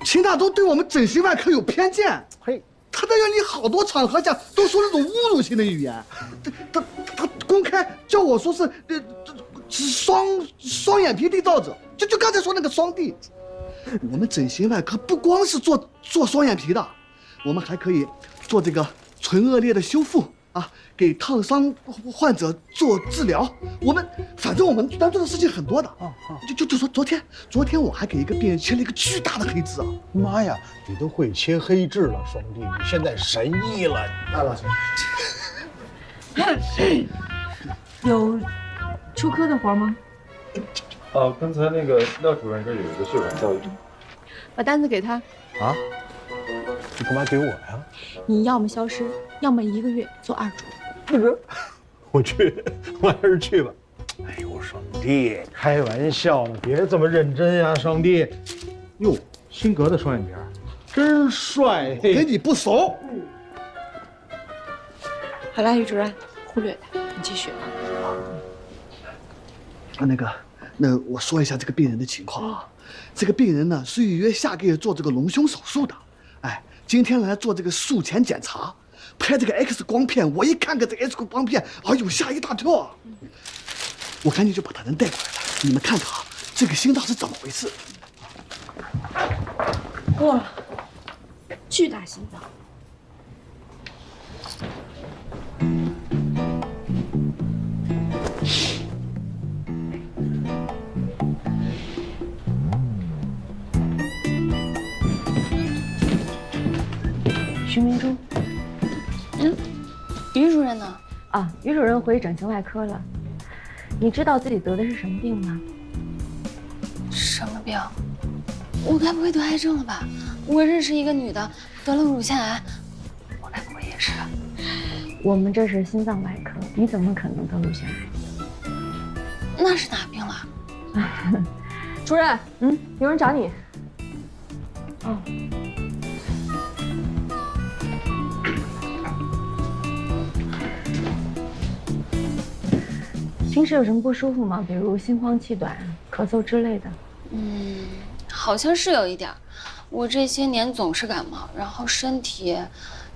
秦大东对我们整形外科有偏见。嘿，他在院里好多场合下都说那种侮辱性的语言，他公开叫我说是双眼皮缔造者，就刚才说那个双弟。我们整形外科不光是做双眼皮的，我们还可以做这个唇腭裂的修复啊，给烫伤患者做治疗。反正我们咱做的事情很多的。就说昨天我还给一个病人切了一个巨大的黑痣啊！妈呀，你都会切黑痣了，双弟，你现在神医了，老师。有出科的活吗？刚才那个廖主任这有一个血管造影，把单子给他。啊？你干嘛给我呀？你要么消失，要么1个月做2主。不是，我去，我还是去吧。哎呦，双弟，开玩笑呢，别这么认真呀，双弟。哟，辛格的双眼皮，真帅。跟你不熟。好了，于主任，忽略他，你继续。那我说一下这个病人的情况啊。这个病人呢是预约下个月做这个隆胸手术的，哎，今天来做这个术前检查，拍这个 X 光片，我一看个这个 X 光片，哎呦吓一大跳啊！我赶紧就把他人带过来了，你们看看啊，这个心脏是怎么回事？哇，巨大心脏。徐明珠。于主任呢？啊，于主任回整形外科了。你知道自己得的是什么病吗？什么病？我该不会得癌症了吧？我认识一个女的得了乳腺癌，我该不会也是？我们这是心脏外科，你怎么可能得乳腺癌？那是哪病了？主任，有人找你。哦。平时有什么不舒服吗？比如心慌气短、咳嗽之类的？好像是有一点。我这些年总是感冒，然后身体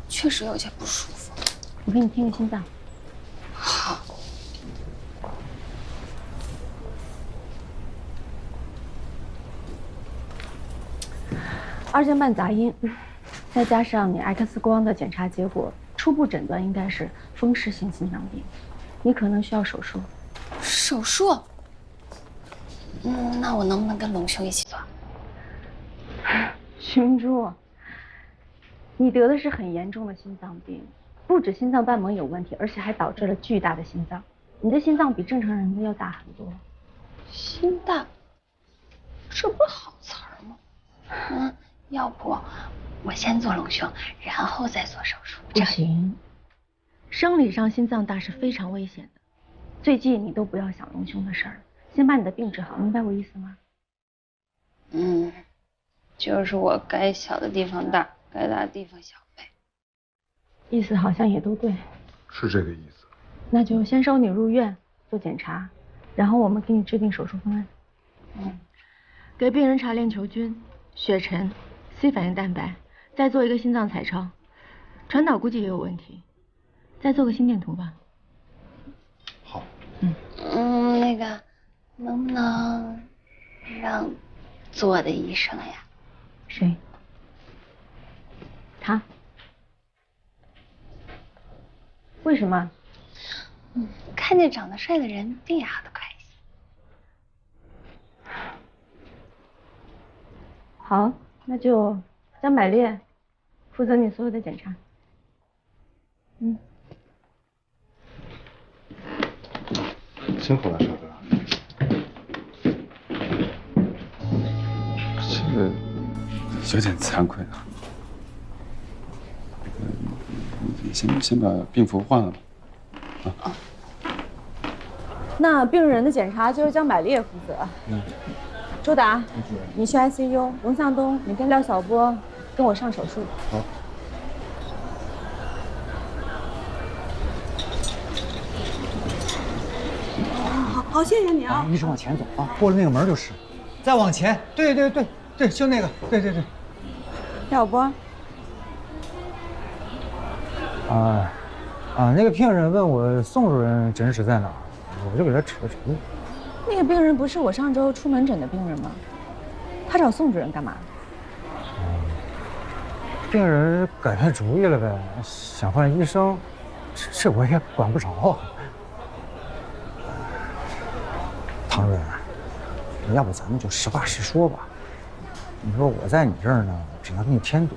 确实有些不舒服。我给你听个心脏。好。2件半杂音，再加上你 X 光的检查结果，初步诊断应该是风湿性心脏病，你可能需要手术。手术？那我能不能跟龙兄一起做？徐明珠，你得的是很严重的心脏病，不止心脏瓣膜有问题，而且还导致了巨大的心脏。你的心脏比正常人的要大很多。心大，这不是好词儿吗？要不我先做隆胸，然后再做手术？不行，生理上心脏大是非常危险的。最近你都不要想隆胸的事儿，先把你的病治好，明白我意思吗？就是我该小的地方大，该大的地方小呗。意思好像也都对。是这个意思。那就先收你入院做检查，然后我们给你制定手术方案。给病人查链球菌、血沉、C 反应蛋白，再做一个心脏彩超，传导估计也有问题，再做个心电图吧。好。那个能不能让做的医生呀？谁？他？为什么？看见长得帅的人，病好的快一些。好，那就江百烈负责你所有的检查。辛苦了，帅哥。这个有点惭愧啊。你先把病服换了吧。那病人的检查就由江百烈负责。周达，你去 ICU， 龙向东，你跟廖晓波跟我上手术。好。好，谢谢你啊！一直往前走啊，过了那个门就是。再往前，对，就那个，对。廖晓波。那个病人问我宋主任诊室在哪儿，我就给他指了指路。那个病人不是我上周出门诊的病人吗？他找宋主任干嘛？病人改变主意了呗，想换医生，这我也管不着啊。唐主任，要不咱们就实话实说吧。你说我在你这儿呢，只能给你添堵，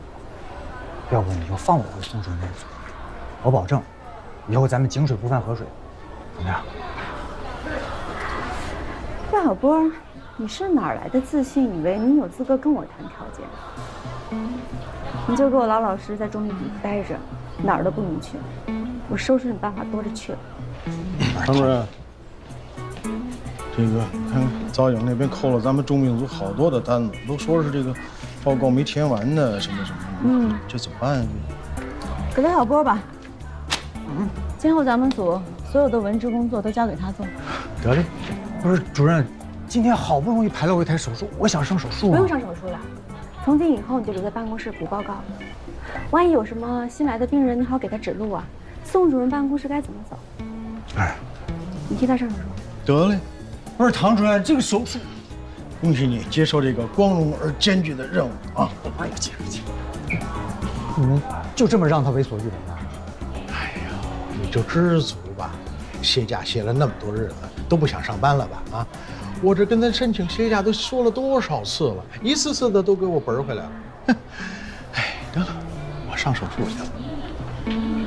要不你就放我回宋主任那组，我保证，以后咱们井水不犯河水，怎么样？廖晓波，你是哪来的自信，以为你有资格跟我谈条件？你就给我老老实实在中医部待着，哪儿都不能去。我收拾你办法多着去了。唐主任，这个你看赵颖那边扣了咱们重病组好多的单子，都说是这个报告没填完呢，什么什么。这怎么办呀？给廖晓波吧。今后咱们组所有的文职工作都交给他做。得嘞。不是主任，今天好不容易排了我一台手术，我想上手术。不用上手术了，从今以后你就留在办公室补报告。万一有什么新来的病人，你好给他指路啊。宋主任办公室该怎么走？你替他上手术。得嘞。不是唐主任，这个手术，恭喜你接受这个光荣而艰巨的任务啊！哎呀，姐，你们就这么让他为所欲为啊？哎呀，你就知足吧，歇假歇了那么多日子，都不想上班了吧？啊，我这跟他申请歇假都说了多少次了，一次次的都给我本回来了。哎，得了，我上手术去了。